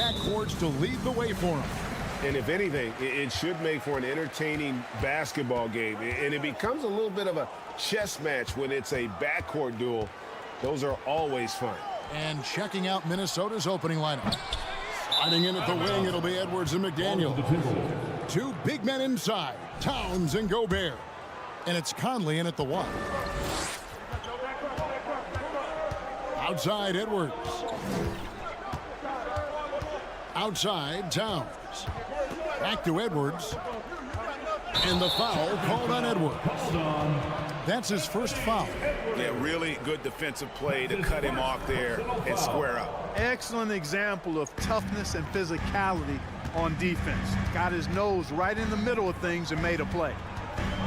backcourts to lead the way for him. And if anything, it should make for an entertaining basketball game. And it becomes a little bit of a chess match when it's a backcourt duel. Those are always fun. And checking out Minnesota's opening lineup. Sliding in at the wing, it'll be Edwards and McDaniel. Two big men inside, Towns and Gobert. And it's Conley in at the 1. Outside, Edwards. Outside, Towns. Back to Edwards. And the foul called on Edwards. That's his first foul. Yeah, really good defensive play to cut him off there and square up. Excellent example of toughness and physicality on defense. Got his nose right in the middle of things and made a play.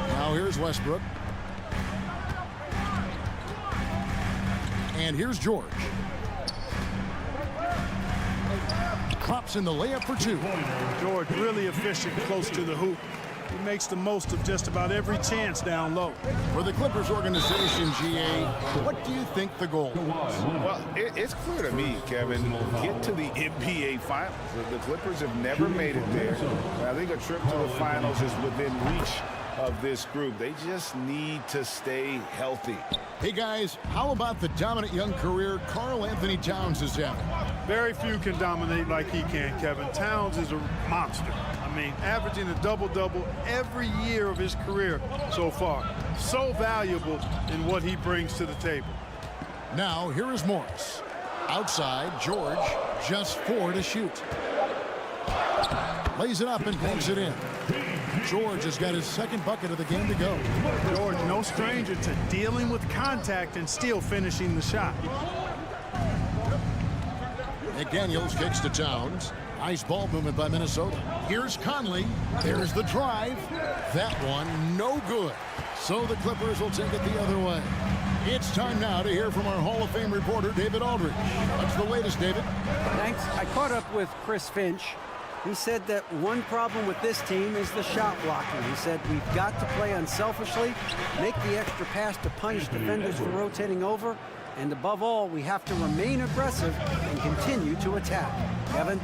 Now here's Westbrook. And here's George. Drops in the layup for 2. George really efficient close to the hoop. He makes the most of just about every chance down low. For the Clippers organization, GA, what do you think the goal was? Well, it's clear to me, Kevin, get to the NBA Finals. The Clippers have never made it there. I think a trip to the Finals is within reach of this group. They just need to stay healthy. Hey, guys, how about the dominant young career Karl Anthony Towns is having? Very few can dominate like he can, Kevin. Towns is a monster. I mean, averaging a double-double every year of his career so far. So valuable in what he brings to the table. Now, here is Morris. Outside, George, just 4 to shoot. Lays it up and banks it in. George has got his second bucket of the game to go. George, no stranger to dealing with contact and still finishing the shot. McDaniels kicks to Towns. Nice ball movement by Minnesota. Here's Conley. There's the drive. That one, no good. So the Clippers will take it the other way. It's time now to hear from our Hall of Fame reporter, David Aldridge. What's the latest, David? Thanks. I caught up with Chris Finch. He said that one problem with this team is the shot blocking. He said we've got to play unselfishly, make the extra pass to punish defenders for rotating over, and above all, we have to remain aggressive and continue to attack. Kevin?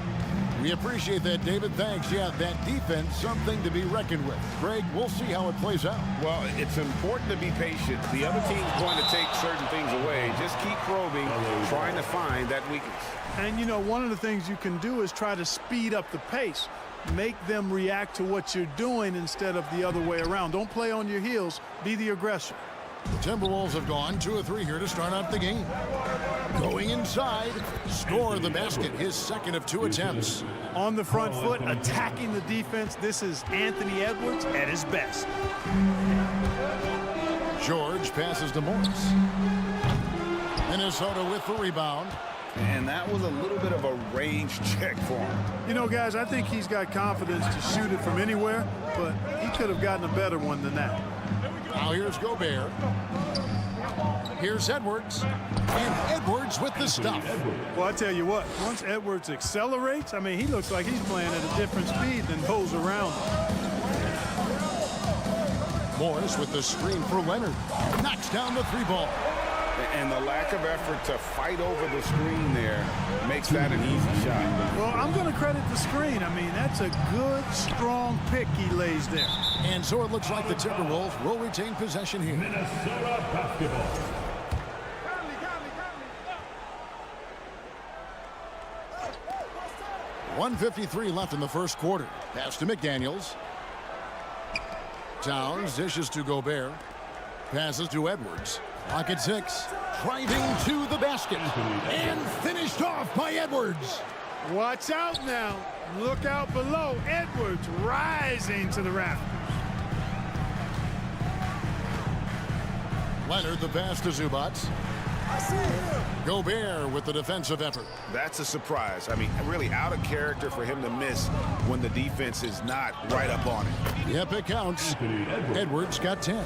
We appreciate that, David. Thanks. Yeah, that defense, something to be reckoned with. Greg, we'll see how it plays out. Well, it's important to be patient. The other team's going to take certain things away. Just keep probing, trying to find that weakness. And, you know, one of the things you can do is try to speed up the pace. Make them react to what you're doing instead of the other way around. Don't play on your heels. Be the aggressor. The Timberwolves have gone 2 of 3 here to start out the game. Going inside, score the basket, his second of 2 attempts. On the front foot, attacking the defense. This is Anthony Edwards at his best. George passes to Morris. Minnesota with the rebound. And that was a little bit of a range check for him. You know, guys, I think he's got confidence to shoot it from anywhere, but he could have gotten a better one than that. Now here's Gobert. Here's Edwards. And Edwards with the stuff. Well, I tell you what, once Edwards accelerates, I mean, he looks like he's playing at a different speed than those around him. Morris with the screen for Leonard. Knocks down the 3-ball. And the lack of effort to fight over the screen there makes that an easy shot. Well, I'm going to credit the screen. I mean, that's a good, strong pick he lays there. And so it looks like the Timberwolves will retain possession here. Minnesota basketball. 1:53 left in the first quarter. Pass to McDaniels. Towns dishes to Gobert. Passes to Edwards. Pocket 6. Driving to the basket. And finished off by Edwards. Watch out now. Look out below. Edwards rising to the rafters. Leonard the pass to Zubac. Gobert with the defensive effort. That's a surprise. I mean, really out of character for him to miss when the defense is not right up on it. Yep, it counts. Edwards got 10.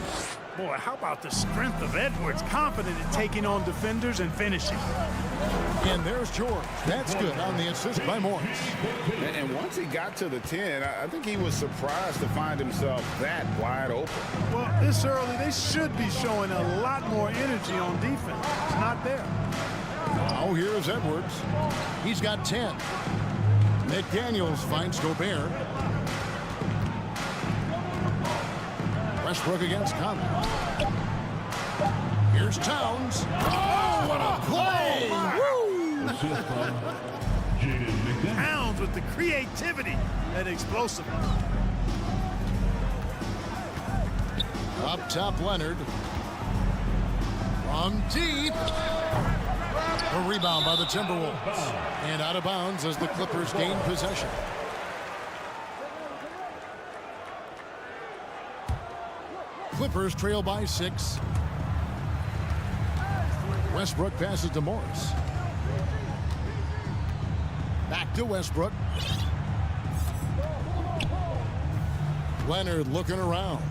Boy, how about the strength of Edwards, confident in taking on defenders and finishing. And there's George. That's good on the assist by Morris. And once he got to the 10, I think he was surprised to find himself that wide open. Well, this early, they should be showing a lot more energy on defense. It's not there. Now here's Edwards. He's got 10. McDaniels finds Dobek. Westbrook against Conley. Here's Towns. Oh, what a play! Woo! Towns with the creativity and explosiveness. Up top, Leonard. From deep. A rebound by the Timberwolves. And out of bounds as the Clippers gain possession. Clippers trail by 6. Westbrook passes to Morris. Back to Westbrook. Leonard looking around.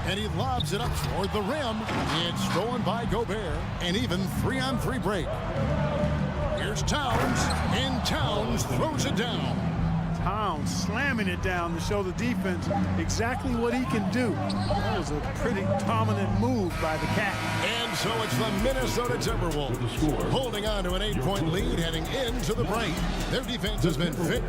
And he lobs it up toward the rim. It's stolen by Gobert. An even 3-on-3 break. Here's Towns. And Towns throws it down. Towns slamming it down to show the defense exactly what he can do. That was a pretty dominant move by the Cat. And so it's the Minnesota Timberwolves holding on to an 8-point lead heading into the break. Their defense has been fit.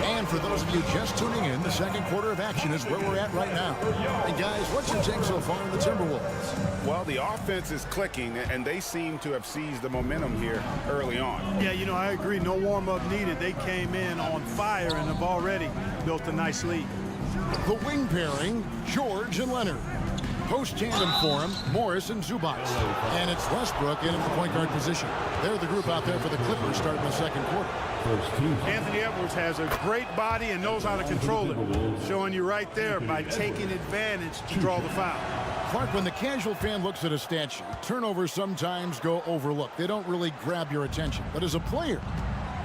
And for those of you just tuning in, the second quarter of action is where we're at right now. And guys, what's your take so far on the Timberwolves? Well, the offense is clicking, and they seem to have seized the momentum here early on. Yeah, you know, I agree. No warm-up needed. They came in on fire and have already built a nice lead. The wing pairing, George and Leonard. Post tandem for him, Morris and Zubac. And it's Westbrook in at the point guard position. They're the group out there for the Clippers starting the second quarter. Anthony Edwards has a great body and knows how to control it. Showing you right there by taking advantage to draw the foul. Clark, when the casual fan looks at a stat sheet, turnovers sometimes go overlooked. They don't really grab your attention. But as a player,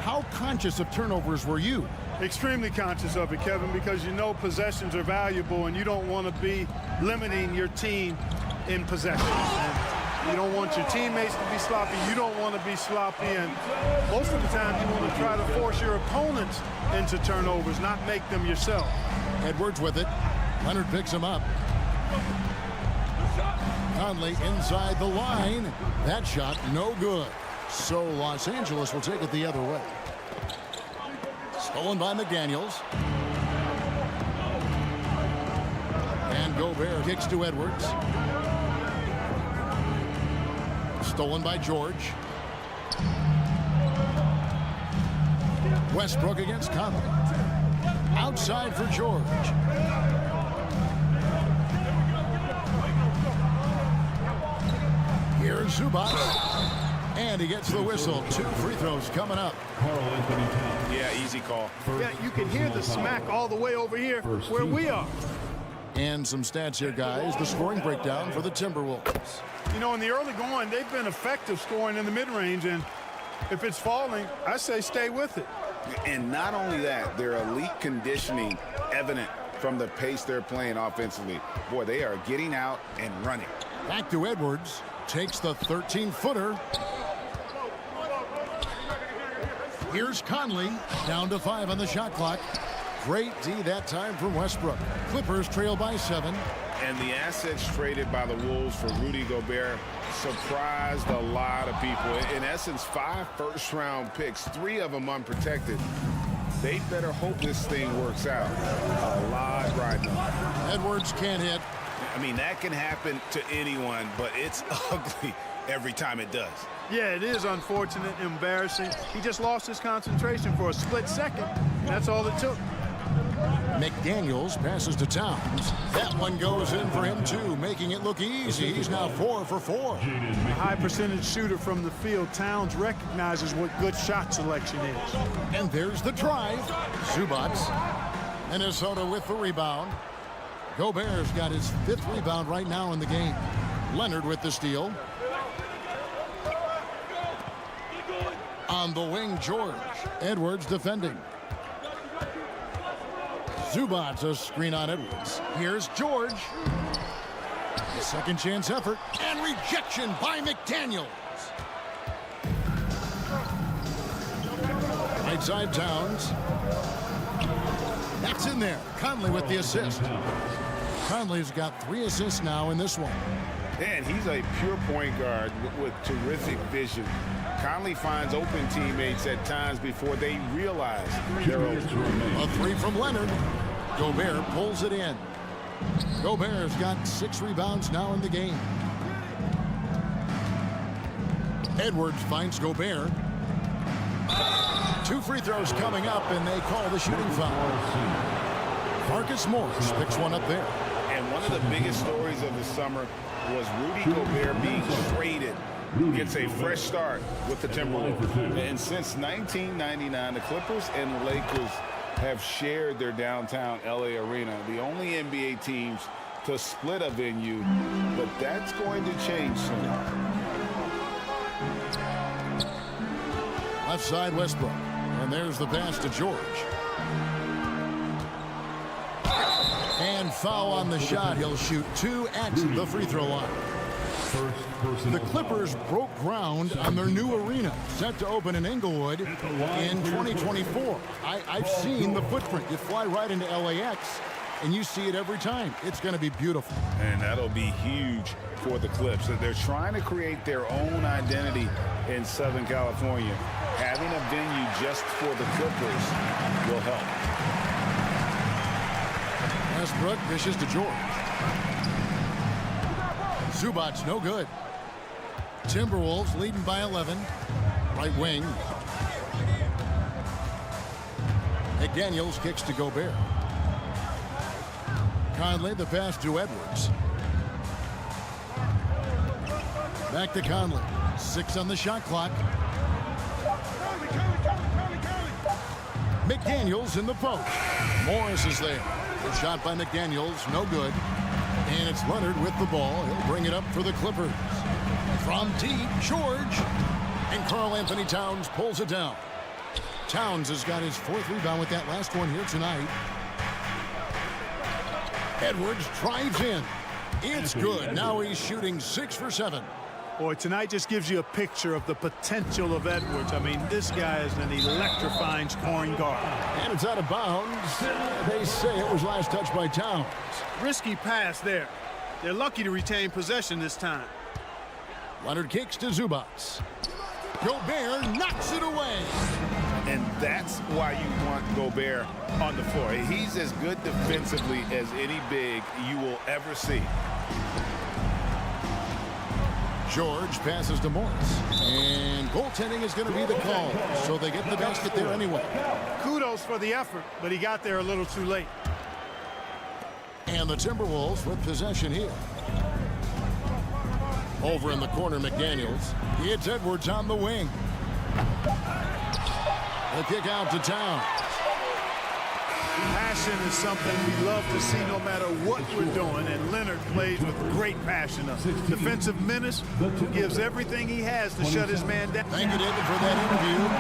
how conscious of turnovers were you? Extremely conscious of it, Kevin, because you know possessions are valuable and you don't want to be limiting your team in possessions. And you don't want your teammates to be sloppy. You don't want to be sloppy. And most of the time you want to try to force your opponents into turnovers, not make them yourself. Edwards with it. Leonard picks him up. Conley inside the line. That shot no good. So Los Angeles will take it the other way. Stolen by McDaniels. And Gobert kicks to Edwards. Stolen by George. Westbrook against Conley. Outside for George. Here's Zubac. And he gets the whistle. 2 free throws coming up. Yeah, easy call. Yeah, you can hear the smack all the way over here where we are. And some stats here, guys. The scoring breakdown for the Timberwolves. You know, in the early going, they've been effective scoring in the mid-range, and if it's falling, I say stay with it. And not only that, their elite conditioning evident from the pace they're playing offensively. Boy, they are getting out and running. Back to Edwards. Takes the 13-footer. Here's Conley. Down to 5 on the shot clock. Great D that time from Westbrook. Clippers trail by 7. And the assets traded by the Wolves for Rudy Gobert surprised a lot of people. In essence, 5 first-round picks, 3 of them unprotected. They better hope this thing works out. A lot riding on. Edwards can't hit. I mean, that can happen to anyone, but it's ugly every time it does. Yeah, it is unfortunate, embarrassing. He just lost his concentration for a split second. That's all it took. McDaniels passes to Towns. That one goes in for him, too, making it look easy. He's now 4 for 4. A high percentage shooter from the field. Towns recognizes what good shot selection is. And there's the drive. Zubac. Minnesota with the rebound. Gobert's got his 5th rebound right now in the game. Leonard with the steal. On the wing, George. Edwards defending. Zubac a screen on Edwards. Here's George. Second chance effort. And rejection by McDaniels. Right side Towns. That's in there. Conley with the assist. Conley's got 3 assists now in this one. And he's a pure point guard with terrific vision. Conley finds open teammates at times before they realize they're open. A three from Leonard. Gobert pulls it in. Gobert's got 6 rebounds now in the game. Edwards finds Gobert. 2 free throws coming up, and they call the shooting foul. Marcus Morris picks one up there. And one of the biggest stories of the summer was Rudy Gobert being traded. Gets a fresh start with the Timberwolves. And since 1999, the Clippers and the Lakers have shared their downtown LA arena, the only NBA teams to split a venue, but that's going to change soon. Left side, Westbrook. And there's the pass to George. And foul on the shot. He'll shoot 2 at the free throw line. The Clippers broke ground on their new arena, set to open in Inglewood in 2024. I've seen the footprint. You fly right into LAX, and you see it every time. It's going to be beautiful. And that'll be huge for the Clips. They're trying to create their own identity in Southern California. Having a venue just for the Clippers will help. Westbrook dishes to George. Zubac's no good. Timberwolves leading by 11. Right wing. McDaniels kicks to Gobert. Conley, the pass to Edwards. Back to Conley. 6 on the shot clock. McDaniels in the post. Morris is there. The shot by McDaniels, no good. And it's Leonard with the ball. He'll bring it up for the Clippers. From deep, George. And Karl-Anthony Towns pulls it down. Towns has got his 4th rebound with that last one here tonight. Edwards drives in. It's good. Now he's shooting 6 for 7. Boy, tonight just gives you a picture of the potential of Edwards. I mean, this guy is an electrifying scoring guard. And it's out of bounds. They say it was last touched by Towns. Risky pass there. They're lucky to retain possession this time. Leonard kicks to Zubac. Gobert knocks it away. And that's why you want Gobert on the floor. He's as good defensively as any big you will ever see. George passes to Morris. And goaltending is going to be the call. So they get the basket there anyway. Kudos for the effort, but he got there a little too late. And the Timberwolves with possession here. Over in the corner, McDaniels. It's Edwards on the wing. The kick out to Towns. Passion is something we love to see no matter what we're doing, and Leonard plays with great passion. A defensive menace who gives everything he has to shut his man down. Thank you, David, for that interview.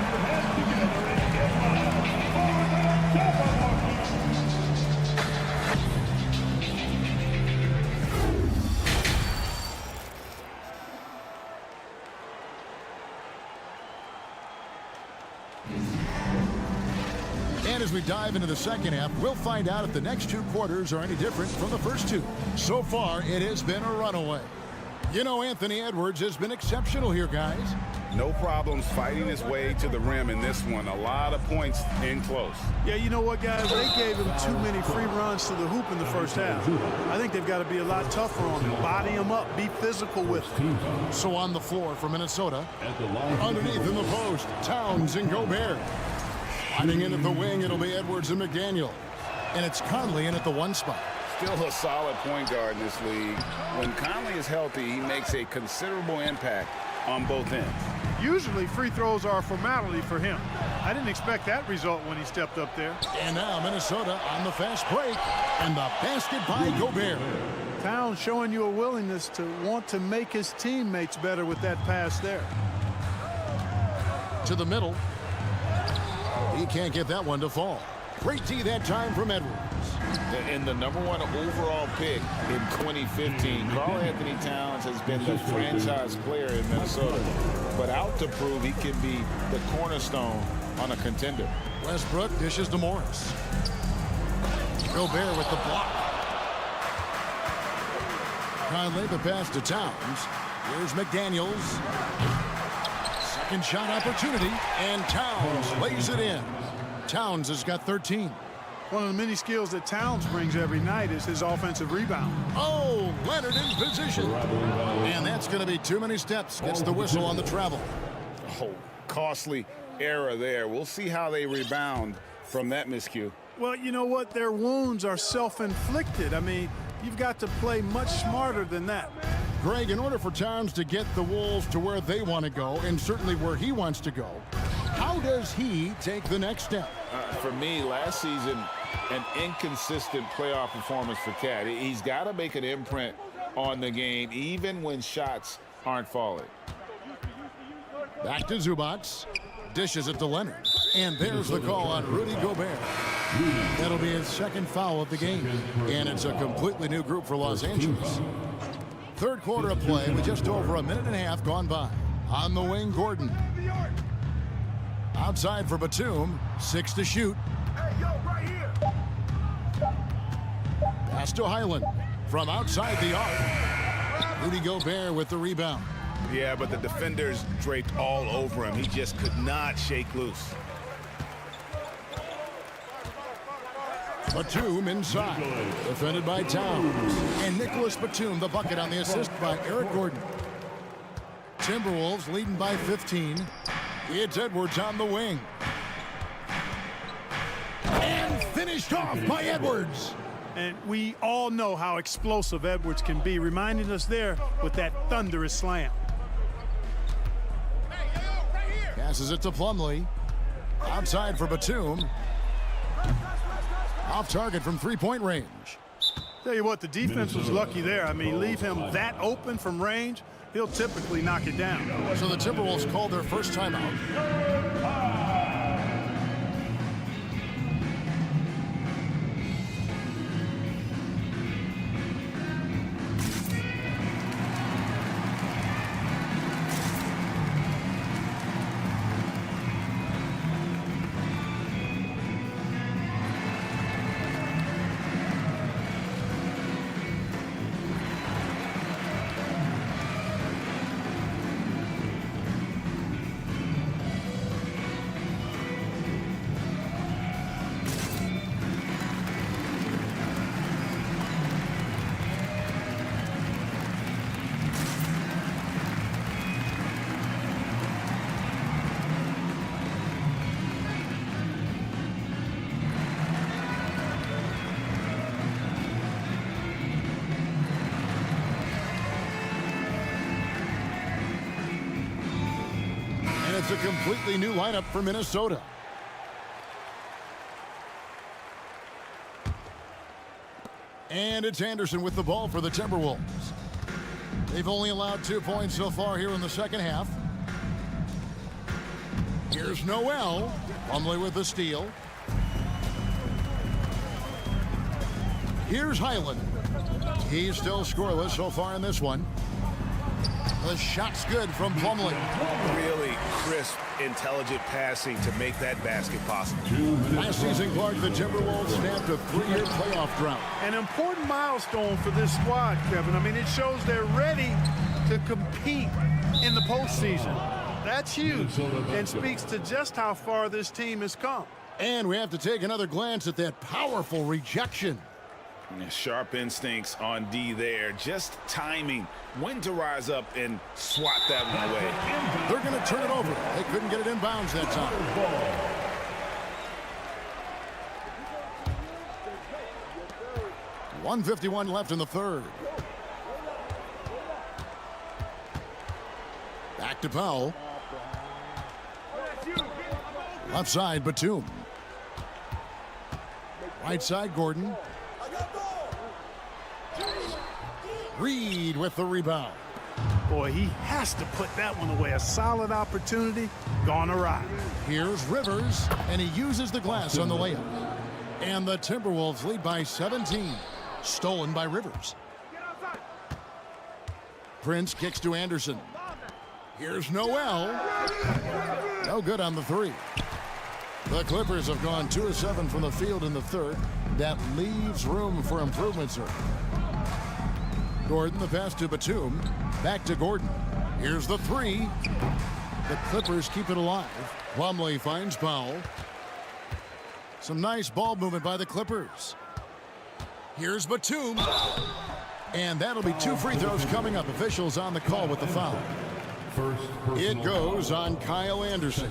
And as we dive into the second half, we'll find out if the next 2 quarters are any different from the first 2. So far, it has been a runaway. You know, Anthony Edwards has been exceptional here, guys. No problems fighting his way to the rim in this one. A lot of points in close. Yeah, you know what, guys? They gave him too many free runs to the hoop in the first half. I think they've got to be a lot tougher on him. Body him up. Be physical with him. So on the floor for Minnesota, underneath in the post, Towns and Gobert. Sliding in at the wing, it'll be Edwards and McDaniel. And it's Conley in at the 1 spot. Still a solid point guard in this league. When Conley is healthy, he makes a considerable impact on both ends. Usually free throws are a formality for him. I didn't expect that result when he stepped up there. And now Minnesota on the fast break. And the basket by Gobert. Towns showing you a willingness to want to make his teammates better with that pass there. To the middle. He can't get that one to fall. Great D that time from Edwards. And the #1 overall pick in 2015, Karl-Anthony Towns has been the franchise player in Minnesota. But out to prove he can be the cornerstone on a contender. Westbrook dishes to Morris. Gobert with the block. Conley, the pass to Towns. Here's McDaniels. Second shot opportunity, and Towns lays it in. Towns has got 13. One of the many skills that Towns brings every night is his offensive rebound. Oh, Leonard in position. And that's going to be too many steps. Gets the whistle on the travel. Oh, costly error there. We'll see how they rebound from that miscue. Well, you know what? Their wounds are self-inflicted. I mean, you've got to play much smarter than that. Greg, in order for Towns to get the Wolves to where they want to go, and certainly where he wants to go, how does he take the next step? For me, last season, an inconsistent playoff performance for Cat. He's got to make an imprint on the game, even when shots aren't falling. Back to Zubac. Dishes it to Leonard. And there's the call on Rudy Gobert. That'll be his second foul of the game. And it's a completely new group for Los Angeles. Third quarter of play with just over a minute and a half gone by. On the wing, Gordon. Outside for Batum. 6 to shoot. Pass to Highland. From outside the arc. Rudy Gobert with the rebound. Yeah, but the defenders draped all over him. He just could not shake loose. Batum inside. Defended by Towns. And Nicholas Batum, the bucket on the assist by Eric Gordon. Timberwolves leading by 15. It's Edwards on the wing. And finished off by Edwards. And we all know how explosive Edwards can be, reminding us there with that thunderous slam. Passes it to Plumlee. Outside for Batum. Off target from three-point range. Tell you what, the defense was lucky there. I mean, leave him that open from range, he'll typically knock it down. So the Timberwolves called their first timeout. It's a completely new lineup for Minnesota. And it's Anderson with the ball for the Timberwolves. They've only allowed 2 points so far here in the second half. Here's Noel. Plumlee with the steal. Here's Highland. He's still scoreless so far in this one. The shot's good from Plumlee. Really crisp, intelligent passing to make that basket possible. Last season, Clark, the Timberwolves snapped a 3-year playoff drought. An important milestone for this squad, Kevin. I mean, it shows they're ready to compete in the postseason. That's huge and speaks to just how far this team has come. And we have to take another glance at that powerful rejection. Sharp instincts on D there. Just timing when to rise up and swat that one away. They're going to turn it over. They couldn't get it in bounds that time. 1:51 left in the third. Back to Powell. Left side, Batum. Right side, Gordon. Reed with the rebound. Boy, he has to put that one away. A solid opportunity gone awry. Here's Rivers, and he uses the glass on the layup. And the Timberwolves lead by 17. Stolen by Rivers. Prince kicks to Anderson. Here's Noel. No good on the three. The Clippers have gone 2 of 7 from the field in the third. That leaves room for improvement, sir. Gordon, the pass to Batum. Back to Gordon. Here's the three. The Clippers keep it alive. Plumlee finds Powell. Some nice ball movement by the Clippers. Here's Batum. And that'll be 2 free throws coming up. Officials on the call with the foul. It goes on Kyle Anderson.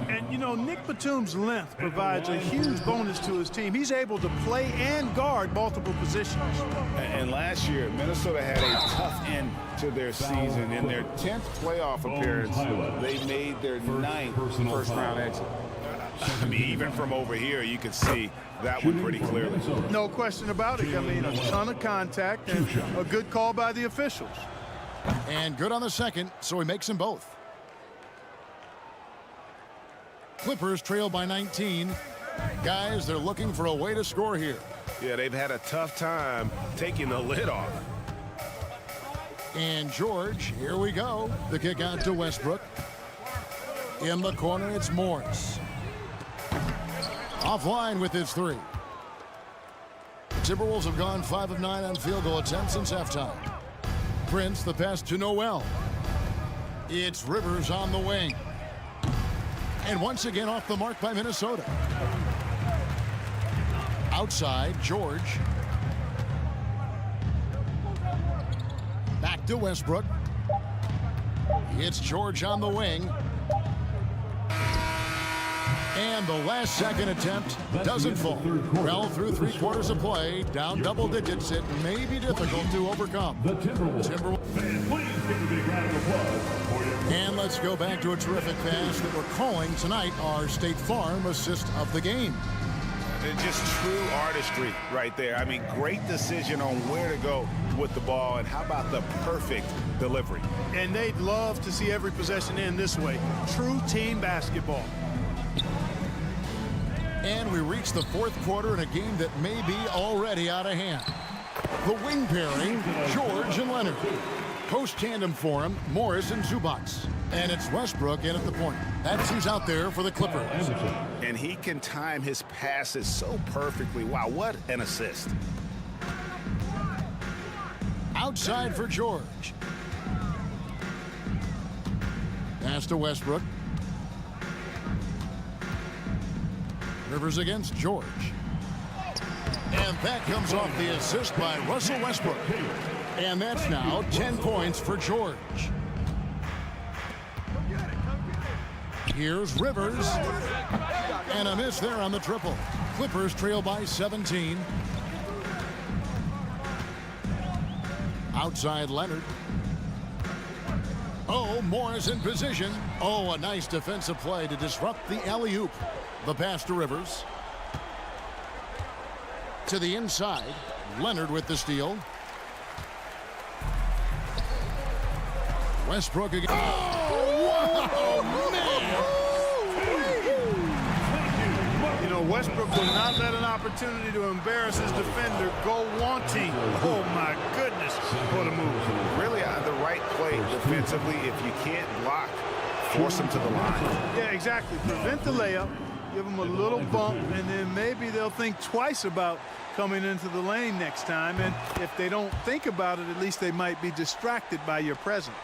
And, you know, Nick Batum's length provides a huge bonus to his team. He's able to play and guard multiple positions. And last year, Minnesota had a tough end to their season. In their 10th playoff appearance, they made their 9th first-round exit. I mean, even from over here, you can see that one pretty clearly. No question about it. I mean, a ton of contact and a good call by the officials. And good on the second, so he makes them both. Clippers trail by 19. Guys, they're looking for a way to score here. Yeah, they've had a tough time taking the lid off. And George, here we go. The kick out to Westbrook. In the corner, it's Morris. Offline with his three. The Timberwolves have gone 5 of 9 on field goal attempts since halftime. Prince, the pass to Noel. It's Rivers on the wing. And once again off the mark by Minnesota. Outside, George. Back to Westbrook. It's George on the wing. And the last second attempt doesn't fall. Well, through 3 quarters of play, down double digits, it may be difficult to overcome. The Timberwolves. And let's go back to a terrific pass that we're calling tonight our State Farm assist of the game. Just true artistry right there. I mean, great decision on where to go with the ball, and how about the perfect delivery? And they'd love to see every possession end this way. True team basketball. And we reach the 4th quarter in a game that may be already out of hand. The wing pairing, George and Leonard. Post tandem for him, Morris and Zubac. And it's Westbrook in at the point. That's who's out there for the Clippers. And he can time his passes so perfectly. Wow, what an assist. Outside for George. Pass to Westbrook. Rivers against George. And that comes off the assist by Russell Westbrook. And that's now 10 points for George. Here's Rivers. And a miss there on the triple. Clippers trail by 17. Outside Leonard. Oh, Morris in position. Oh, a nice defensive play to disrupt the alley-oop. The pass to Rivers. To the inside. Leonard with the steal. Westbrook again. Oh, man! You know, Westbrook will not let an opportunity to embarrass his defender go wanting. Oh, my goodness. What a move. Really on the right play defensively. If you can't block, force him to the line. Yeah, exactly. Prevent the layup. Give them a little bump, and then maybe they'll think twice about coming into the lane next time. And if they don't think about it, at least they might be distracted by your presence.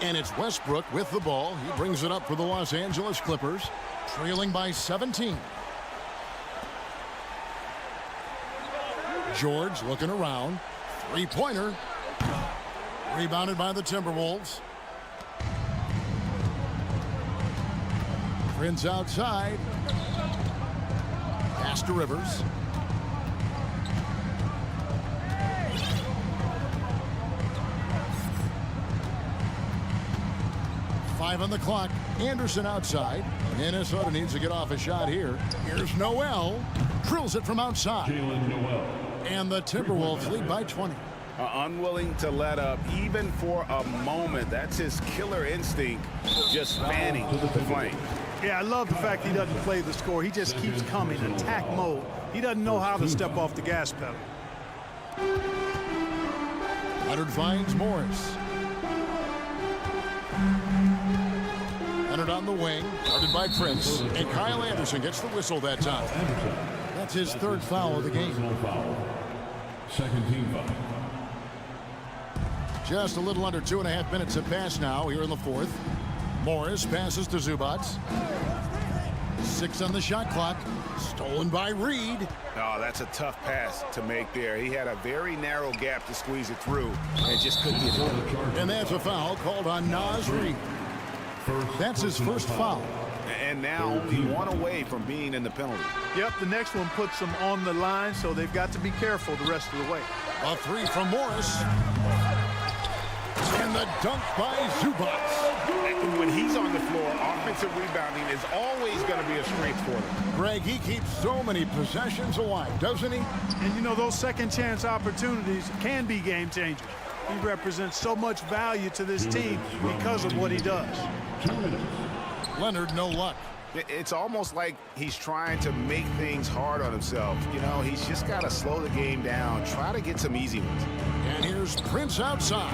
And it's Westbrook with the ball. He brings it up for the Los Angeles Clippers, trailing by 17. George looking around. Three-pointer. Rebounded by the Timberwolves. Prince outside. Pass to Rivers. Five on the clock. Anderson outside. Minnesota needs to get off a shot here. Here's Noel. Drills it from outside. And the Timberwolves lead by 20. Unwilling to let up even for a moment. That's his killer instinct, just fanning the flame. Yeah, I love the fact he doesn't play the score. He just keeps coming, attack mode. He doesn't know how to step off the gas pedal. Leonard finds Morris. Leonard on the wing, guarded by Prince, and Kyle Anderson gets the whistle that time. That's his 3rd foul of the game. Second team foul. Just a little under 2.5 minutes have passed now here in the fourth. Morris passes to Zubac. 6 on the shot clock. Stolen by Reed. Oh, that's a tough pass to make there. He had a very narrow gap to squeeze it through and just couldn't get it. And that's a foul called on Naz Reed. That's his first foul. And now only one away from being in the penalty. Yep, the next one puts them on the line, so they've got to be careful the rest of the way. A 3 from Morris. And the dunk by Zubac. When he's on the floor, offensive rebounding is always going to be a strength for them. Greg, he keeps so many possessions alive, doesn't he? And you know, those second chance opportunities can be game changers. He represents so much value to this team because of what he does. Leonard, no luck. It's almost like he's trying to make things hard on himself. You know, he's just got to slow the game down, try to get some easy ones. And here's Prince outside.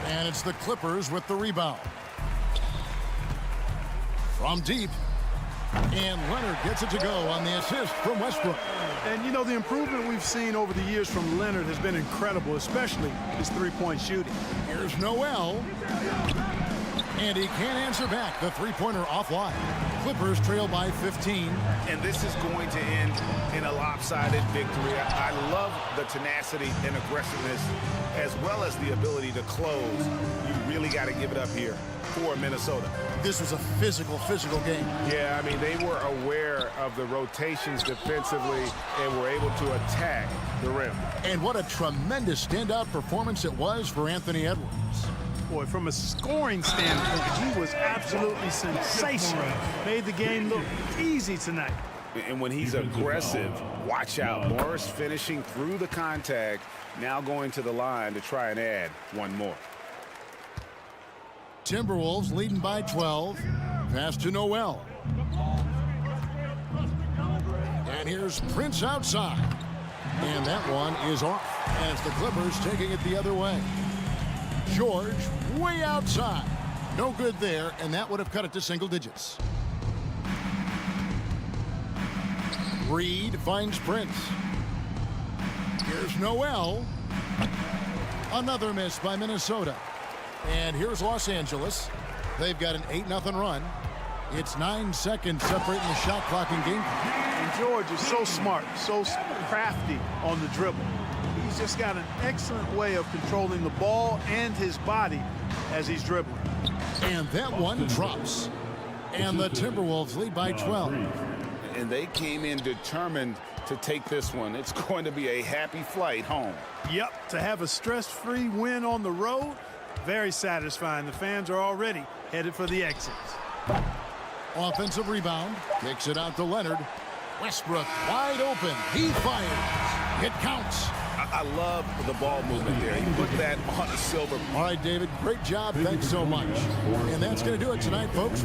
And it's the Clippers with the rebound. From deep. And Leonard gets it to go on the assist from Westbrook. And, you know, the improvement we've seen over the years from Leonard has been incredible, especially his three-point shooting. Here's Noel. And he can't answer back. The three-pointer offline. Clippers trail by 15. And this is going to end in a lopsided victory. I love the tenacity and aggressiveness as well as the ability to close. You really got to give it up here for Minnesota. This was a physical game. Yeah, I mean, they were aware of the rotations defensively and were able to attack the rim. And what a tremendous standout performance it was for Anthony Edwards. Boy, from a scoring standpoint, he was absolutely sensational. Made the game look easy tonight. And when he's aggressive, watch out. Morris finishing through the contact, now going to the line to try and add one more. Timberwolves leading by 12. Pass to Noel. And here's Prince outside. And that one is off. And it's the Clippers taking it the other way. George way outside. No good there, and that would have cut it to single digits. Reed finds Prince. Here's Noel. Another miss by Minnesota. And here's Los Angeles. They've got an 8-0 run. It's 9 seconds separating the shot clock and game. And George is so smart, so crafty on the dribble. He's just got an excellent way of controlling the ball and his body as he's dribbling. And that one drops. And the Timberwolves lead by 12. And they came in determined to take this one. It's going to be a happy flight home. Yep, to have a stress-free win on the road, very satisfying. The fans are already headed for the exits. Offensive rebound. Kicks it out to Leonard. Westbrook wide open. He fires. It counts. I love the ball movement there. He put that on a silver. All right, David, great job. Thanks so much. And that's going to do it tonight, folks.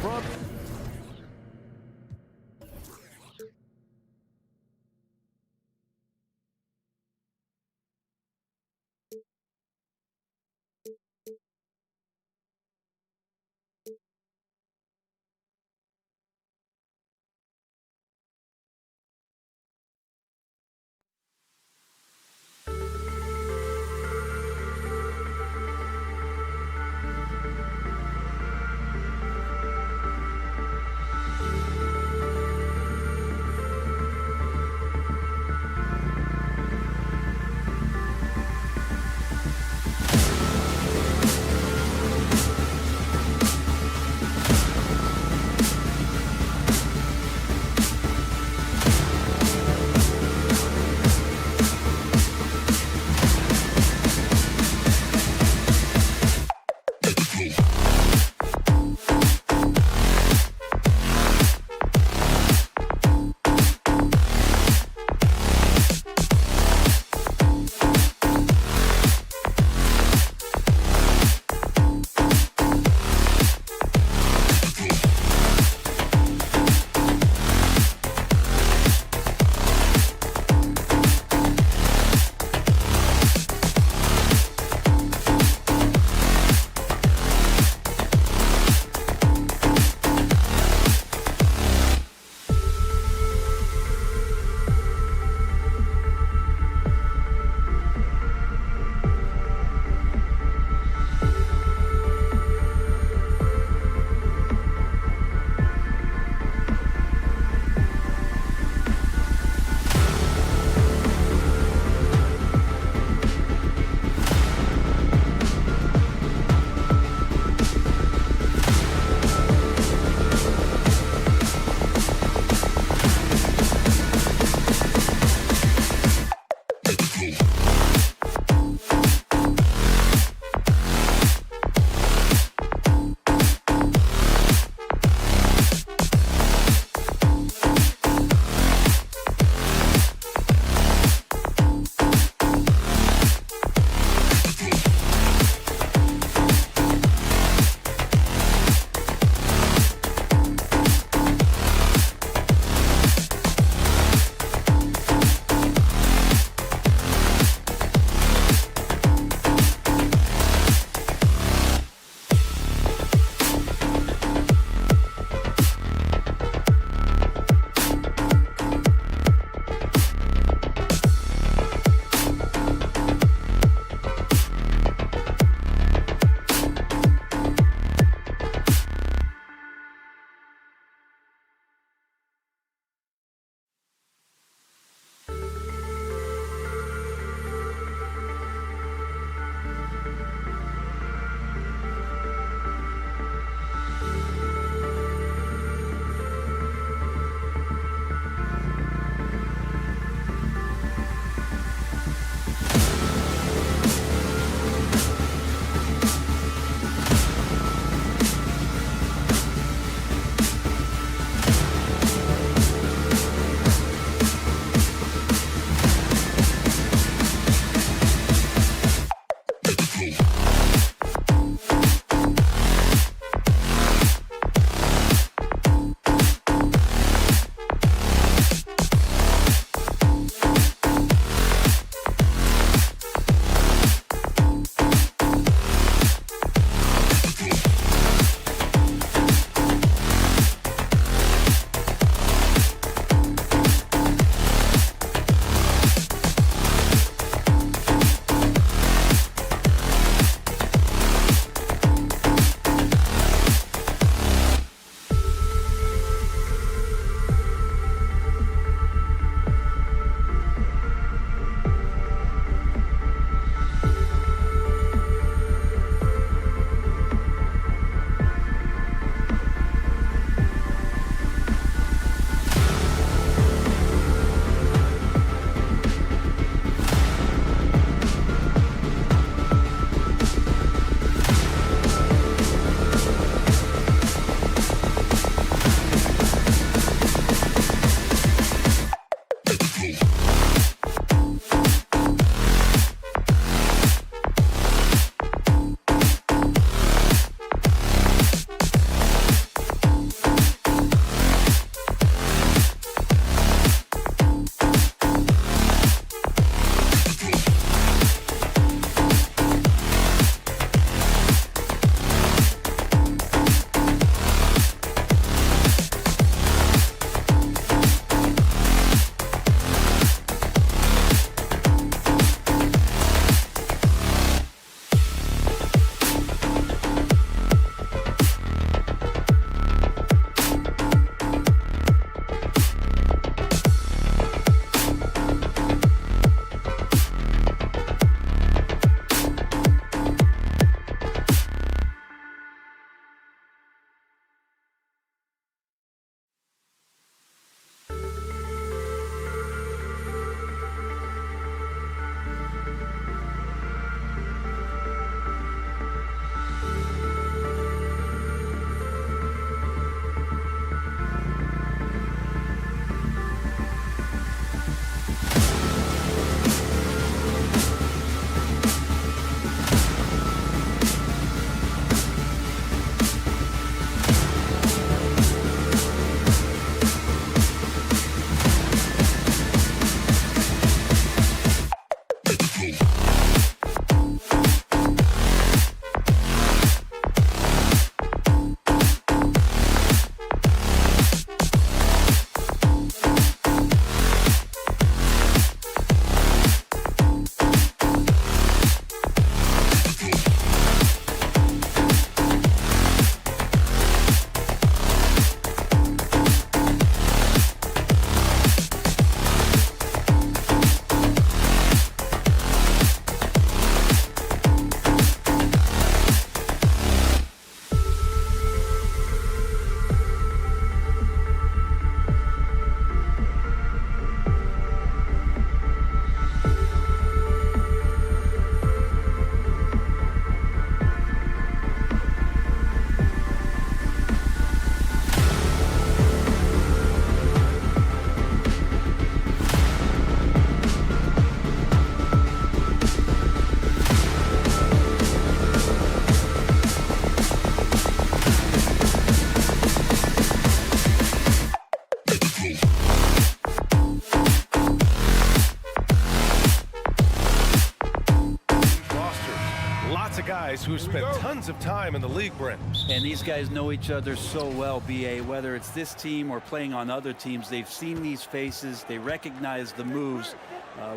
guys who have spent tons of time in the league, Brent. And these guys know each other so well, B.A. Whether it's this team or playing on other teams, they've seen these faces. They recognize the moves.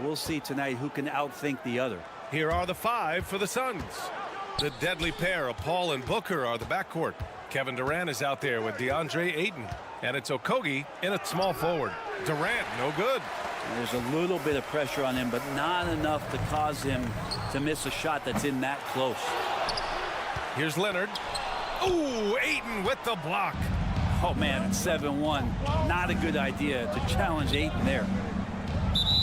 We'll see tonight who can outthink the other. Here are the 5 for the Suns. The deadly pair of Paul and Booker are the backcourt. Kevin Durant is out there with DeAndre Ayton. And it's Okogie in at small forward. Durant, no good. There's a little bit of pressure on him, but not enough to cause him to miss a shot that's in that close. Here's Leonard. Ooh, Ayton with the block. Oh, man, it's 7-1. Not a good idea to challenge Ayton there.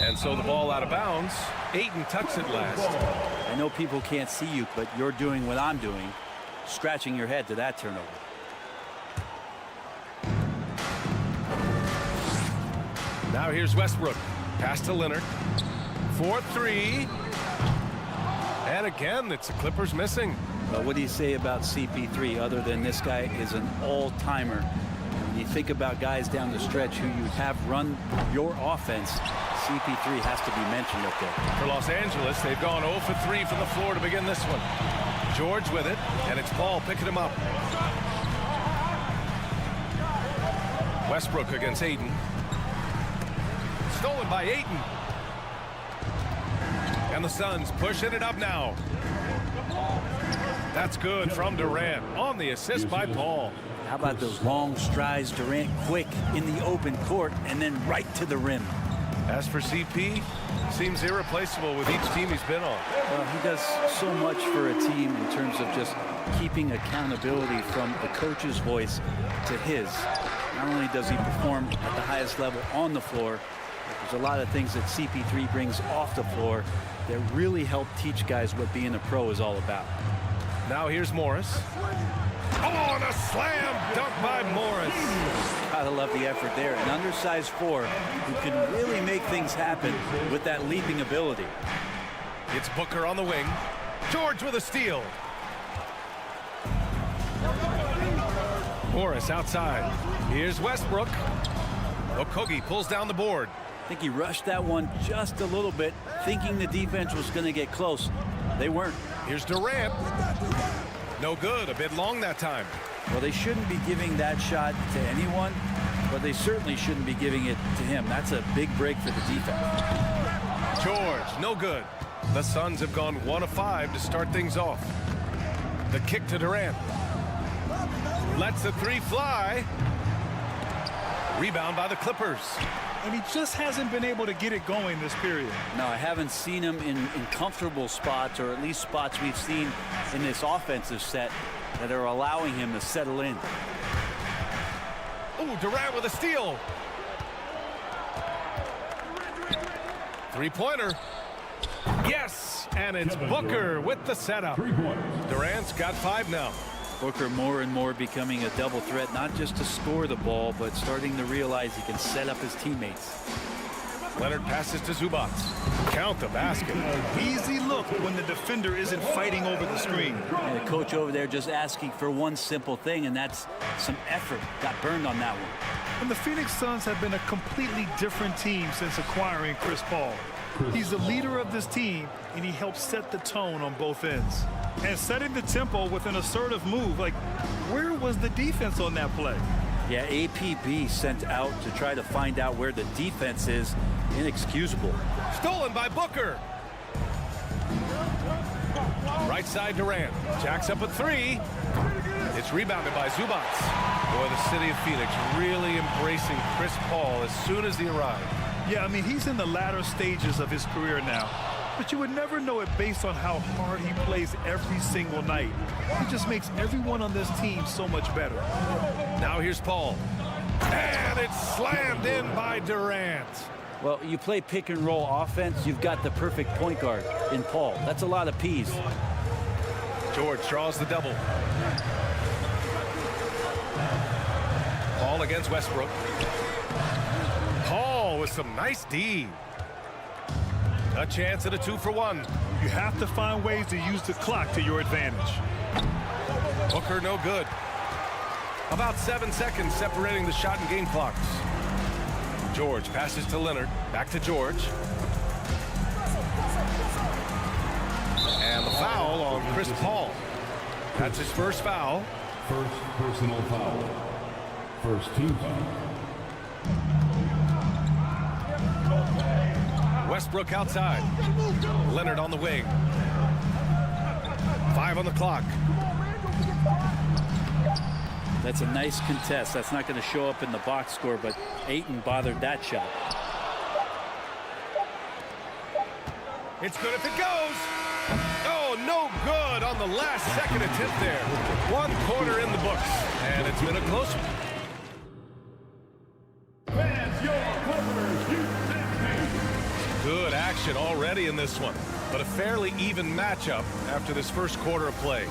And so the ball out of bounds. Ayton tucks it last. I know people can't see you, but you're doing what I'm doing, scratching your head to that turnover. Now here's Westbrook. Pass to Leonard. 4-3. And again, it's the Clippers missing. What do you say about CP3 other than this guy is an all-timer? When you think about guys down the stretch who you have run your offense, CP3 has to be mentioned up there. For Los Angeles, they've gone 0 for 3 from the floor to begin this one. George with it, and it's Paul picking him up. Westbrook against Ayton. Stolen by Ayton. And the Suns pushing it up now. That's good from Durant on the assist by Paul. How about those long strides, Durant quick in the open court and then right to the rim. As for CP, seems irreplaceable with each team he's been on. Well, he does so much for a team in terms of just keeping accountability from the coach's voice to his. Not only does he perform at the highest level on the floor, there's a lot of things that CP3 brings off the floor that really help teach guys what being a pro is all about. Now here's Morris. Oh, and a slam dunk by Morris. Gotta love the effort there. An undersized 4 who can really make things happen with that leaping ability. It's Booker on the wing. George with a steal. Morris outside. Here's Westbrook. Okogie pulls down the board. I think he rushed that one just a little bit, thinking the defense was going to get close. They weren't. Here's Durant. No good. A bit long that time. Well, they shouldn't be giving that shot to anyone, but they certainly shouldn't be giving it to him. That's a big break for the defense. George, no good. The Suns have gone 1 of 5 to start things off. The kick to Durant. Lets the 3 fly. Rebound by the Clippers. And he just hasn't been able to get it going this period. No, I haven't seen him in comfortable spots, or at least spots we've seen in this offensive set that are allowing him to settle in. Ooh, Durant with a steal. 3-pointer. Yes, and it's Booker with the setup. Durant's got 5 now. Booker more and more becoming a double threat, not just to score the ball, but starting to realize he can set up his teammates. Leonard passes to Zubac. Count the basket. Easy look when the defender isn't fighting over the screen. And the coach over there just asking for one simple thing, and that's some effort. Got burned on that one. And the Phoenix Suns have been a completely different team since acquiring Chris Paul. He's the leader of this team, and he helps set the tone on both ends. And setting the tempo with an assertive move. Like, where was the defense on that play? Yeah, APB sent out to try to find out where the defense is. Inexcusable. Stolen by Booker. Right side Durant. Jacks up a 3. It's rebounded by Zubac. Boy, the city of Phoenix really embracing Chris Paul as soon as he arrived. Yeah, I mean, he's in the latter stages of his career now. But you would never know it based on how hard he plays every single night. He just makes everyone on this team so much better. Now here's Paul. And it's slammed in by Durant. Well, you play pick and roll offense, you've got the perfect point guard in Paul. That's a lot of P's. George draws the double. Paul against Westbrook. Paul with some nice D. A chance at a 2-for-1. You have to find ways to use the clock to your advantage. Booker no good. About 7 seconds separating the shot and game clocks. George passes to Leonard. Back to George. And the foul on Chris Chris Paul. That's his first foul. First personal foul. First team foul. Westbrook outside. Leonard on the wing. 5 on the clock. That's a nice contest. That's not going to show up in the box score, but Ayton bothered that shot. It's good if it goes. Oh, no good on the last second attempt there. 1 quarter in the books, and it's been a close one. Good action already in this one, but a fairly even matchup after this first quarter of play.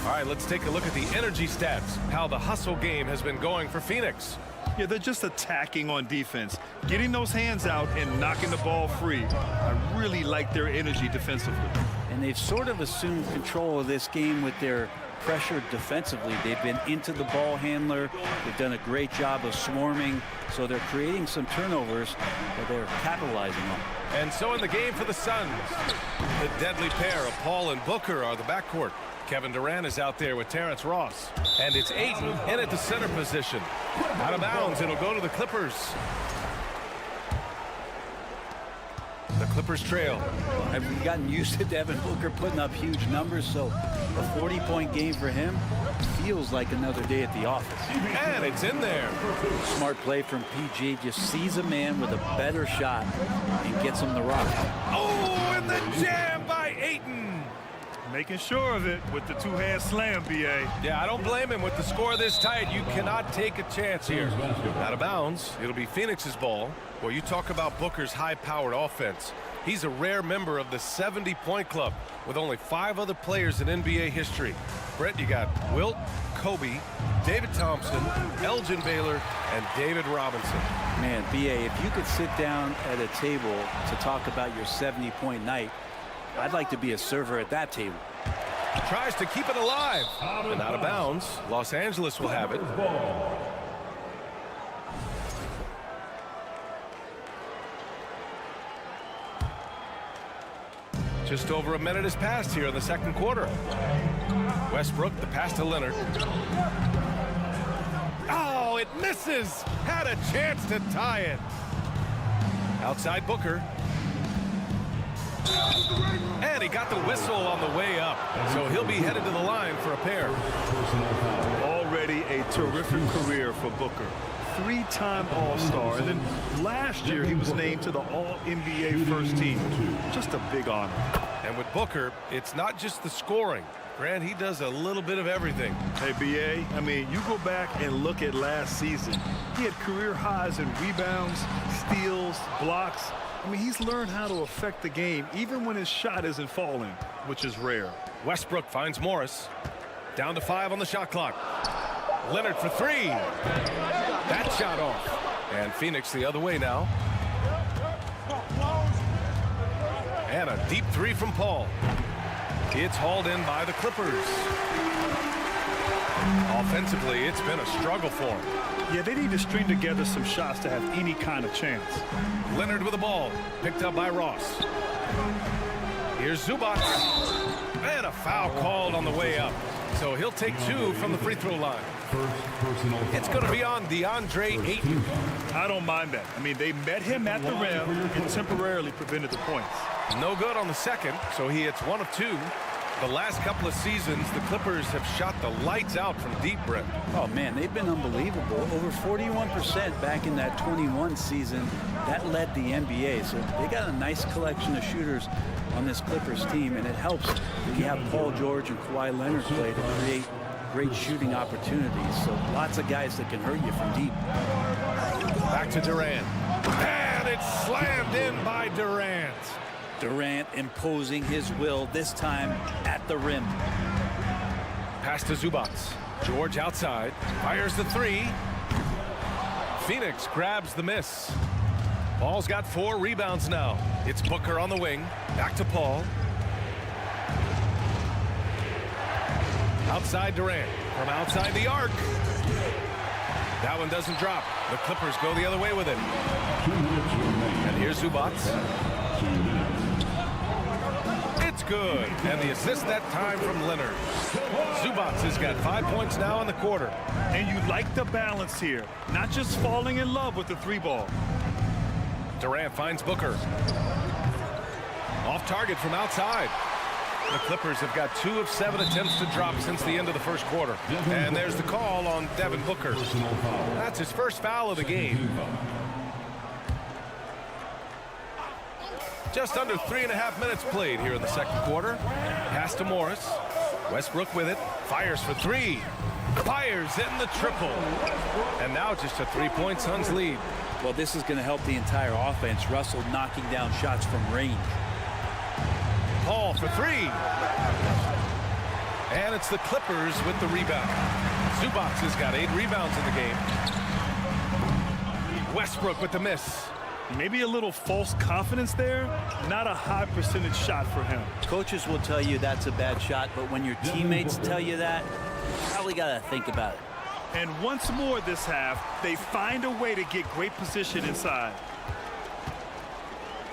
All right, let's take a look at the energy stats, how the hustle game has been going for Phoenix. Yeah, they're just attacking on defense, getting those hands out and knocking the ball free. I really like their energy defensively. And they've sort of assumed control of this game with their pressure defensively. They've been into the ball handler. They've done a great job of swarming, so they're creating some turnovers that they're capitalizing on. And so in the game for the Suns, the deadly pair of Paul and Booker are the backcourt. Kevin Durant is out there with Terrence Ross. And it's Ayton in at the center position. Out of bounds, it'll go to the Clippers. The Clippers trail. Have we gotten used to Devin Booker putting up huge numbers, so a 40-point game for him feels like another day at the office. And it's in there. Smart play from PG. Just sees a man with a better shot and gets him the rock. Oh, and the jam by Ayton. Making sure of it with the two-hand slam, B.A. Yeah, I don't blame him with the score this tight. You cannot take a chance here. Out of bounds. It'll be Phoenix's ball. Well, you talk about Booker's high-powered offense. He's a rare member of the 70-point club with only 5 other players in NBA history. Brett, you got Wilt, Kobe, David Thompson, Elgin Baylor, and David Robinson. Man, B.A., if you could sit down at a table to talk about your 70-point night, I'd like to be a server at that table. Tries to keep it alive. And out of bounds. Los Angeles will have it. Just over a minute has passed here in the second quarter. Westbrook, the pass to Leonard. Oh, it misses. Had a chance to tie it. Outside Booker. And he got the whistle on the way up. So he'll be headed to the line for a pair. Already a terrific career for Booker. 3-time All-Star. And then last year he was named to the All-NBA first team. Just a big honor. And with Booker, it's not just the scoring. Grant, he does a little bit of everything. Hey, B.A., I mean, you go back and look at last season. He had career highs in rebounds, steals, blocks. I mean, he's learned how to affect the game even when his shot isn't falling, which is rare. Westbrook finds Morris. Down to 5 on the shot clock. Leonard for 3. That shot off. And Phoenix the other way now. And a deep 3 from Paul. It's hauled in by the Clippers. Offensively, it's been a struggle for them. Yeah, they need to string together some shots to have any kind of chance. Leonard with the ball. Picked up by Ross. Here's Zubac. And a foul called on the way up. So he'll take 2 from the free throw line. It's going to be on DeAndre Ayton. I don't mind that. I mean, they met him at the rim and temporarily prevented the points. No good on the second, so he hits 1 of 2. The last couple of seasons, the Clippers have shot the lights out from deep, Brett. Oh, man, they've been unbelievable. Over 41% back in that 21 season. That led the NBA. So they got a nice collection of shooters on this Clippers team, and it helps when you have Paul George and Kawhi Leonard play to create great shooting opportunities. So lots of guys that can hurt you from deep. Back to Durant. And it's slammed in by Durant. Durant imposing his will, this time at the rim. Pass to Zubac. George outside. Fires the 3. Phoenix grabs the miss. Paul's got 4 rebounds now. It's Booker on the wing. Back to Paul. Outside Durant. From outside the arc. That one doesn't drop. The Clippers go the other way with it. And here's Zubac. It's good. And the assist that time from Leonard. Zubac has got 5 points now in the quarter. And you like the balance here. Not just falling in love with the three ball. Durant finds Booker. Off target from outside. The Clippers have got 2 of 7 attempts to drop since the end of the first quarter. And there's the call on Devin Booker. That's his first foul of the game. Just under 3.5 minutes played here in the second quarter. Pass to Morris. Westbrook with it. Fires for 3. Fires in the triple. And now just a 3-point Suns lead. Well, this is going to help the entire offense. Russell knocking down shots from range. Paul for 3. And it's the Clippers with the rebound. Zubac has got 8 rebounds in the game. Westbrook with the miss. Maybe a little false confidence there. Not a high percentage shot for him. Coaches will tell you that's a bad shot, but when your teammates tell you that, you probably got to think about it. And once more this half, they find a way to get great position inside.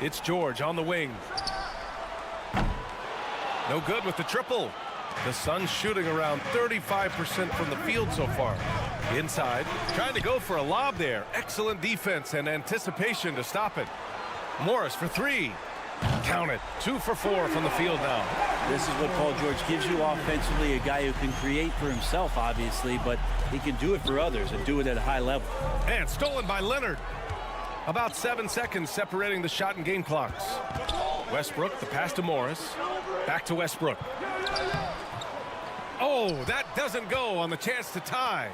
It's George on the wing. No good with the triple. The Suns shooting around 35% from the field so far. Inside, trying to go for a lob there. Excellent defense and anticipation to stop it. Morris for 3. Count it. 2 for 4 from the field now. This is what Paul George gives you offensively, a guy who can create for himself, obviously, but he can do it for others and do it at a high level. And stolen by Leonard. About 7 seconds separating the shot and game clocks. Westbrook, the pass to Morris. Back to Westbrook. Oh, that doesn't go on the chance to tie.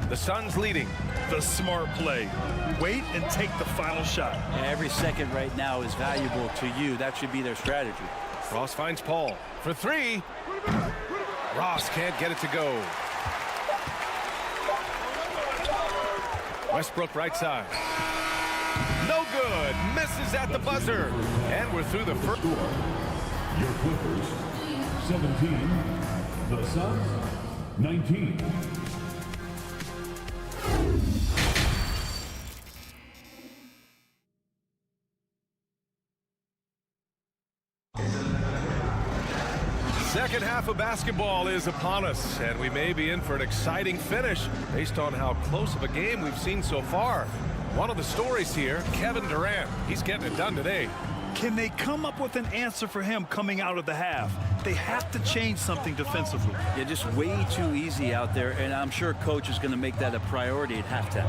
The Suns leading. The smart play. Wait and take the final shot. Every second right now is valuable to you. That should be their strategy. Ross finds Paul for 3. Ross can't get it to go. Westbrook right side. No good. Misses at the buzzer. And we're through the first. Your Clippers, 17. The Suns, 19. Second half of basketball is upon us, and we may be in for an exciting finish based on how close of a game we've seen so far. One of the stories here, Kevin Durant. He's getting it done today. Can they come up with an answer for him coming out of the half? They have to change something defensively. Yeah, just way too easy out there, and I'm sure coach is going to make that a priority at halftime.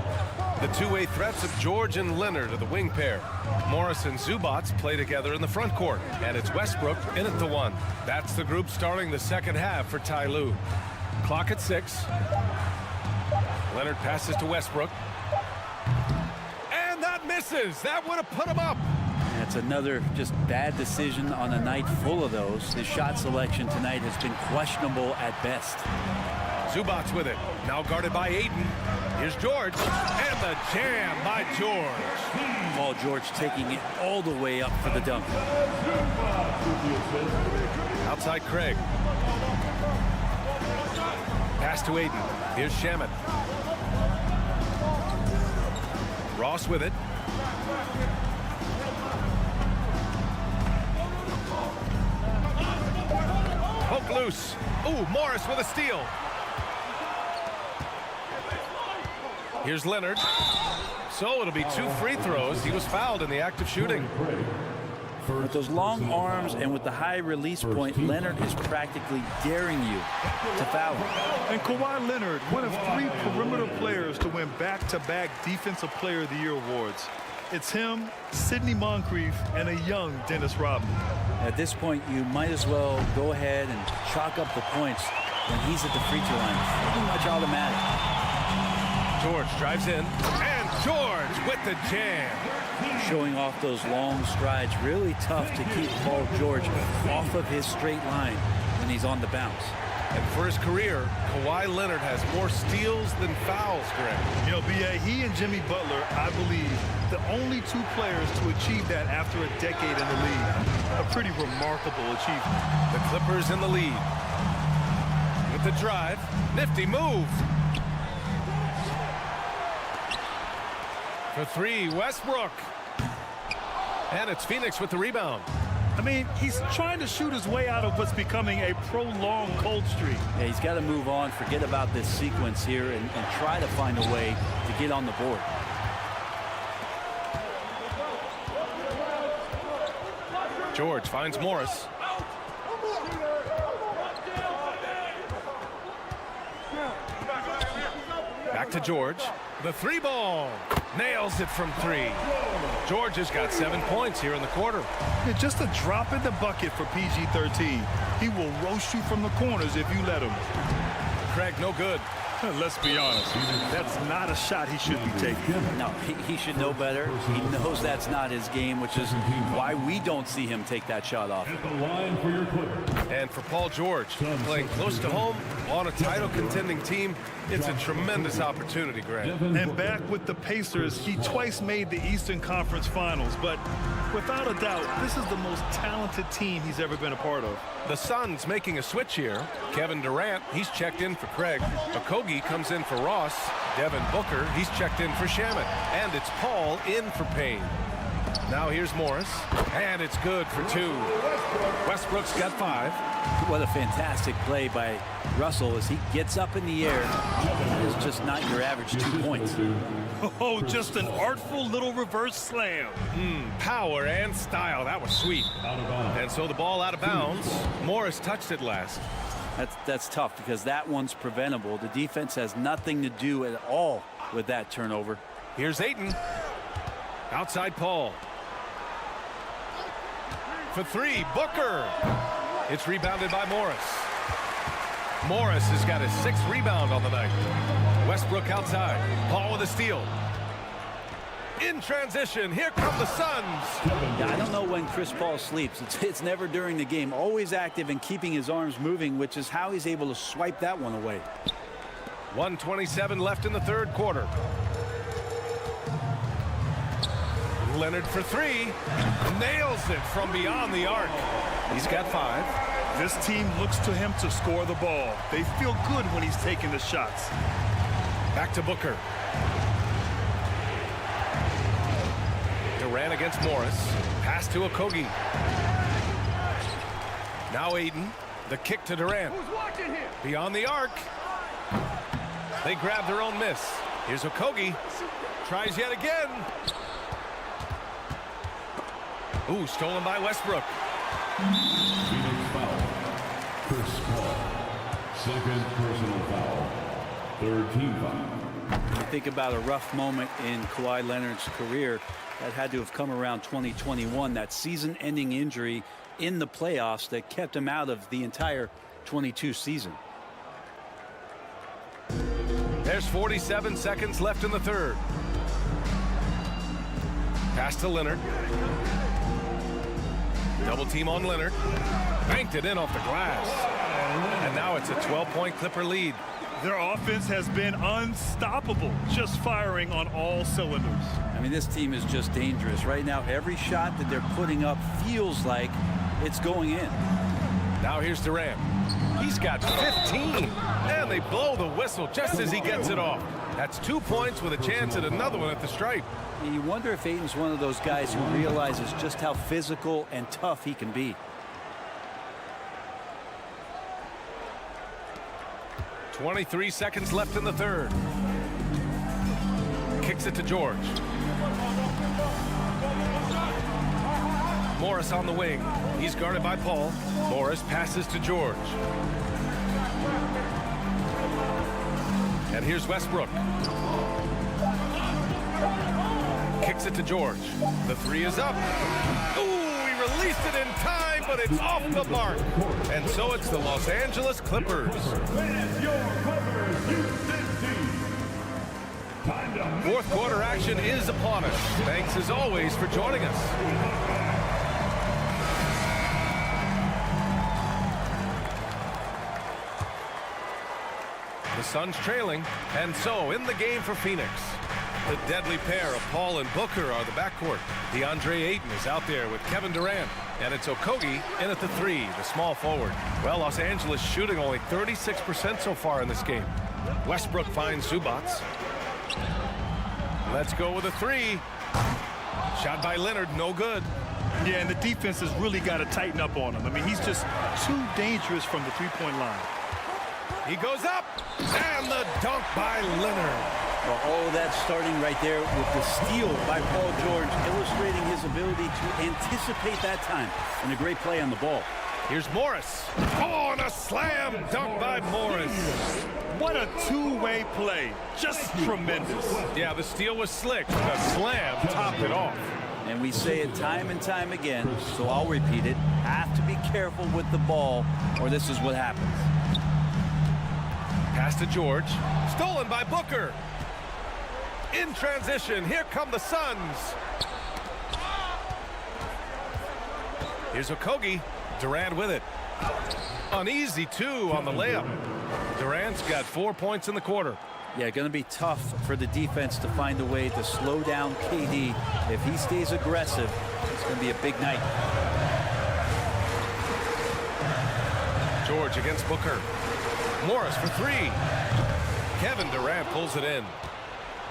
The two-way threats of George and Leonard are the wing pair. Morris and Zubac play together in the front court, and it's Westbrook in at the 1. That's the group starting the second half for Ty Lue. Clock at 6. Leonard passes to Westbrook. And that misses. That would have put him up. That's another just bad decision on a night full of those. His shot selection tonight has been questionable at best. Zubac with it. Now guarded by Ayton. Here's George. And the jam by George. Paul George taking it all the way up for the dunk. Outside Craig. Pass to Ayton. Here's Shamet. Ross with it. Poke loose. Ooh, Morris with a steal. Here's Leonard. So it'll be 2 free throws. He was fouled in the act of shooting. With those long arms and with the high release point, Leonard is practically daring you to foul him. And Kawhi Leonard, one of 3 perimeter players to win back-to-back Defensive Player of the Year awards. It's him, Sidney Moncrief, and a young Dennis Rodman. At this point, you might as well go ahead and chalk up the points when he's at the free throw line. Pretty much automatic. George drives in, and George with the jam. Showing off those long strides. Really tough to keep Paul George off of his straight line when he's on the bounce. And for his career, Kawhi Leonard has more steals than fouls, Greg. You know, B.A., he and Jimmy Butler, I believe, the only 2 players to achieve that after a decade in the league. A pretty remarkable achievement. The Clippers in the lead. With the drive, nifty move. For 3, Westbrook. And it's Phoenix with the rebound. I mean, he's trying to shoot his way out of what's becoming a prolonged cold streak. Yeah, he's got to move on, forget about this sequence here, and try to find a way to get on the board. George finds Morris. Back to George. The three ball. Nails it from three. George has got 7 points here in the quarter. Yeah, just a drop in the bucket for PG-13. He will roast you from the corners if you let him. Craig, no good. Let's be honest. That's not a shot he should be taking. No, he should know better. He knows that's not his game, which is why we don't see him take that shot off. At the line for your Clippers. And for Paul George, playing close to home on a title contending team, it's a tremendous opportunity, Grant. And back with the Pacers, he twice made the Eastern Conference Finals, but without a doubt, this is the most talented team he's ever been a part of. The Suns making a switch here. Kevin Durant, he's checked in for Craig. Okogie comes in for Ross. Devin Booker, he's checked in for Shamet. And it's Paul in for Payne. Now here's Morris, and it's good for 2. Westbrook's got 5. What a fantastic play by Russell as he gets up in the air. It's just not your average 2 points. Oh, just an artful little reverse slam. Power and style. That was sweet. And so the ball out of bounds. Morris touched it last. That's tough because that one's preventable. The defense has nothing to do at all with that turnover. Here's Ayton. Outside Paul. For 3, Booker. It's rebounded by Morris. Morris has got his 6th rebound on the night. Westbrook outside. Paul with a steal. In transition, here come the Suns. Yeah, I don't know when Chris Paul sleeps. It's never during the game. Always active and keeping his arms moving, which is how he's able to swipe that one away. 1:27 left in the third quarter. Leonard for 3. Nails it from beyond the arc. He's got 5. This team looks to him to score the ball. They feel good when he's taking the shots. Back to Booker. Durant against Morris. Pass to Okogie. Now Ayton. The kick to Durant. Beyond the arc. They grab their own miss. Here's Okogie. Tries yet again. Ooh, stolen by Westbrook. Phoenix foul. Chris Paul. Second personal foul. Third team foul. You think about a rough moment in Kawhi Leonard's career that had to have come around 2021, that season-ending injury in the playoffs that kept him out of the entire 22 season. There's 47 seconds left in the third. Pass to Leonard. Double team on Leonard. Banked it in off the glass. And now it's a 12-point Clipper lead. Their offense has been unstoppable, just firing on all cylinders. I mean, this team is just dangerous. Right now, every shot that they're putting up feels like it's going in. Now here's Durant. He's got 15. And they blow the whistle just as he gets it off. That's 2 points with a chance at another one at the stripe. You wonder if Ayton's one of those guys who realizes just how physical and tough he can be. 23 seconds left in the third. Kicks it to George. Morris on the wing. He's guarded by Paul. Morris passes to George. And here's Westbrook. Kicks it to George. The 3 is up. Ooh, he released it in time, but it's off the mark. And so it's the Los Angeles Clippers. Fourth quarter action is upon us. Thanks as always for joining us. The Suns trailing, and so in the game for Phoenix. The deadly pair of Paul and Booker are the backcourt. DeAndre Ayton is out there with Kevin Durant, and it's Okogie in at the 3, the small forward. Well, Los Angeles shooting only 36% so far in this game. Westbrook finds Zubats. Let's go with a 3. Shot by Leonard, no good. Yeah, and the defense has really got to tighten up on him. I mean, he's just too dangerous from the three-point line. He goes up, and the dunk by Leonard. Well, all of that starting right there with the steal by Paul George, illustrating his ability to anticipate that time, and a great play on the ball. Here's Morris. Oh, and a slam dunk by Morris. What a two-way play. Just tremendous. Yeah, the steal was slick. The slam topped it off. And we say it time and time again, so I'll repeat it. Have to be careful with the ball, or this is what happens. Pass to George. Stolen by Booker. In transition, here come the Suns. Here's Okogie. Durant with it. An easy 2 on the layup. Durant's got 4 points in the quarter. Yeah, going to be tough for the defense to find a way to slow down KD. If he stays aggressive, it's going to be a big night. George against Booker. Morris for 3. Kevin Durant pulls it in.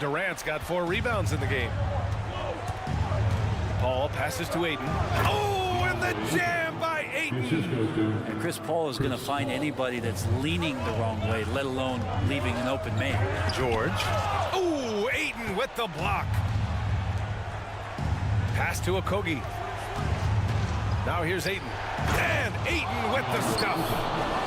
Durant's got 4 rebounds in the game. Paul passes to Ayton. Oh, and the jam by Ayton. And Chris Paul is going to find anybody that's leaning the wrong way, let alone leaving an open man. George. Oh, Ayton with the block. Pass to Okogie. Now here's Ayton. And Ayton with the stuff.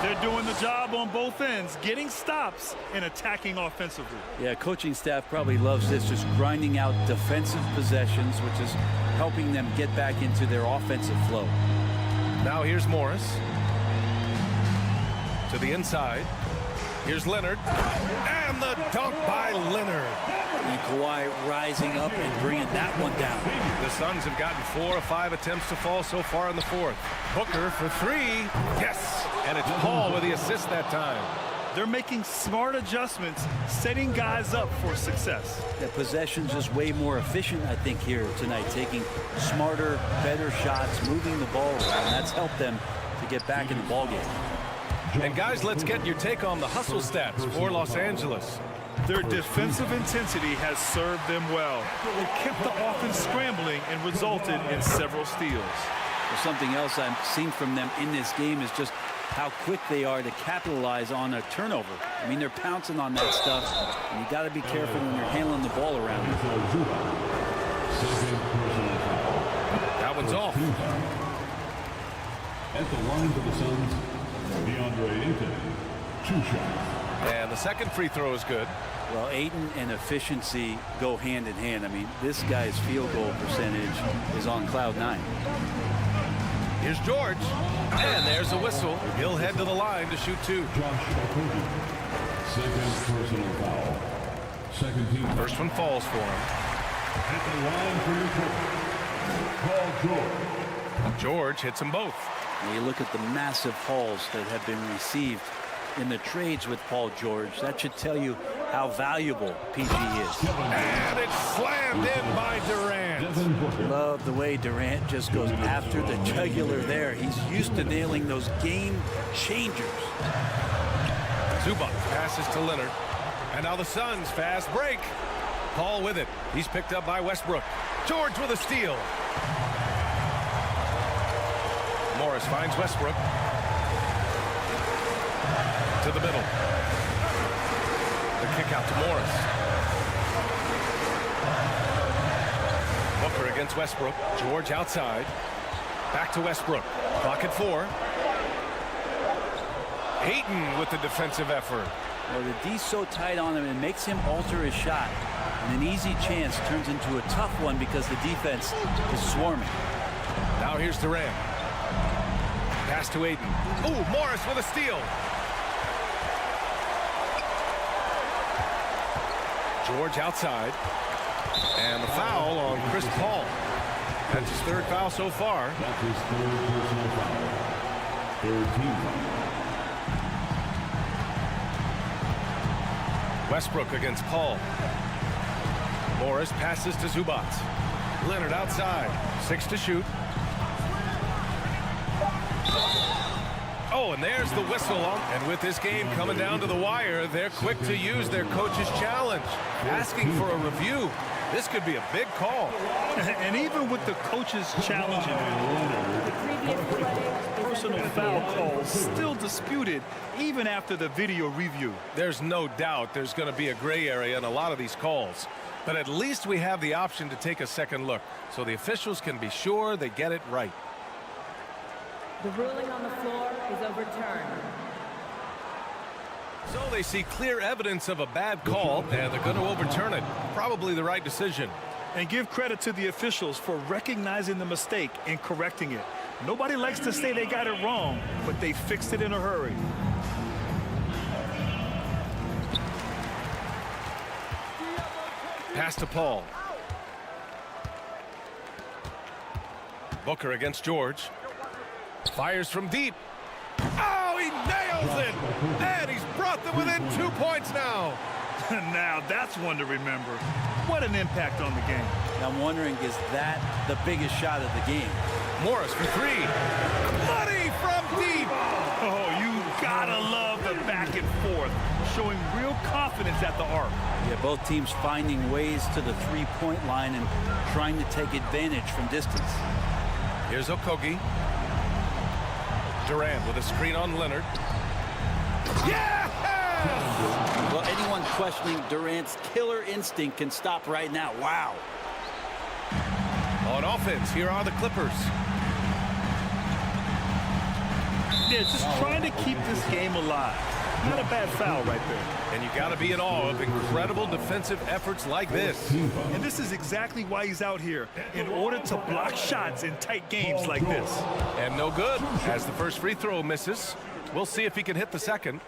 They're doing the job on both ends, getting stops and attacking offensively. Yeah, coaching staff probably loves this, just grinding out defensive possessions, which is helping them get back into their offensive flow. Now here's Morris. To the inside. Here's Leonard. And the dunk by Leonard. And Kawhi rising up and bringing that one down. The Suns have gotten 4 of 5 attempts to fall so far in the fourth. Booker for 3. Yes. And it's Paul with the assist that time. They're making smart adjustments, setting guys up for success. The possession's just way more efficient, I think, here tonight, taking smarter, better shots, moving the ball around. That's helped them to get back in the ballgame. And guys, let's get your take on the hustle stats for Los Angeles. Their defensive intensity has served them well. It kept the offense scrambling and resulted in several steals. Well, something else I've seen from them in this game is just how quick they are to capitalize on a turnover. I mean, they're pouncing on that stuff, and you got to be careful when you're handling the ball around. That one's off. At the line for the Suns, DeAndre Ayton, 2 shots. And the second free throw is good. Well, Ayton and efficiency go hand in hand. I mean, this guy's field goal percentage is on cloud 9. Here's George. And there's a whistle. He'll head to the line to shoot 2. Josh Okogie, second personal foul. Second team. First one falls for him. At the line for your coach, Paul George. George hits them both. And you look at the massive hauls that have been received in the trades with Paul George. That should tell you how valuable PG is. And it's slammed in by Durant. Love the way Durant just goes after the jugular there. He's used to nailing those game changers. Zubac passes to Leonard. And now the Suns fast break. Paul with it. He's picked up by Westbrook. George with a steal. Morris finds Westbrook. To the middle. The kick out to Morris. Booker against Westbrook. George outside. Back to Westbrook. Clock at 4. Ayton with the defensive effort. Well, the D's so tight on him, it makes him alter his shot. And an easy chance turns into a tough one because the defense is swarming. Now here's Durant. Pass to Ayton. Ooh, Morris with a steal. George outside. And the foul on Chris Paul. That's his 3rd foul so far. That's his 3rd personal foul. 3rd team foul. Westbrook against Paul. Morris passes to Zubac. Leonard outside. 6 to shoot. Oh, and there's the whistle on. And with this game coming down to the wire, they're quick to use their coach's challenge, asking for a review. This could be a big call. And even with the coaches challenging him, personal foul calls still disputed even after the video review. There's no doubt there's going to be a gray area in a lot of these calls. But at least we have the option to take a second look, so the officials can be sure they get it right. The ruling on the floor is overturned. So they see clear evidence of a bad call, and they're going to overturn it. Probably the right decision. And give credit to the officials for recognizing the mistake and correcting it. Nobody likes to say they got it wrong, but they fixed it in a hurry. Pass to Paul. Booker against George. Fires from deep. Oh, he nails it! And he's brought them within 2 points now. Now that's one to remember. What an impact on the game. I'm wondering, is that the biggest shot of the game? Morris for three. Money from deep. Oh, you gotta love the back and forth, showing real confidence at the arc. Yeah, both teams finding ways to the three-point line and trying to take advantage from distance. Here's Okogie. Durant with a screen on Leonard. Yeah! Well, anyone questioning Durant's killer instinct can stop right now. Wow. On offense, here are the Clippers. Yeah, just trying to keep this game alive. Not a bad foul right there. And you got to be in awe of incredible defensive efforts like this. And this is exactly why he's out here, in order to block shots in tight games like this. And no good, as the first free throw misses. We'll see if he can hit the second.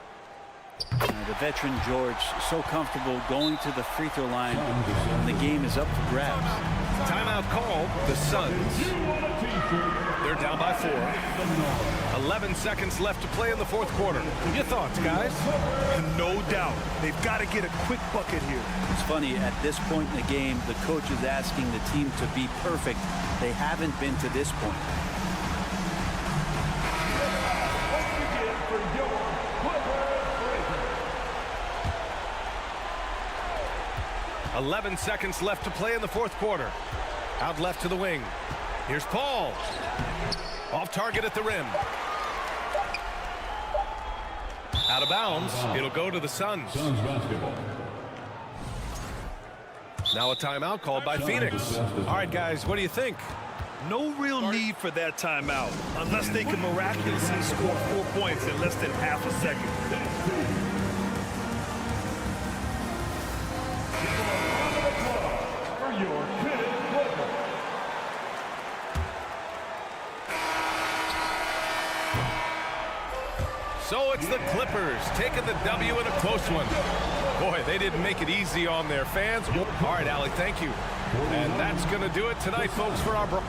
The veteran George, so comfortable going to the free throw line when the game is up for grabs. Timeout call, the Suns. They're down by 4. 11 seconds left to play in the fourth quarter. Your thoughts, guys? No doubt. They've got to get a quick bucket here. It's funny, at this point in the game, the coach is asking the team to be perfect. They haven't been to this point. 11 seconds left to play in the fourth quarter. Out left to the wing. Here's Paul. Off target at the rim. Out of bounds. It'll go to the Suns. Now a timeout called by Phoenix. All right, guys, what do you think? No real need for that timeout, unless they can miraculously score 4 points in less than half a second. So it's the Clippers taking the W in a close one. Boy, they didn't make it easy on their fans. All right, Allie, thank you. And that's going to do it tonight, folks, for our...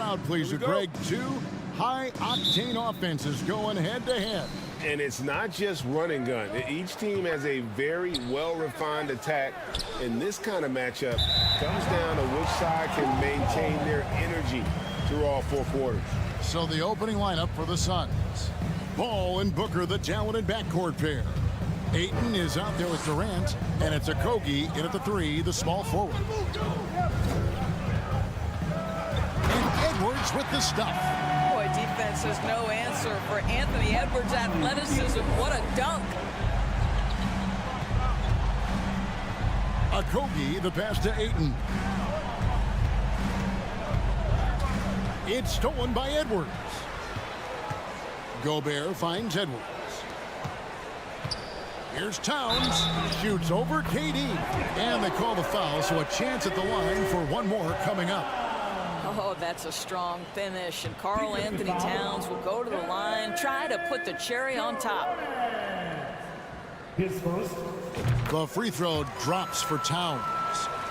crowd pleaser, Greg. Two high-octane offenses going head-to-head. And it's not just run and gun. Each team has a very well-refined attack. And this kind of matchup comes down to which side can maintain their energy through all 4 quarters. So the opening lineup for the Suns. Ball and Booker, the talented backcourt pair. Ayton is out there with Durant, and it's Okogie in at the 3, the small forward. And Edwards with the stuff. Boy, defense is no answer for Anthony Edwards' athleticism. What a dunk. Okogie, the pass to Ayton. It's stolen by Edwards. Gobert finds Edwards. Here's Towns, shoots over KD, and they call the foul, so a chance at the line for one more coming up. Oh, that's a strong finish, and Karl Anthony Towns will go to the line, try to put the cherry on top. The free throw drops for Towns,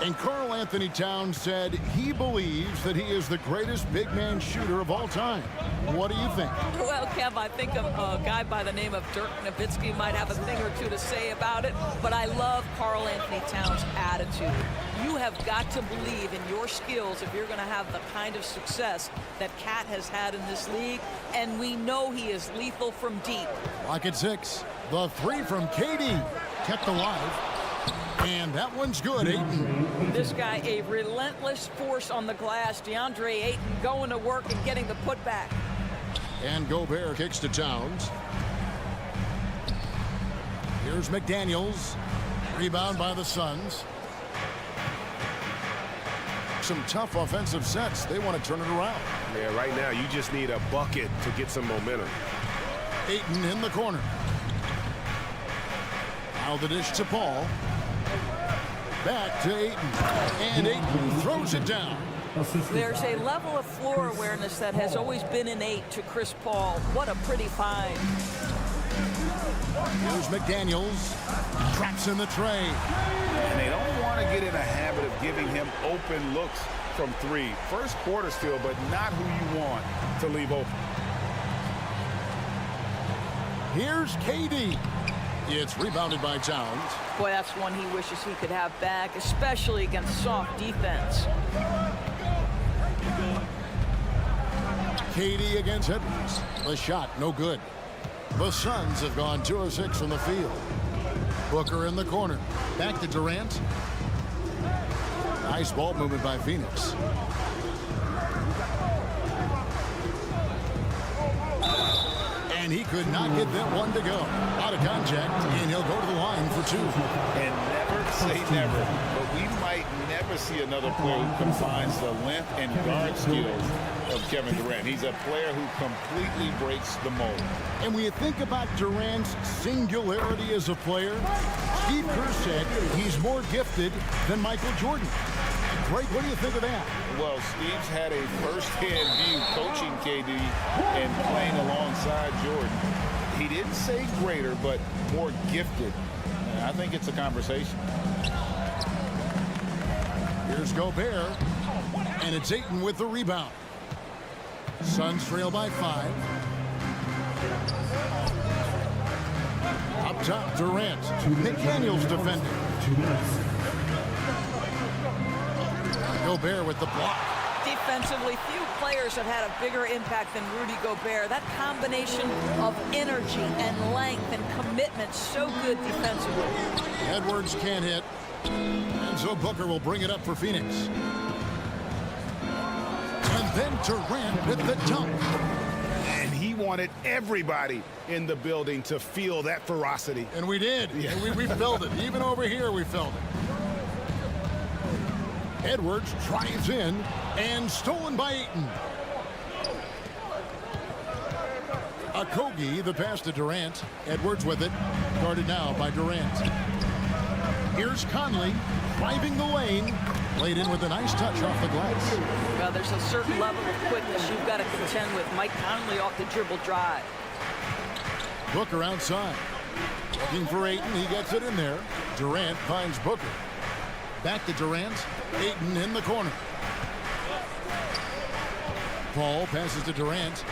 and Karl Anthony Towns said he believes that he is the greatest big man shooter of all time. What do you think? Well, Kev, I think a guy by the name of Dirk Nowitzki might have a thing or two to say about it, but I love Karl Anthony Towns' attitude. You have got to believe in your skills if you're going to have the kind of success that Cat has had in this league, and we know he is lethal from deep. Clock at 6. The 3 from KD kept alive, and that one's good. Ayton. This guy, a relentless force on the glass. DeAndre Ayton going to work and getting the putback. And Gobert kicks to Towns. Here's McDaniels. Rebound by the Suns. Some tough offensive sets. They want to turn it around. Yeah, right now you just need a bucket to get some momentum. Ayton in the corner. Now the dish to Paul. Back to Ayton. And Ayton throws it down. There's a level of floor awareness that has always been innate to Chris Paul. What a pretty find. Here's McDaniels. Traps in the tray. And they don't want to get in a habit of giving him open looks from 3. First quarter still, but not who you want to leave open. Here's KD. It's rebounded by Towns. Boy, that's one he wishes he could have back, especially against soft defense. KD against Edwards. The shot, no good. The Suns have gone 2 of 6 from the field. Booker in the corner. Back to Durant. Nice ball movement by Phoenix. And he could not get that one to go. Out of contact, and he'll go to the line for 2. And never say never, but we might never see another player who combines the length and guard skills of Kevin Durant. He's a player who completely breaks the mold. And when you think about Durant's singularity as a player, Steve Kerr said he's more gifted than Michael Jordan. Greg, what do you think of that? Well, Steve's had a first-hand view coaching KD and playing alongside Jordan. He didn't say greater, but more gifted. And I think it's a conversation. Here's Gobert, and it's Ayton with the rebound. Suns trail by 5. Up top, Durant. McDaniels defending. Gobert with the block. Defensively, few players have had a bigger impact than Rudy Gobert. That combination of energy and length and commitment, so good defensively. Edwards can't hit. And so Booker will bring it up for Phoenix. And then Durant with the dunk. And he wanted everybody in the building to feel that ferocity. And we did. Yeah. We felt it. Even over here, we felt it. Edwards drives in and stolen by Ayton. Okogie, the pass to Durant. Edwards with it. Guarded now by Durant. Here's Conley driving the lane. Played in with a nice touch off the glass. Well, there's a certain level of quickness you've got to contend with. Mike Conley off the dribble drive. Booker outside. Looking for Ayton. He gets it in there. Durant finds Booker. Back to Durant. Ayton in the corner. Paul passes to Durant.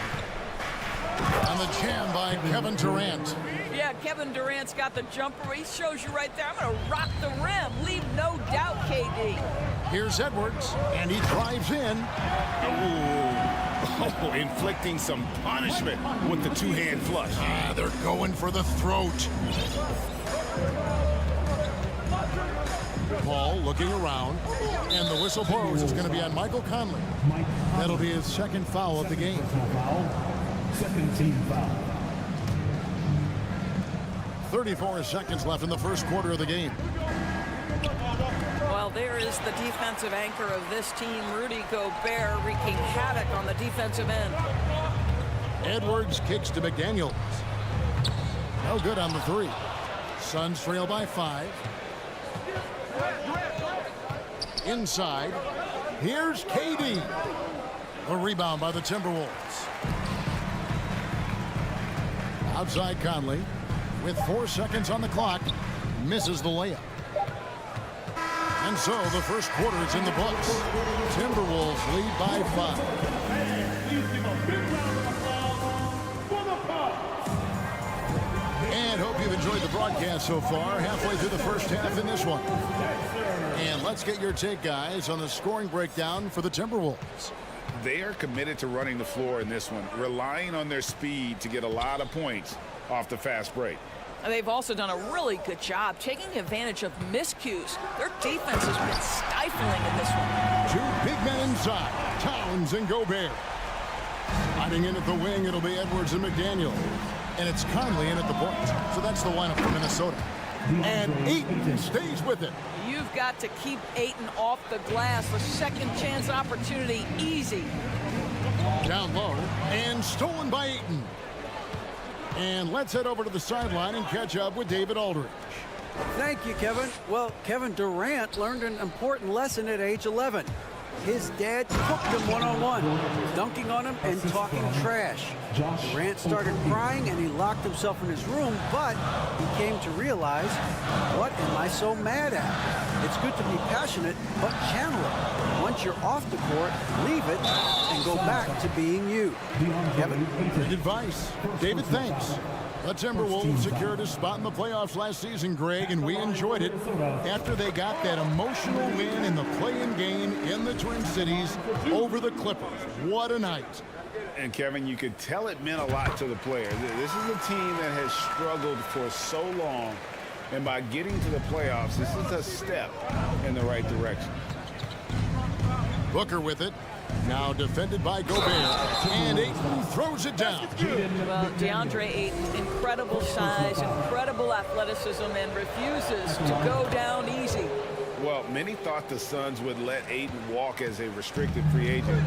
On the jam by Kevin Durant. Yeah, Kevin Durant's got the jumper. He shows you right there. I'm going to rock the rim. Leave no doubt, KD. Here's Edwards, and he drives in. Oh, inflicting some punishment with the two-hand flush. They're going for the throat. Paul looking around, and the whistle blows. It's going to be on Michael Conley. That'll be his second foul of the game. Second team foul. 34 seconds left in the first quarter of the game. Well, there is the defensive anchor of this team, Rudy Gobert, wreaking havoc on the defensive end. Edwards kicks to McDaniels. No good on the three. Suns trail by 5. Inside. Here's KD. The rebound by the Timberwolves. Outside Conley with 4 seconds on the clock. Misses the layup. And so the first quarter is in the books. Timberwolves lead by 5. And hope you've enjoyed the broadcast so far. Halfway through the first half in this one. And let's get your take, guys, on the scoring breakdown for the Timberwolves. They are committed to running the floor in this one, relying on their speed to get a lot of points off the fast break. They've also done a really good job taking advantage of miscues. Their defense has been stifling in this one. 2 big men inside, Towns and Gobert. Sliding in at the wing, it'll be Edwards and McDaniel. And it's Conley in at the point. So that's the lineup for Minnesota. And Ayton stays with it. You've got to keep Ayton off the glass. The second chance opportunity easy. Down low and stolen by Ayton. And let's head over to the sideline and catch up with David Aldridge. Thank you, Kevin. Well, Kevin Durant learned an important lesson at age 11. His dad cooked him one-on-one, dunking on him and talking trash. Durant started crying and he locked himself in his room, but he came to realize, what am I so mad at? It's good to be passionate, but channel it. Once you're off the court, leave it and go back to being you. Kevin. Great advice. David, thanks. The Timberwolves secured a spot in the playoffs last season, Greg, and we enjoyed it after they got that emotional win in the play-in game in the Twin Cities over the Clippers. What a night. And, Kevin, you could tell it meant a lot to the players. This is a team that has struggled for so long, and by getting to the playoffs, this is a step in the right direction. Booker with it. Now defended by Gobert. And Ayton throws it down. Well, DeAndre Ayton, incredible size, incredible athleticism, and refuses to go down easy. Well, many thought the Suns would let Ayton walk as a restricted free agent,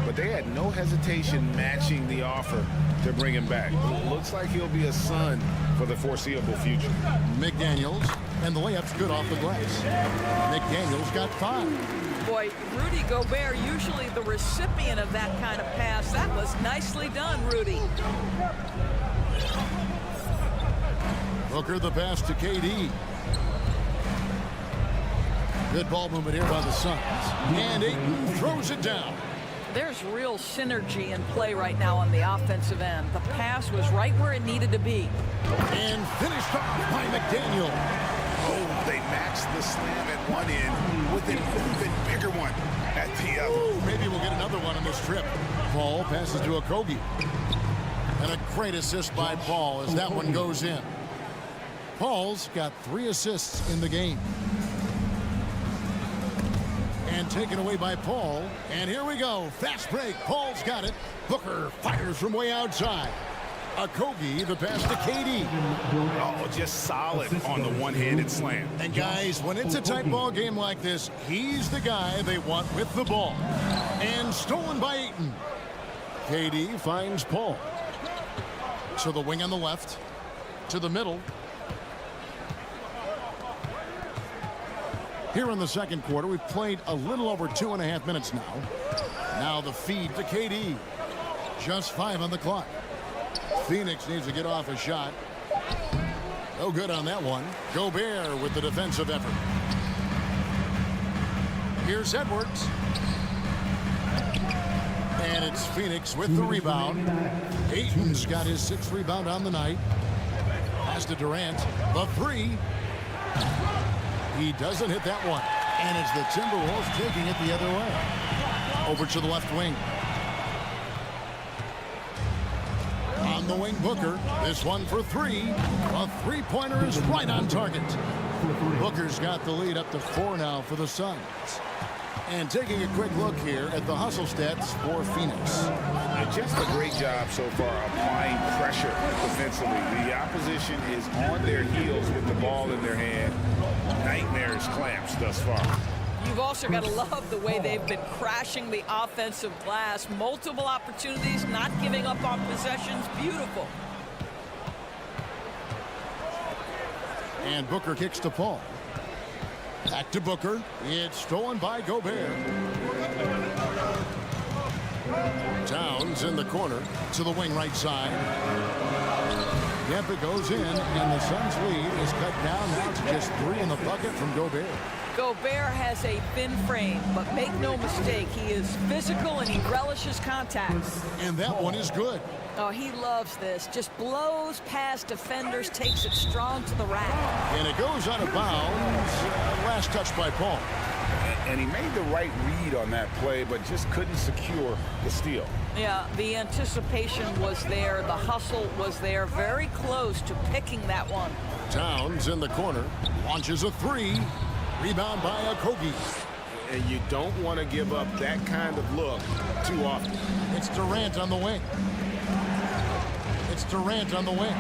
but they had no hesitation matching the offer to bring him back. Looks like he'll be a Sun for the foreseeable future. McDaniels, and the layup's good off the glass. McDaniels got 5. Boy, Rudy Gobert, usually the recipient of that kind of pass. That was nicely done, Rudy. Booker the pass to KD. Good ball movement here by the Suns. And Ayton throws it down. There's real synergy in play right now on the offensive end. The pass was right where it needed to be. And finished off by McDaniel. Oh, they matched the slam at one end with an even bigger one at the other. Ooh, maybe we'll get another one on this trip. Paul passes to Okogie. And a great assist by Paul as that one goes in. Paul's got 3 assists in the game. And taken away by Paul. And here we go. Fast break. Paul's got it. Booker fires from way outside. Okogie, the pass to KD. Oh, just solid on the one-handed slam. And guys, when it's a tight ball game like this, he's the guy they want with the ball. And stolen by Ayton. KD finds Paul. To the wing on the left. To the middle. Here in the second quarter, we've played a little over 2.5 minutes now. Now the feed to KD. Just 5 on the clock. Phoenix needs to get off a shot. No good on that one. Gobert with the defensive effort. Here's Edwards. And it's Phoenix with the rebound. Ayton's got his 6th rebound on the night. Pass to Durant. The 3. He doesn't hit that one. And it's the Timberwolves taking it the other way. Over to the left wing. On the wing, Booker. This one for 3. A three-pointer is right on target. Booker's got the lead up to 4 now for the Suns. And taking a quick look here at the hustle stats for Phoenix. Just a great job so far applying pressure defensively. The opposition is on their heels with the ball in their hand. Nightmares clamps thus far. You've also got to love the way they've been crashing the offensive glass. Multiple opportunities, not giving up on possessions. Beautiful. And Booker kicks to Paul. Back to Booker. It's stolen by Gobert. Towns in the corner to the wing right side. Yep, it goes in, and the Suns' lead is cut down now to just 3 in the bucket from Gobert. Gobert has a thin frame, but make no mistake, he is physical and he relishes contact. And that one is good. Oh, he loves this. Just blows past defenders, takes it strong to the rack. And it goes out of bounds. Last touch by Paul. And he made the right read on that play, but just couldn't secure the steal. Yeah, the anticipation was there. The hustle was there. Very close to picking that one. Towns in the corner. Launches a 3. Rebound by Okogie. And you don't want to give up that kind of look too often. It's Durant on the wing. It's Durant on the wing.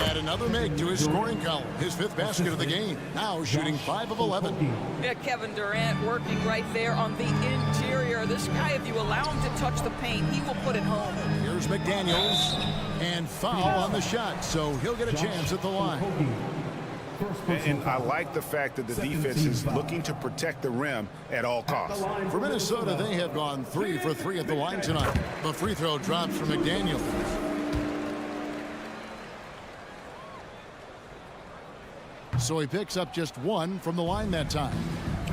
And another make to his scoring column. His 5th basket of the game. Now shooting 5 of 11. Yeah, Kevin Durant working right there on the interior. This guy, if you allow him to touch the paint, he will put it home. Here's McDaniels. And foul on the shot. So he'll get a chance at the line. And I like the fact that the defense is looking to protect the rim at all costs. For Minnesota, they have gone 3 for 3 at the line tonight. The free throw drops for McDaniels. So he picks up just 1 from the line that time.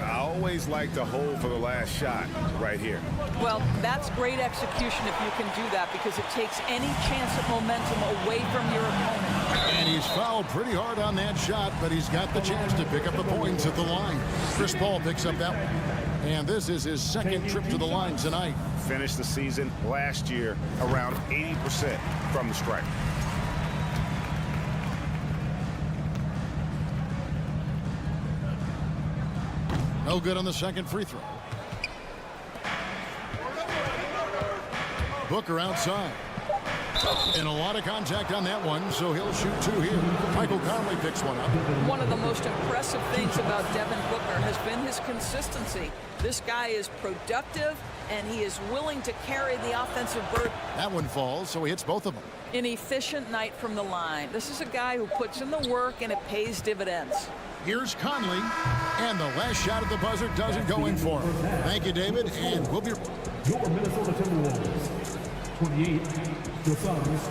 I always like to hold for the last shot right here. Well, that's great execution if you can do that, because it takes any chance of momentum away from your opponent. And he's fouled pretty hard on that shot, but he's got the chance to pick up the points at the line. Chris Paul picks up that one. And this is his 2nd trip to the line tonight. Finished the season last year around 80% from the stripe. No good on the 2nd free throw. Booker outside. And a lot of contact on that one, so he'll shoot 2 here. Michael Conley picks one up. One of the most impressive things about Devin Booker has been his consistency. This guy is productive, and he is willing to carry the offensive burden. That one falls, so he hits both of them. An efficient night from the line. This is a guy who puts in the work, and it pays dividends. Here's Conley, and the last shot at the buzzer doesn't go in for him. Thank you, David, and we'll be... Your Minnesota Timberwolves, 28, the Suns,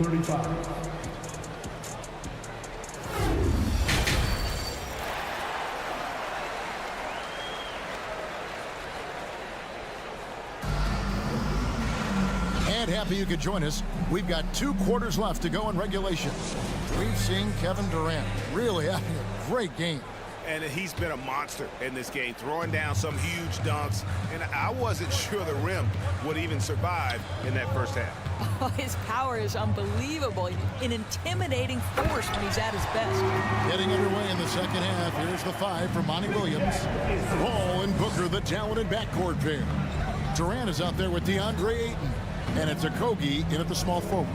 35. And happy you could join us. We've got 2 quarters left to go in regulation. We've seen Kevin Durant really having a great game. And he's been a monster in this game, throwing down some huge dunks. And I wasn't sure the rim would even survive in that first half. Oh, his power is unbelievable. An intimidating force when he's at his best. Getting underway in the 2nd half. Here's the 5 for Monty Williams. Paul and Booker, the talented backcourt pair. Durant is out there with DeAndre Ayton. And it's Okogie in at the small forward.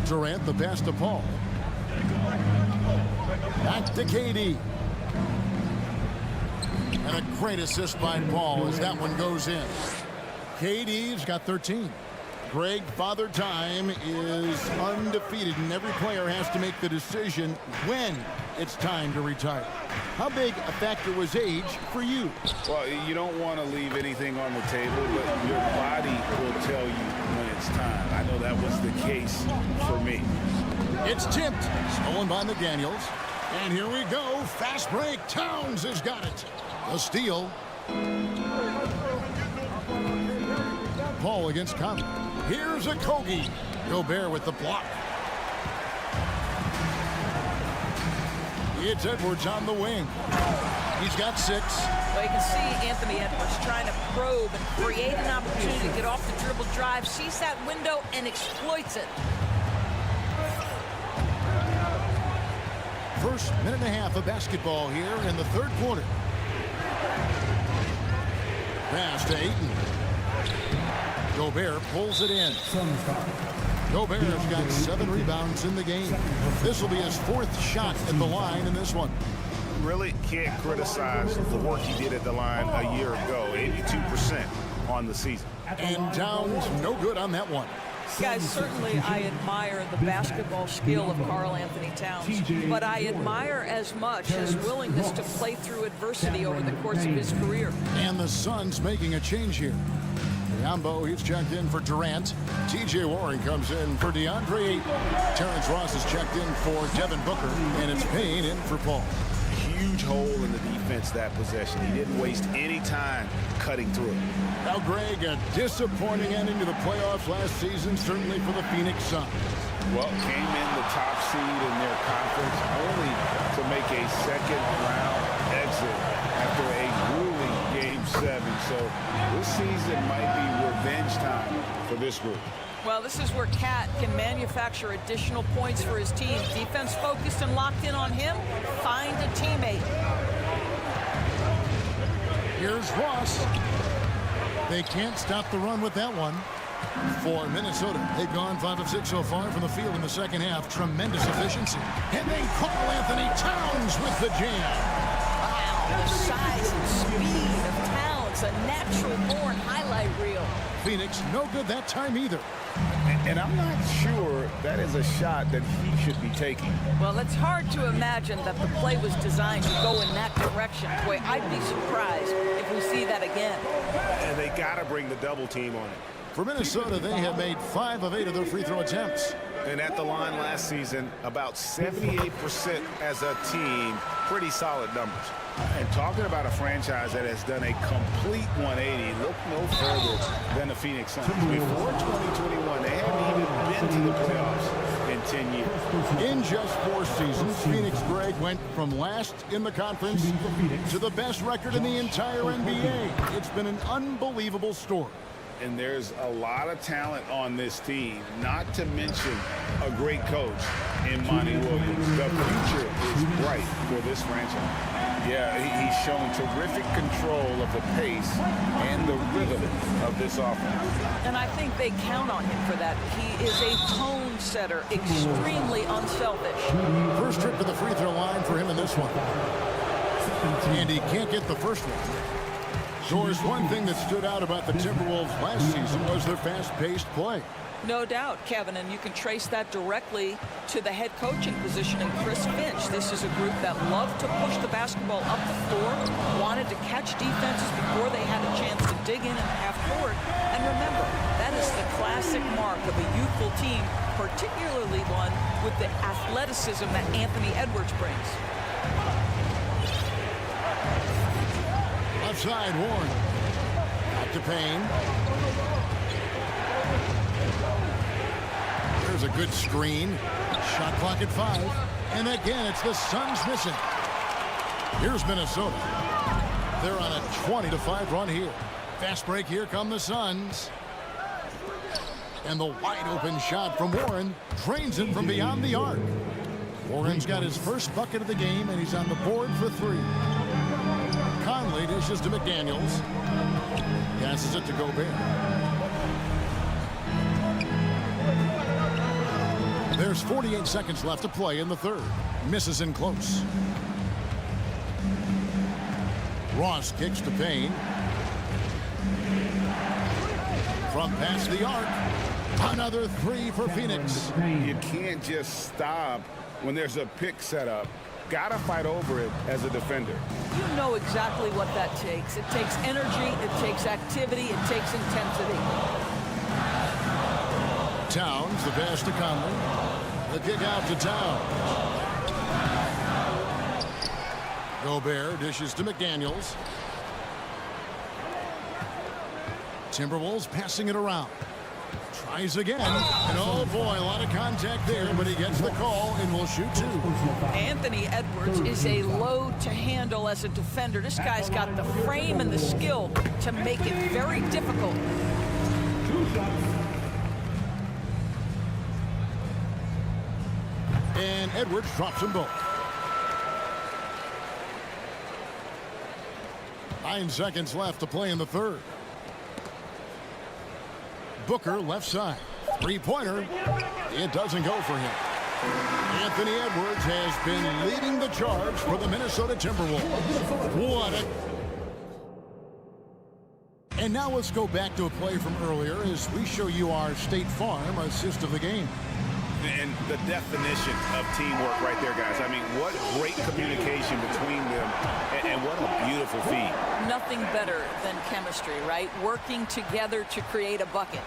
Durant, the pass to Paul. Back to KD. And a great assist by Paul as that one goes in. KD's got 13. Greg, Father Time is undefeated, and every player has to make the decision when it's time to retire. How big a factor was age for you? Well, you don't want to leave anything on the table, but your body will tell you when it's time. I know that was the case for me. It's tipped. Stolen by McDaniels. And here we go. Fast break. Towns has got it. A steal. Paul against Conley. Here's a Kogi. Gobert with the block. It's Edwards on the wing. He's got 6. Well, you can see Anthony Edwards trying to probe and create an opportunity to get off the dribble drive, sees that window, and exploits it. First minute and a half of basketball here in the third quarter. Pass to Ayton. Gobert pulls it in. Gobert's got 7 rebounds in the game. This will be his 4th shot at the line in this one. Really can't criticize the work he did at the line a year ago. 82% on the season. And Towns no good on that one. Guys, certainly I admire the basketball skill of Karl Anthony Towns, but I admire as much his willingness to play through adversity over the course of his career. And the Suns making a change here. Yambo, he's checked in for Durant. T.J. Warren comes in for DeAndre Ayton. Terrence Ross is checked in for Devin Booker, and it's Payne in for Paul. Huge hole in the defense that possession. He didn't waste any time cutting through it. Now, Greg, a disappointing ending to the playoffs last season, certainly for the Phoenix Suns. Well, came in the top seed in their conference only to make a second-round exit after a grueling Game 7. So this season might be revenge time for this group. Well, this is where Cat can manufacture additional points for his team. Defense focused and locked in on him. Find a teammate. Here's Ross. They can't stop the run with that one. For Minnesota, they've gone 5 of 6 so far from the field in the second half. Tremendous efficiency. And then Karl Anthony Towns with the jam. Wow, the size and speed of Towns, a natural-born highlight reel. Phoenix, no good that time either. And I'm not sure that is a shot that he should be taking. Well, it's hard to imagine that the play was designed to go in that direction. Boy, I'd be surprised if we see that again. And they got to bring the double team on it. For Minnesota, they have made 5 of 8 of their free throw attempts. And at the line last season, about 78% as a team. Pretty solid numbers. And talking about a franchise that has done a complete 180, look no further than the Phoenix Suns. Before 2021, they haven't even been to the playoffs in 10 years. In just 4 seasons, Phoenix, Greg, went from last in the conference to the best record in the entire NBA. It's been an unbelievable story. And there's a lot of talent on this team, not to mention a great coach in Monty Williams. The future is bright for this franchise. Yeah, he's shown terrific control of the pace and the rhythm of this offense. And I think they count on him for that. He is a tone setter, extremely unselfish. First trip to the free throw line for him in this one. And he can't get the first one. Of course, one thing that stood out about the Timberwolves last season was their fast-paced play. No doubt, Kevin, and you can trace that directly to the head coaching position in Chris Finch. This is a group that loved to push the basketball up the floor, wanted to catch defenses before they had a chance to dig in at half court. And remember, that is the classic mark of a youthful team, particularly one with the athleticism that Anthony Edwards brings. Left side, Warren. Back to Payne. There's a good screen. Shot clock at 5. And again, it's the Suns missing. Here's Minnesota. They're on a 20-5 run here. Fast break. Here come the Suns. And the wide open shot from Warren drains it from beyond the arc. Warren's got his first bucket of the game, and he's on the board for 3. Conley dishes to McDaniels. Passes it to Gobert. There's 48 seconds left to play in the third. Misses in close. Ross kicks to Payne. From past the arc. Another 3 for Phoenix. You can't just stop when there's a pick set up. Gotta fight over it as a defender. You know exactly what that takes. It takes energy, it takes activity, it takes intensity. Towns, the pass to Conley. The kick out to Towns. Gobert dishes to McDaniels. Timberwolves passing it around. Tries again. And oh boy, a lot of contact there, but he gets the call and will shoot two. Anthony Edwards is a load to handle as a defender. This guy's got the frame and the skill to make it very difficult. And Edwards drops them both. 9 seconds left to play in the third. Booker left side. Three-pointer. It doesn't go for him. Anthony Edwards has been leading the charge for the Minnesota Timberwolves. What a... And now let's go back to a play from earlier as we show you our State Farm assist of the game. And the definition of teamwork right there, guys. I mean, what great communication between them, and what a beautiful feed. Nothing better than chemistry, right? Working together to create a bucket.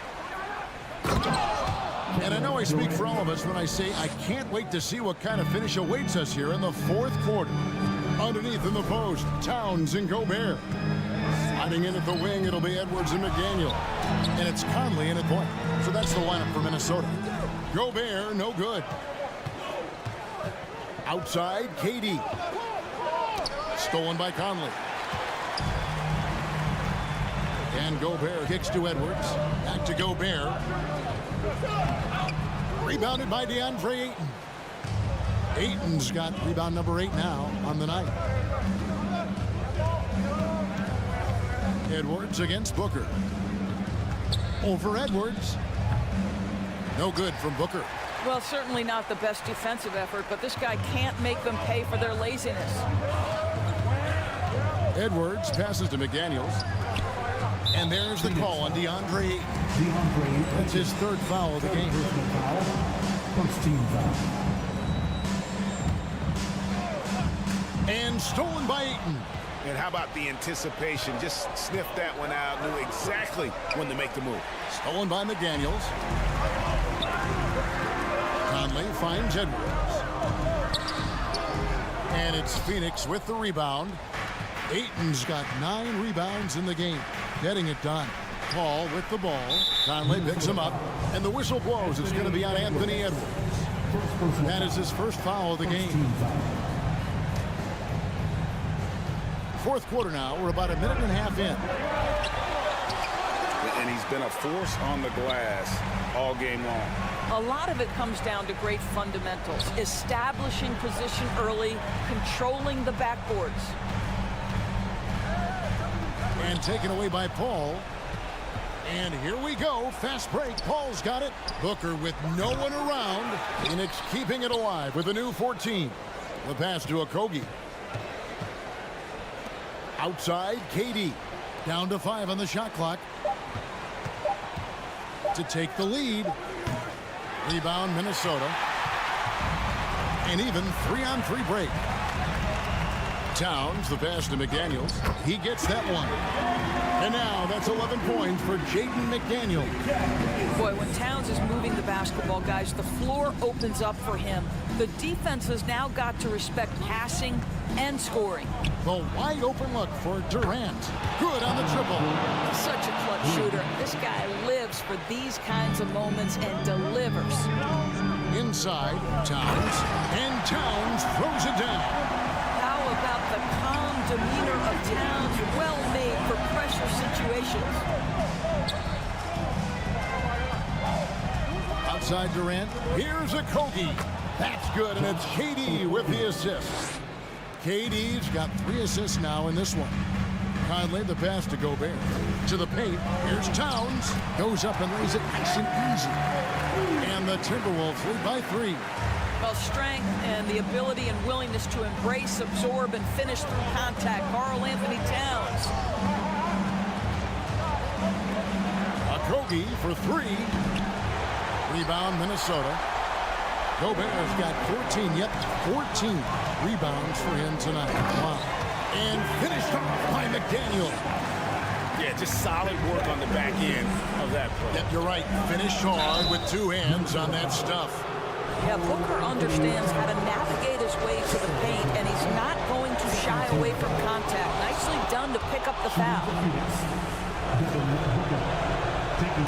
And I know I speak for all of us when I say I can't wait to see what kind of finish awaits us here in the fourth quarter. Underneath in the post, Towns and Gobert. Sliding in at the wing, it'll be Edwards and McDaniel. And it's Conley in at point. So that's the lineup for Minnesota. Gobert, no good. Outside, KD. Stolen by Conley. And Gobert kicks to Edwards. Back to Gobert. Rebounded by DeAndre Ayton. Ayton's got rebound number 8 now on the night. Edwards against Booker. Over Edwards. No good from Booker. Well, certainly not the best defensive effort, but this guy can't make them pay for their laziness. Edwards passes to McDaniels. And there's the call on DeAndre Ayton. That's his third foul of the game. First team foul. And stolen by Ayton. And how about the anticipation? Just sniffed that one out, knew exactly when to make the move. Stolen by McDaniels. Conley finds Edwards. And it's Phoenix with the rebound. Ayton's got 9 rebounds in the game. Getting it done. Paul with the ball. Conley picks him up. And the whistle blows. It's going to be on Anthony Edwards. That is his first foul of the game. Fourth quarter now. We're about a minute and a half in. And he's been a force on the glass all game long. A lot of it comes down to great fundamentals. Establishing position early, controlling the backboards. And taken away by Paul. And here we go. Fast break. Paul's got it. Booker with no one around. Phoenix keeping it alive with a new 14. The pass to Okogie. Outside, KD. Down to 5 on the shot clock. To take the lead. Rebound, Minnesota. And even 3-on-3 break. Towns, the pass to McDaniels. He gets that one. And now that's 11 points for Jaden McDaniel. Boy, when Towns is moving the basketball, guys, the floor opens up for him. The defense has now got to respect passing and scoring. The wide open look for Durant. Good on the triple. He's such a clutch shooter. This guy lives for these kinds of moments and delivers. Inside, Towns. And Towns throws it down. How about the calm demeanor of Towns, well made for pressure situations. Outside Durant, here's Okogie. That's good, and it's KD with the assist. KD's got 3 assists now in this one. Conley, the pass to Gobert. To the paint, here's Towns. Goes up and lays it nice and easy. And the Timberwolves lead by 3. Well, strength and the ability and willingness to embrace, absorb, and finish through contact. Karl Anthony Towns. Okogie for 3. Rebound, Minnesota. Gobert's got 14. Yep, 14 rebounds for him tonight. Wow. And finished off by McDaniel. Yeah, just solid work on the back end of that play. Yep, you're right. Finished hard with 2 hands on that stuff. Yeah, Booker understands how to navigate his way to the paint, and he's not going to shy away from contact. Nicely done to pick up the foul.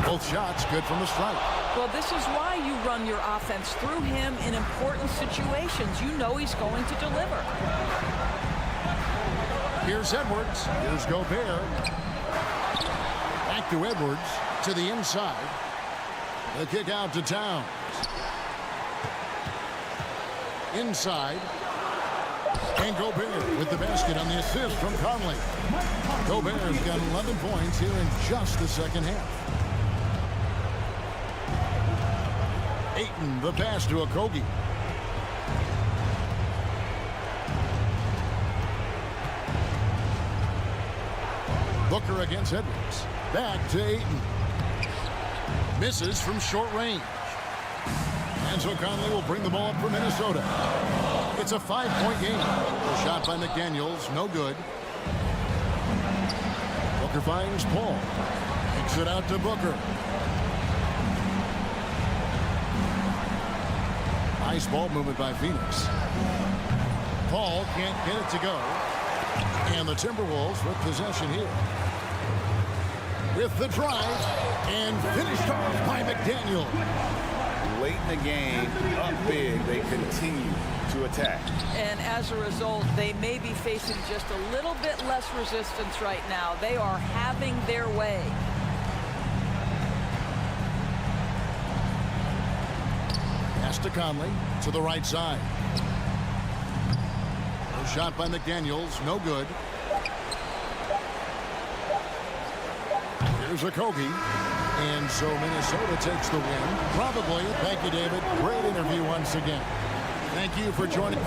Both shots good from the strike. Well, this is why you run your offense through him in important situations. You know he's going to deliver. Here's Edwards. Here's Gobert. Back to Edwards to the inside. The kick out to Towns. Inside. And Gobert with the basket on the assist from Conley. Gobert's got 11 points here in just the second half. Ayton, the pass to Okogie. Booker against Edwards. Back to Ayton. Misses from short range. And so Conley will bring the ball up for Minnesota. It's a 5-point game. A shot by McDaniels, no good. Booker finds Paul. Kicks it out to Booker. Nice ball movement by Phoenix. Paul can't get it to go. And the Timberwolves with possession here. With the drive. And finished off by McDaniel. Late in the game, up big, they continue to attack. And as a result, they may be facing just a little bit less resistance right now. They are having their way. Pass to Conley to the right side. No shot by McDaniels, no good. Here's Okogie. And so Minnesota takes the win. Probably. Thank you, David. Great interview once again. Thank you for joining.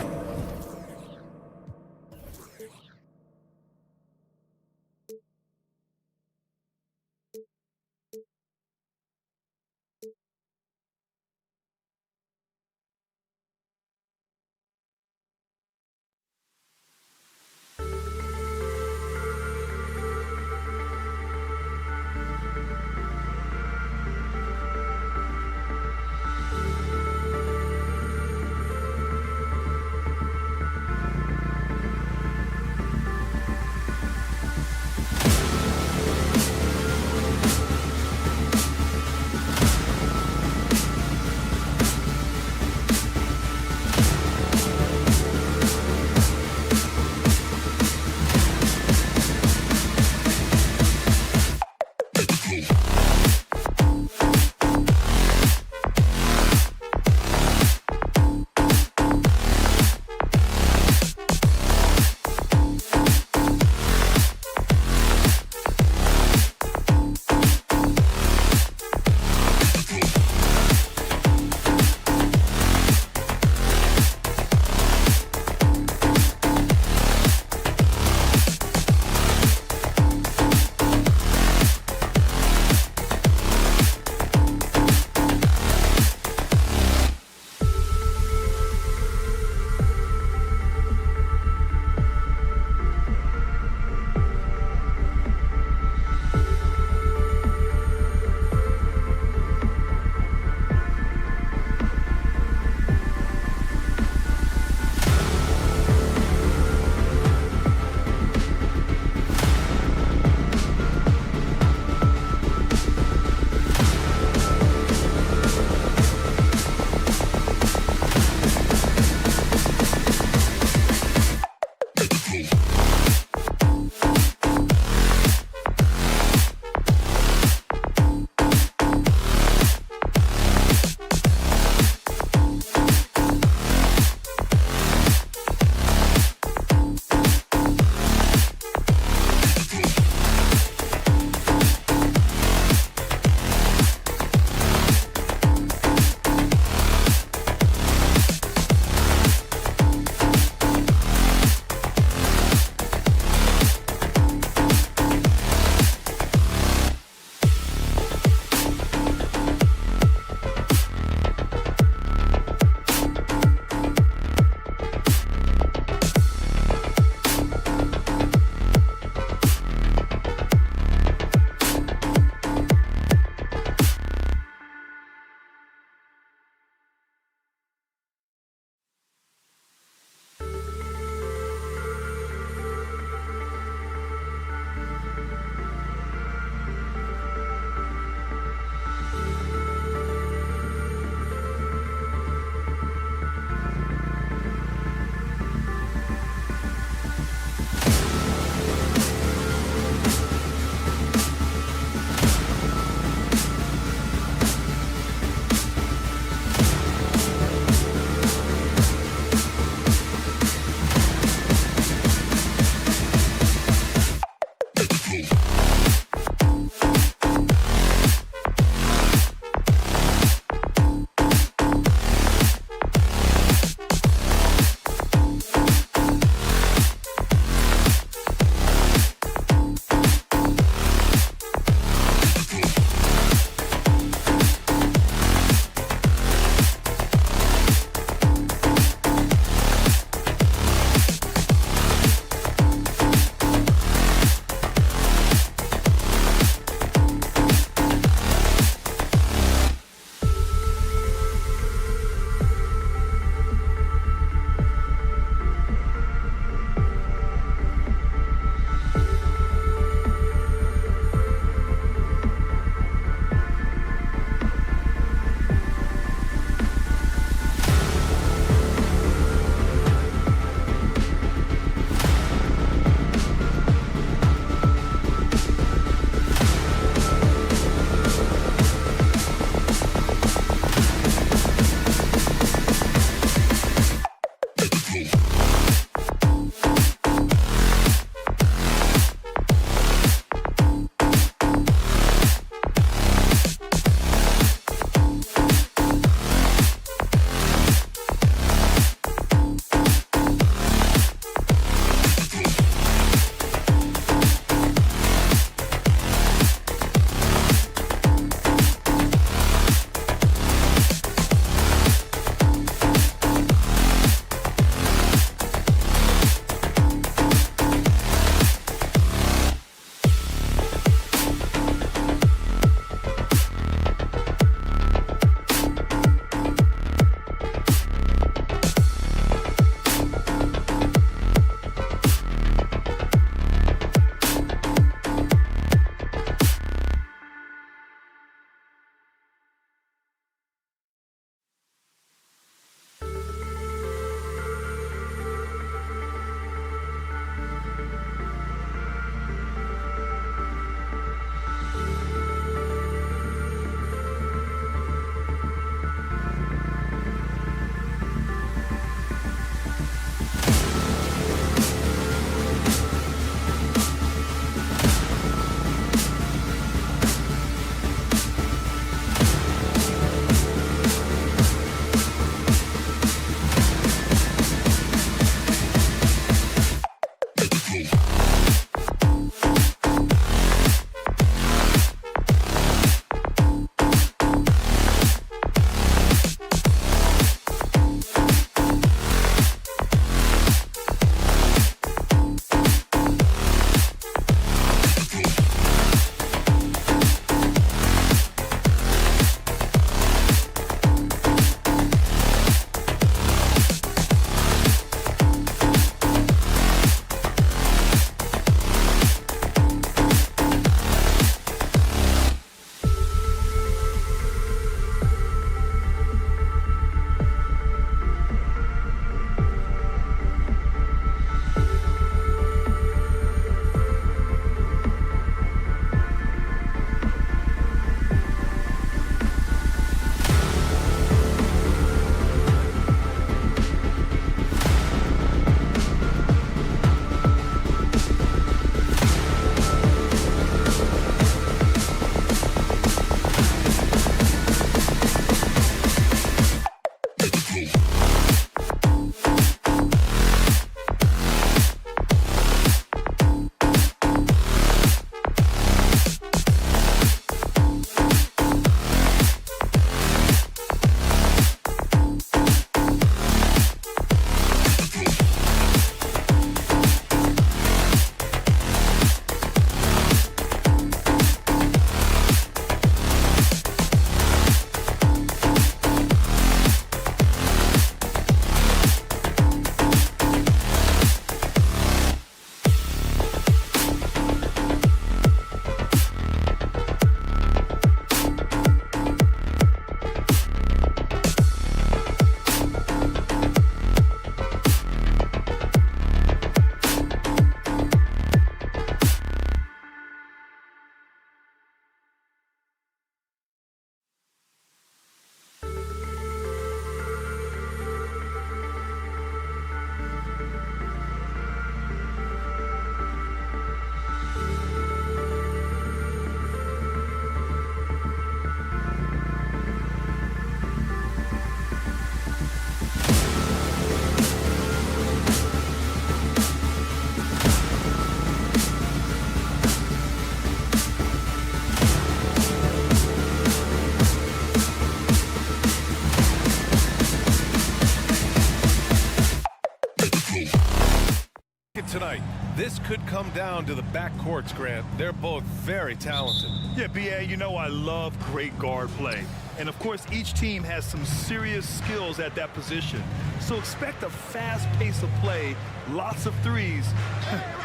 Tonight, this could come down to the backcourts, Grant. They're both very talented. Yeah, B.A., you know I love great guard play. And, of course, each team has some serious skills at that position. So expect a fast pace of play, lots of threes.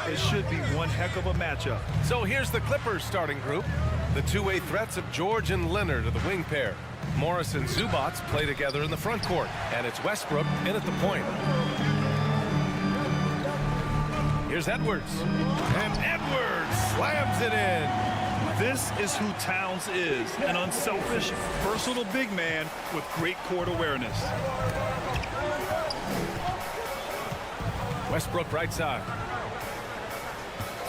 It should be one heck of a matchup. So here's the Clippers starting group. The two-way threats of George and Leonard are the wing pair. Morris and Zubats play together in the front court. And it's Westbrook in at the point. Here's Edwards. And Edwards slams it in. This is who Towns is, an unselfish, versatile big man with great court awareness. Westbrook right side.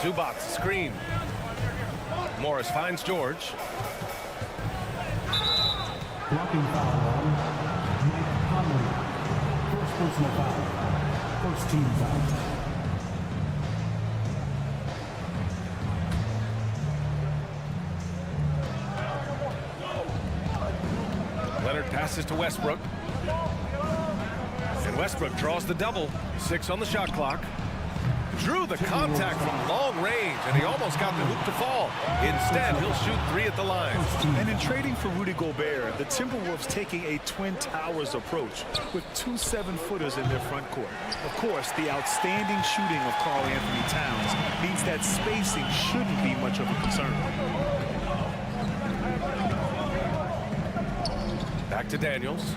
Zubats screen. Morris finds George. Blocking foul on Mike Conley. First personal foul. First team foul. Leonard passes to Westbrook. And Westbrook draws the double. 6 on the shot clock. Drew the contact from long range, and he almost got the hoop to fall. Instead, he'll shoot 3 at the line. And in trading for Rudy Gobert, the Timberwolves taking a Twin Towers approach with 2 7-footers in their front court. Of course, the outstanding shooting of Karl Anthony Towns means that spacing shouldn't be much of a concern. Back to Daniels.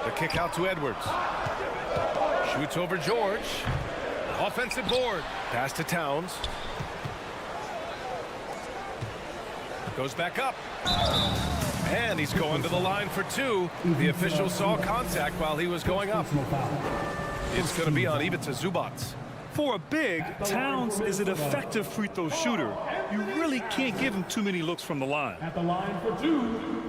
The kick out to Edwards. Shoots over George. Offensive board. Pass to Towns. Goes back up. And he's going to the line for 2. The official saw contact while he was going up. It's going to be on Ivica Zubats. For a big, Towns is an effective free throw shooter. You really can't give him too many looks from the line. At the line for 2.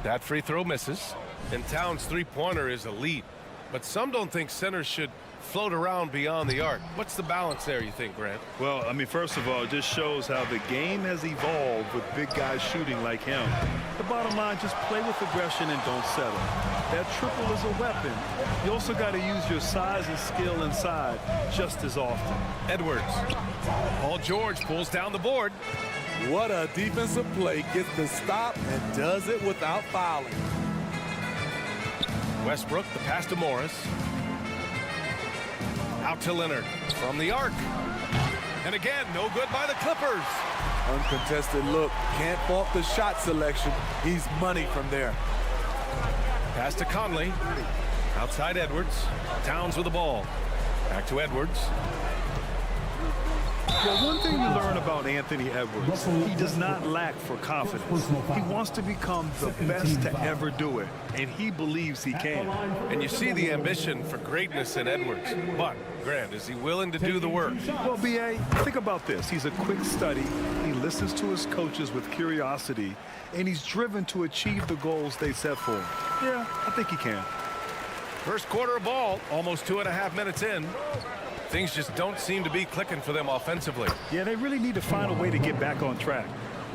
That free throw misses. And Towns' three-pointer is elite. But some don't think centers should float around beyond the arc. What's the balance there, you think, Grant? Well, I mean, first of all, it just shows how the game has evolved with big guys shooting like him. The bottom line, just play with aggression and don't settle. That triple is a weapon. You also got to use your size and skill inside just as often. Edwards. Paul George pulls down the board. What a defensive play. Gets the stop and does it without fouling. Westbrook, the pass to Morris. Out to Leonard from the arc. And again, no good by the Clippers. Uncontested look. Can't fault the shot selection. He's money from there. Pass to Conley. Outside Edwards. Towns with the ball. Back to Edwards. Well, one thing you learn about Anthony Edwards, he does not lack for confidence. He wants to become the best to ever do it, and he believes he can. And you see the ambition for greatness in Edwards. But, Grant, is he willing to do the work? Well, B.A., think about this. He's a quick study. He listens to his coaches with curiosity, and he's driven to achieve the goals they set for him. Yeah, I think he can. First quarter of ball, almost 2.5 minutes in. Things just don't seem to be clicking for them offensively. Yeah, they really need to find a way to get back on track.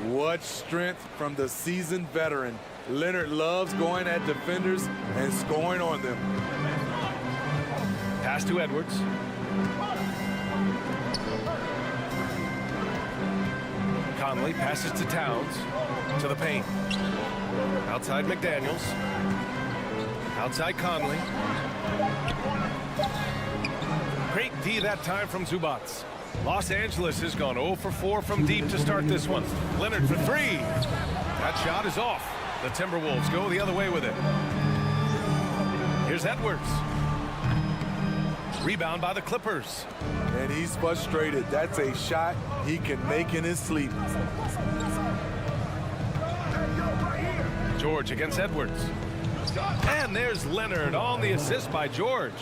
What strength from the seasoned veteran. Leonard loves going at defenders and scoring on them. Pass to Edwards. Conley passes to Towns. To the paint. Outside McDaniels. Outside Conley. Great D that time from Zubac. Los Angeles has gone 0 for 4 from deep to start this one. Leonard for 3. That shot is off. The Timberwolves go the other way with it. Here's Edwards. Rebound by the Clippers. And he's frustrated. That's a shot he can make in his sleep. George against Edwards. And there's Leonard on the assist by George.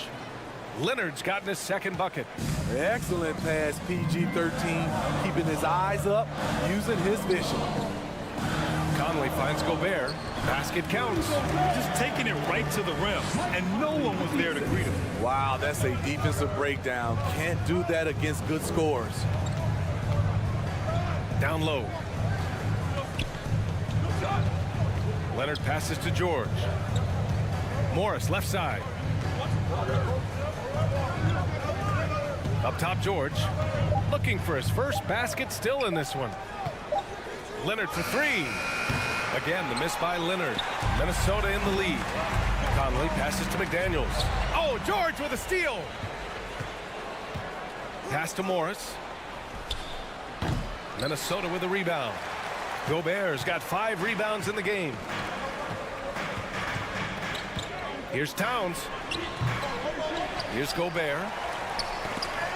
Leonard's gotten his second bucket. Excellent pass, PG-13, keeping his eyes up, using his vision. Conley finds Gobert. Basket counts. Just taking it right to the rim, and no one was there to greet him. Wow, that's a defensive breakdown. Can't do that against good scores. Down low. Leonard passes to George. Morris left side. Up top, George. Looking for his first basket, still in this one. Leonard for 3. Again, the miss by Leonard. Minnesota in the lead. Conley passes to McDaniels. Oh, George with a steal. Pass to Morris. Minnesota with a rebound. Gobert's got 5 rebounds in the game. Here's Towns. Here's Gobert.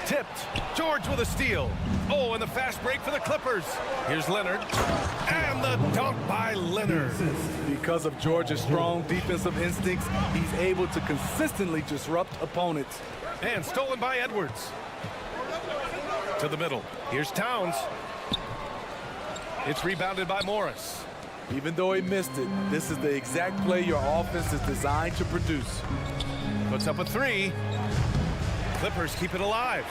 Tipped. George with a steal. Oh, and the fast break for the Clippers. Here's Leonard. And the dunk by Leonard. Because of George's strong defensive instincts, he's able to consistently disrupt opponents. And stolen by Edwards. To the middle. Here's Towns. It's rebounded by Morris. Even though he missed it, this is the exact play your offense is designed to produce. Puts up a 3. Clippers keep it alive.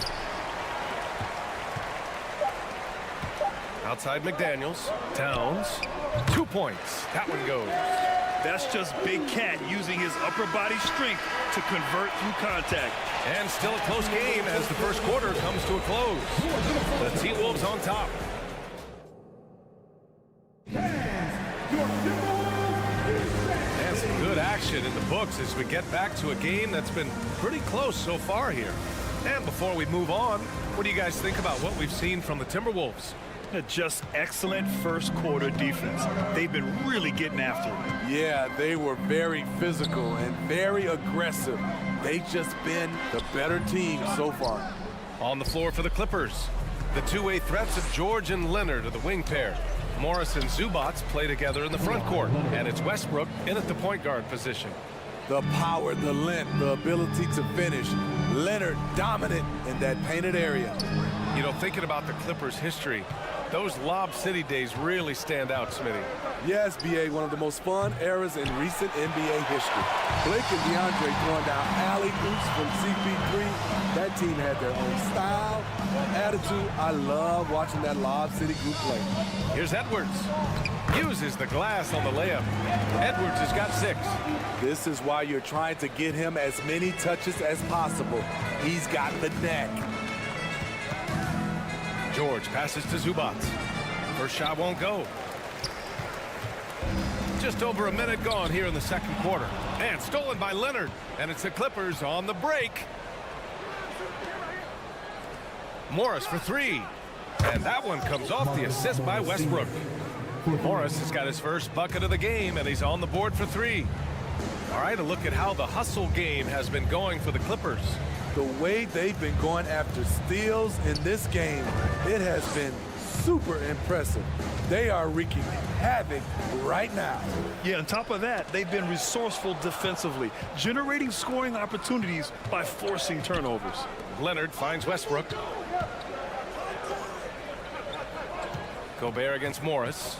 Outside McDaniels. Towns. 2 points. That one goes. That's just Big Cat using his upper body strength to convert through contact. And still a close game as the first quarter comes to a close. The T-Wolves on top. And some good action in the books as we get back to a game that's been pretty close so far here. And before we move on, what do you guys think about what we've seen from the Timberwolves? Just excellent first quarter defense. They've been really getting after it. Yeah, they were very physical and very aggressive. They've just been the better team so far. On the floor for the Clippers, the two-way threats of George and Leonard are the wing pair. Morris and Zubac play together in the front court, and it's Westbrook in at the point guard position. The power, the length, the ability to finish. Leonard dominant in that painted area. You know, thinking about the Clippers' history, those Lob City days really stand out, Smitty. Yes, B.A., one of the most fun eras in recent NBA history. Blake and DeAndre throwing down alley-oops from CP3. That team had their own style, attitude. I love watching that Lob City group play. Here's Edwards. Uses the glass on the layup. Edwards has got 6. This is why you're trying to get him as many touches as possible. He's got the knack. George passes to Zubac. First shot won't go. Just over a minute gone here in the second quarter. And stolen by Leonard. And it's the Clippers on the break. Morris for 3. And that one comes off the assist by Westbrook. Morris has got his first bucket of the game, and he's on the board for 3. All right, a look at how the hustle game has been going for the Clippers. The way they've been going after steals in this game, it has been super impressive. They are wreaking havoc right now. Yeah, on top of that, they've been resourceful defensively, generating scoring opportunities by forcing turnovers. Leonard finds Westbrook. Gobert against Morris.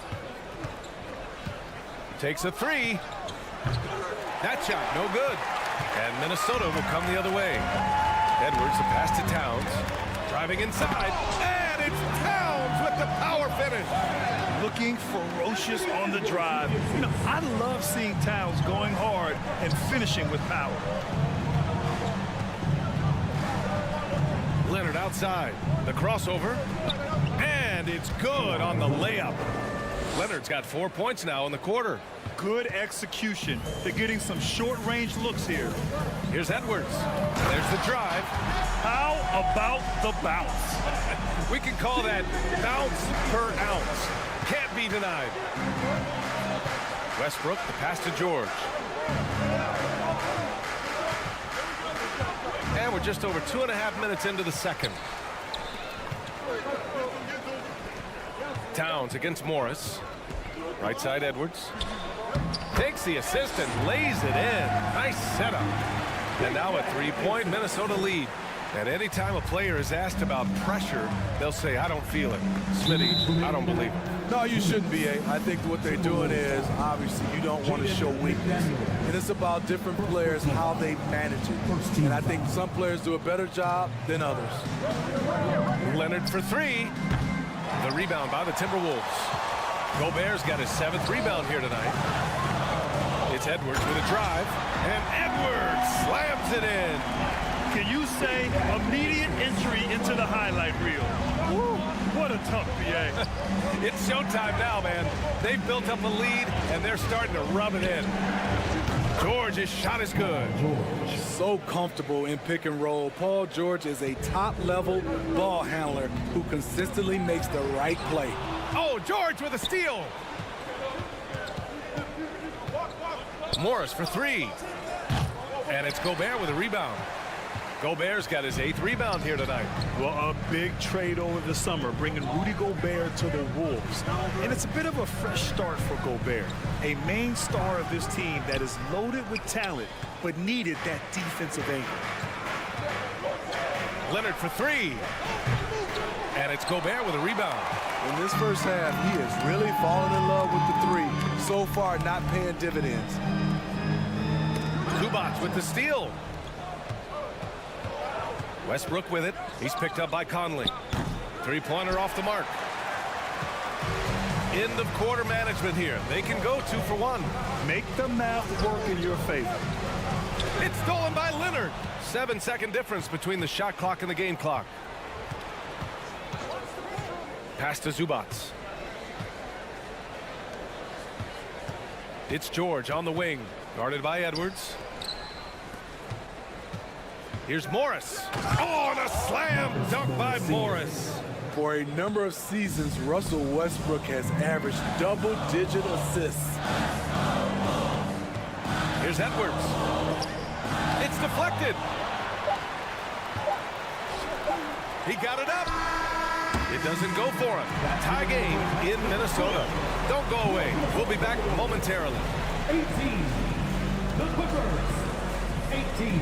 Takes a three. That shot, no good. And Minnesota will come the other way. Edwards, the pass to Towns. Driving inside. And it's Towns with the power finish. Looking ferocious on the drive. You know, I love seeing Towns going hard and finishing with power. Leonard outside. The crossover. And it's good on the layup. Leonard's got 4 points now in the quarter. Good execution. They're getting some short-range looks here. Here's Edwards. There's the drive. How about the bounce? We can call that bounce per ounce. Can't be denied. Westbrook, the pass to George. And we're just over 2.5 minutes into the second. Towns against Morris. Right side, Edwards. Takes the assist and lays it in. Nice setup. And now a 3-point Minnesota lead. And anytime a player is asked about pressure, they'll say, I don't feel it. Smitty, I don't believe it. No, you shouldn't be. I think what they're doing is, obviously, you don't want to show weakness. And it's about different players, how they manage it. And I think some players do a better job than others. Leonard for three. The rebound by the Timberwolves. Gobert's got his 7th rebound here tonight. It's Edwards with a drive. And Edwards slams it in. Can you say immediate entry into the highlight reel? Woo, what a tough PA. It's showtime now, man. They've built up a lead, and they're starting to rub it in. George's shot is good. So comfortable in pick and roll. Paul George is a top-level ball handler who consistently makes the right play. Oh, George with a steal. Morris for three. And it's Gobert with a rebound. Gobert's got his 8th rebound here tonight. Well, a big trade over the summer, bringing Rudy Gobert to the Wolves. And it's a bit of a fresh start for Gobert, a main star of this team that is loaded with talent, but needed that defensive angle. Leonard for three. And it's Gobert with a rebound. In this first half, he is really falling in love with the three. So far, not paying dividends. Zubac with the steal. Westbrook with it. He's picked up by Conley. Three-pointer off the mark. End of quarter management here. They can go 2 for 1. Make the math work in your favor. It's stolen by Leonard. 7-second difference between the shot clock and the game clock. Pass to Zubac. It's George on the wing. Guarded by Edwards. Here's Morris. Oh, and a slam dunk by Morris. For a number of seasons, Russell Westbrook has averaged double-digit assists. Here's Edwards. It's deflected. He got it up. It doesn't go for him. Tie game in Minnesota. Don't go away. We'll be back momentarily. 18. The Clippers. 18.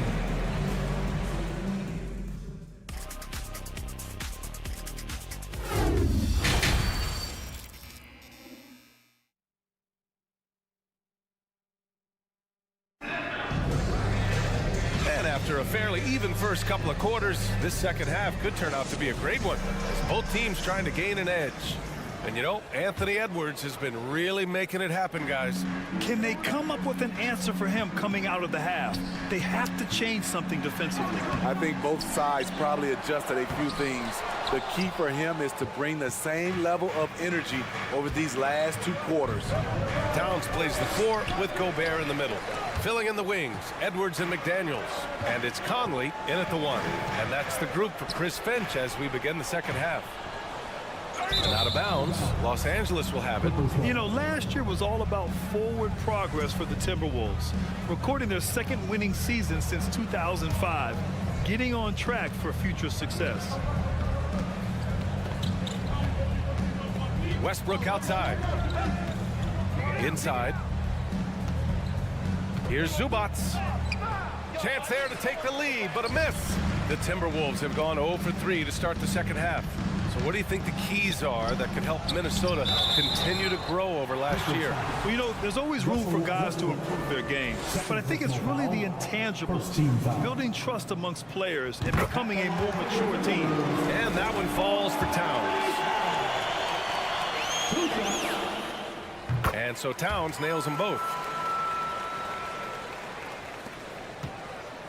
After a fairly even first couple of quarters, this second half could turn out to be a great one, as both teams trying to gain an edge. And you know, Anthony Edwards has been really making it happen, guys. Can they come up with an answer for him coming out of the half? They have to change something defensively. I think both sides probably adjusted a few things. The key for him is to bring the same level of energy over these last 2 quarters. Towns plays the 4 with Gobert in the middle. Filling in the wings, Edwards and McDaniels. And it's Conley in at the 1. And that's the group for Chris Finch as we begin the second half. And out of bounds, Los Angeles will have it. You know, last year was all about forward progress for the Timberwolves, recording their 2nd winning season since 2005. getting on track for future success. Westbrook outside. Inside. Here's Zubac. Chance there to take the lead, but a miss. The Timberwolves have gone 0 for 3 to start the second half. So what do you think the keys are that could help Minnesota continue to grow over last year? Well, you know, there's always room for guys to improve their game. But I think it's really the intangibles, building trust amongst players and becoming a more mature team. And that one falls for Towns. And so Towns nails them both.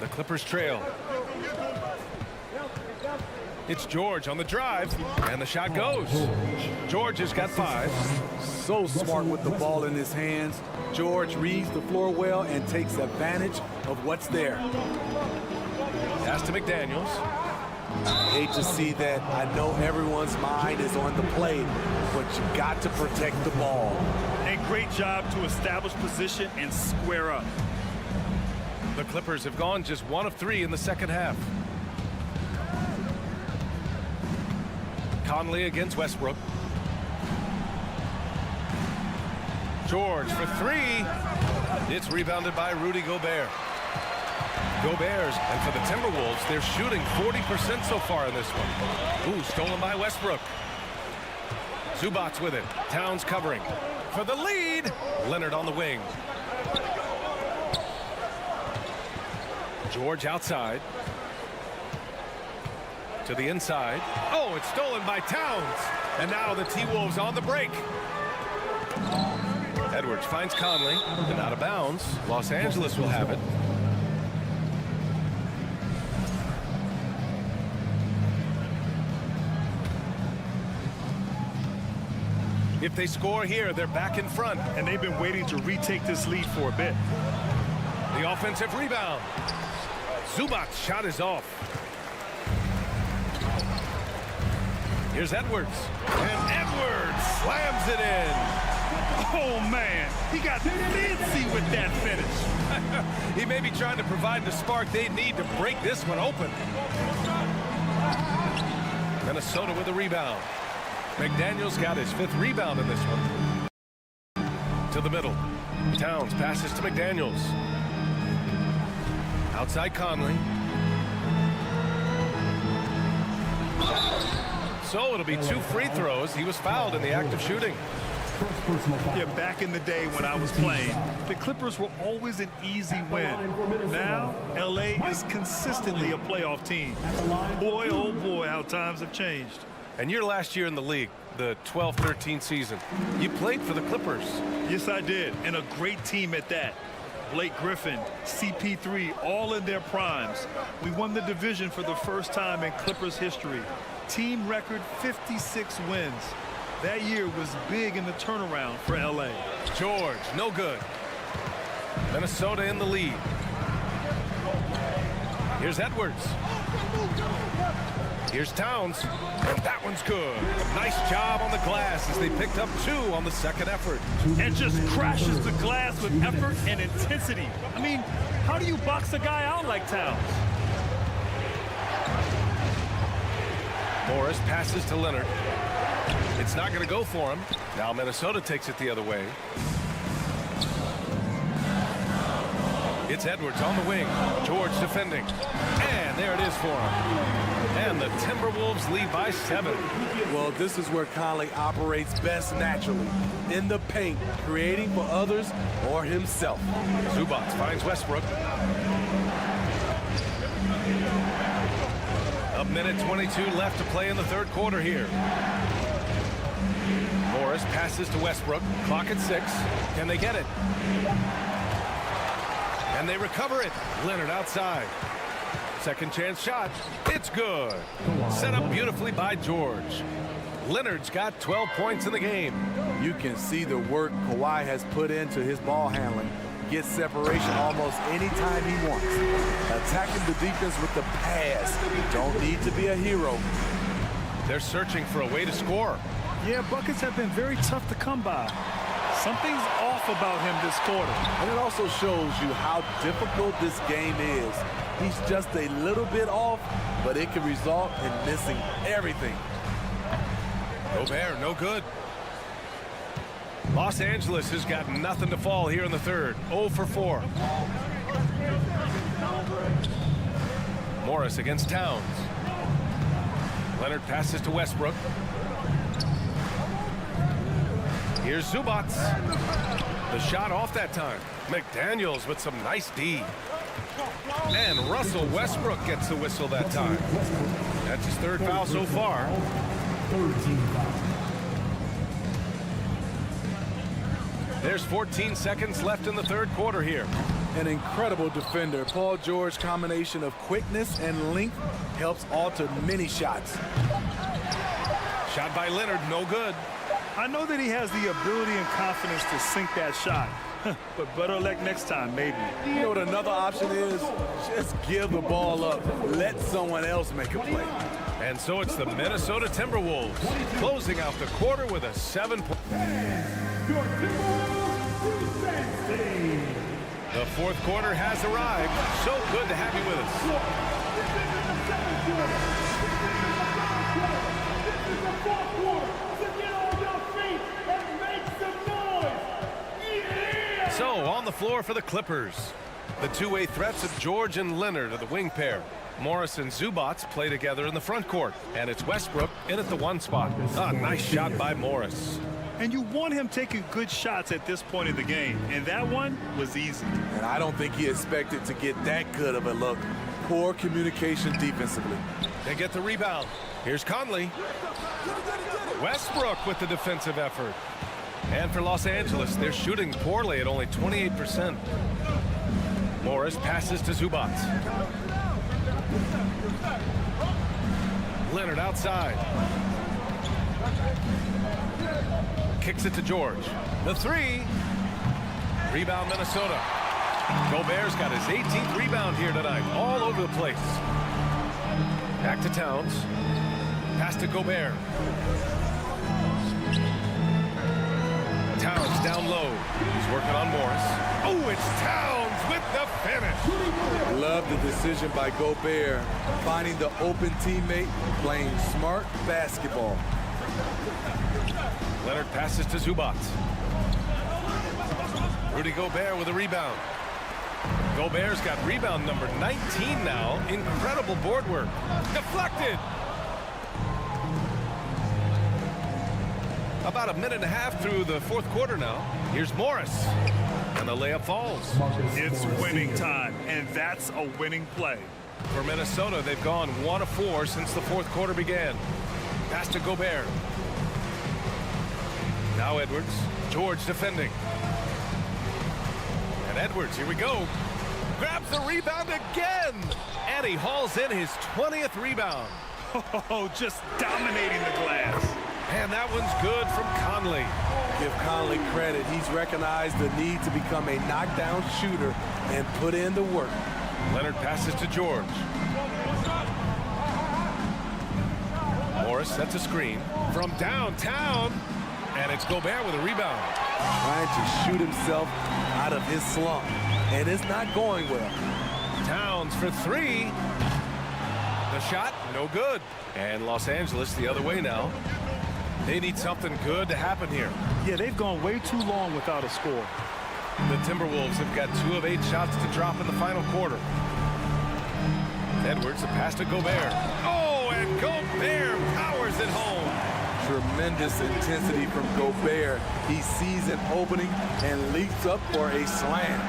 The Clippers trail. It's George on the drive, and the shot goes. George has got 5. So smart with the ball in his hands. George reads the floor well and takes advantage of what's there. Pass to McDaniels. Hate to see that. I know everyone's mind is on the play, but you got to protect the ball. And great job to establish position and square up. The Clippers have gone just 1 of 3 in the second half. Conley against Westbrook. George for 3. It's rebounded by Rudy Gobert. Gobert, and for the Timberwolves, they're shooting 40% so far in this one. Ooh, stolen by Westbrook. Zubac with it. Towns covering. For the lead, Leonard on the wing. George outside. To the inside. Oh, it's stolen by Towns. And now the T-Wolves on the break. Edwards finds Conley. And out of bounds. Los Angeles will have it. If they score here, they're back in front. And they've been waiting to retake this lead for a bit. The offensive rebound. Zubac's shot is off. Here's Edwards. And Edwards slams it in. Oh, man. He got fancy with that finish. He may be trying to provide the spark they need to break this one open. Minnesota with a rebound. McDaniels got his 5th rebound in this one. To the middle. Towns passes to McDaniels. Outside Conley. So it'll be 2 free throws. He was fouled in the act of shooting. Yeah, back in the day when I was playing, the Clippers were always an easy win. Now, LA is consistently a playoff team. Boy, oh boy, how times have changed. And your last year in the league, the 12-13 season, you played for the Clippers. Yes, I did, and a great team at that. Blake Griffin, CP3, all in their primes. We won the division for the first time in Clippers history. Team record 56 wins. That year was big in the turnaround for LA. George, no good. Minnesota in the lead. Here's Edwards. Here's Towns. And that one's good. Nice job on the glass as they picked up 2 on the second effort. And just crashes the glass with effort and intensity. I mean, how do you box a guy out like Towns? Morris passes to Leonard. It's not going to go for him. Now Minnesota takes it the other way. It's Edwards on the wing. George defending. And there it is for him. And the Timberwolves lead by 7. Well, this is where Conley operates best naturally. In the paint, creating for others or himself. Zubac finds Westbrook. A minute 22 left to play in the third quarter here. Morris passes to Westbrook. Clock at 6. Can they get it? And they recover it. Leonard outside. Second chance shot. It's good. Set up beautifully by George. Leonard's got 12 points in the game. You can see the work Kawhi has put into his ball handling. Gets separation almost anytime he wants. Attacking the defense with the pass. Don't need to be a hero. They're searching for a way to score. Yeah, buckets have been very tough to come by. Something's off about him this quarter. And it also shows you how difficult this game is. He's just a little bit off, but it can result in missing everything. Gobert, no good. Los Angeles has got nothing to fall here in the third. 0 for 4. Morris against Towns. Leonard passes to Westbrook. Here's Zubats. The shot off that time. McDaniels with some nice D. And Russell Westbrook gets the whistle that time. That's his third foul so far. There's 14 seconds left in the third quarter here. An incredible defender. Paul George's combination of quickness and length helps alter many shots. Shot by Leonard, no good. I know that he has the ability and confidence to sink that shot. But better luck next time, maybe. You know what another option is? Just give the ball up. Let someone else make a play. And so it's the Minnesota Timberwolves closing out the quarter with a 7-point. The fourth quarter has arrived. So good to have you with us. So on the floor for the Clippers, the two-way threats of George and Leonard are the wing pair. Morris and Zubats play together in the front court, and it's Westbrook in at the 1 spot. A nice shot by Morris. And you want him taking good shots at this point in the game, and that one was easy. And I don't think he expected to get that good of a look. Poor communication defensively. They get the rebound. Here's Conley. Westbrook with the defensive effort. And for Los Angeles, they're shooting poorly at only 28%. Morris passes to Zubats. Leonard outside. Kicks it to George. The 3. Rebound Minnesota. Gobert's got his 18th rebound here tonight. All over the place. Back to Towns. Pass to Gobert. Towns down low. He's working on Morris. Oh, it's Towns with the finish. Love the decision by Gobert. Finding the open teammate, playing smart basketball. Leonard passes to Zubats. Rudy Gobert with a rebound. Gobert's got rebound number 19 now. Incredible board work. Deflected. About a minute and a half through the fourth quarter now. Here's Morris. And the layup falls. It's winning time, and that's a winning play. For Minnesota, they've gone 1 of 4 since the fourth quarter began. Pass to Gobert. Now Edwards. George defending. And Edwards, here we go. Grabs the rebound again. And he hauls in his 20th rebound. Oh, just dominating the glass. And that one's good from Conley. Give Conley credit. He's recognized the need to become a knockdown shooter and put in the work. Leonard passes to George. Morris sets a screen from downtown. And it's Gobert with a rebound. Trying to shoot himself out of his slump. And it's not going well. Towns for 3. The shot, no good. And Los Angeles the other way now. They need something good to happen here. Yeah, they've gone way too long without a score. The Timberwolves have got 2 of 8 shots to drop in the final quarter. Edwards, a pass to Gobert. Oh, and Gobert powers it home. Tremendous intensity from Gobert. He sees an opening and leaps up for a slam.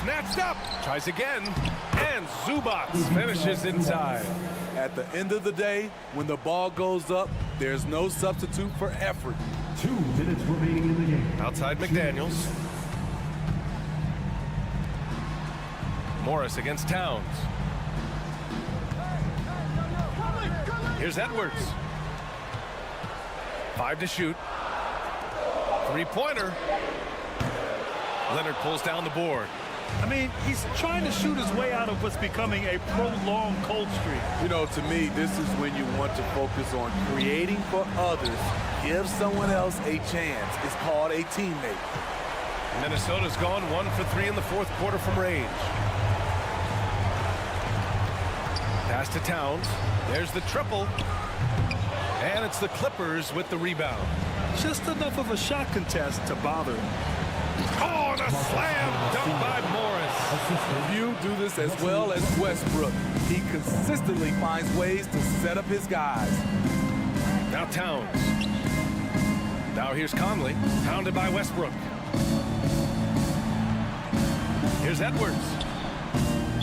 Snatched up. Tries again. And Zubats finishes inside. At the end of the day, when the ball goes up, there's no substitute for effort. 2 minutes remaining in the game. Outside McDaniels. Morris against Towns. Here's Edwards. 5 to shoot. 3-pointer. Leonard pulls down the board. I mean, he's trying to shoot his way out of what's becoming a prolonged cold streak. You know, to me, this is when you want to focus on creating for others, Give someone else a chance. It's called a teammate. Minnesota's gone 1 for 3 in the fourth quarter from range. Pass to Towns. There's the triple. And it's the Clippers with the rebound. Just enough of a shot contest to bother him. Oh, and a slam dunk by Morris. You do this as well as Westbrook. He consistently finds ways to set up his guys. Now Towns. Now here's Conley, pounded by Westbrook. Here's Edwards.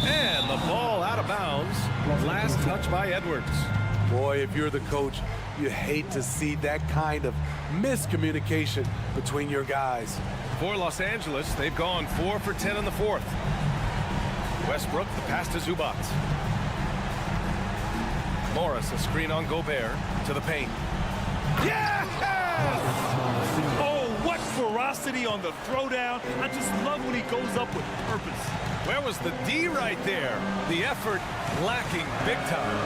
And the ball out of bounds. Last touch by Edwards. Boy, if you're the coach, you hate to see that kind of miscommunication between your guys. For Los Angeles, they've gone 4 for 10 in the fourth. Westbrook, the pass to Zubac. Morris, a screen on Gobert to the paint. Yes! Oh, what ferocity on the throwdown. I just love when he goes up with purpose. Where was the D right there? The effort lacking big time.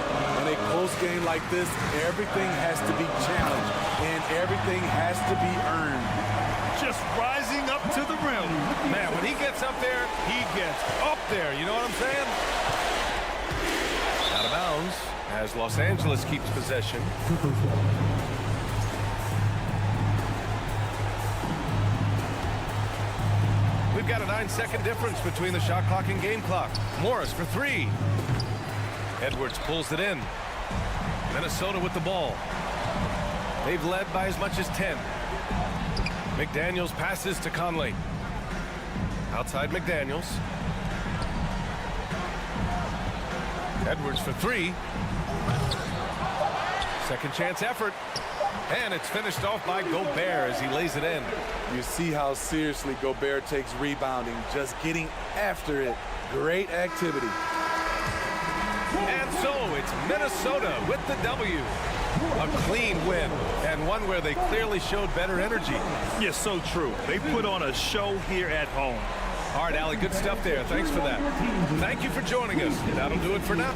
In a close game like this, everything has to be challenged and everything has to be earned. Just rising up to the rim. Man, when he gets up there, he gets up there. You know what I'm saying? Out of bounds as Los Angeles keeps possession. We've got a 9-second difference between the shot clock and game clock. Morris for 3. Edwards pulls it in. Minnesota with the ball. They've led by as much as 10. McDaniels passes to Conley. Outside McDaniels. Edwards for 3. Second chance effort. And it's finished off by Gobert as he lays it in. You see how seriously Gobert takes rebounding, just getting after it. Great activity. And so it's Minnesota with the W. A clean win, and one where they clearly showed better energy. Yes, so true. They put on a show here at home. All right, Allie, good stuff there. Thanks for that. Thank you for joining us. That'll do it for now.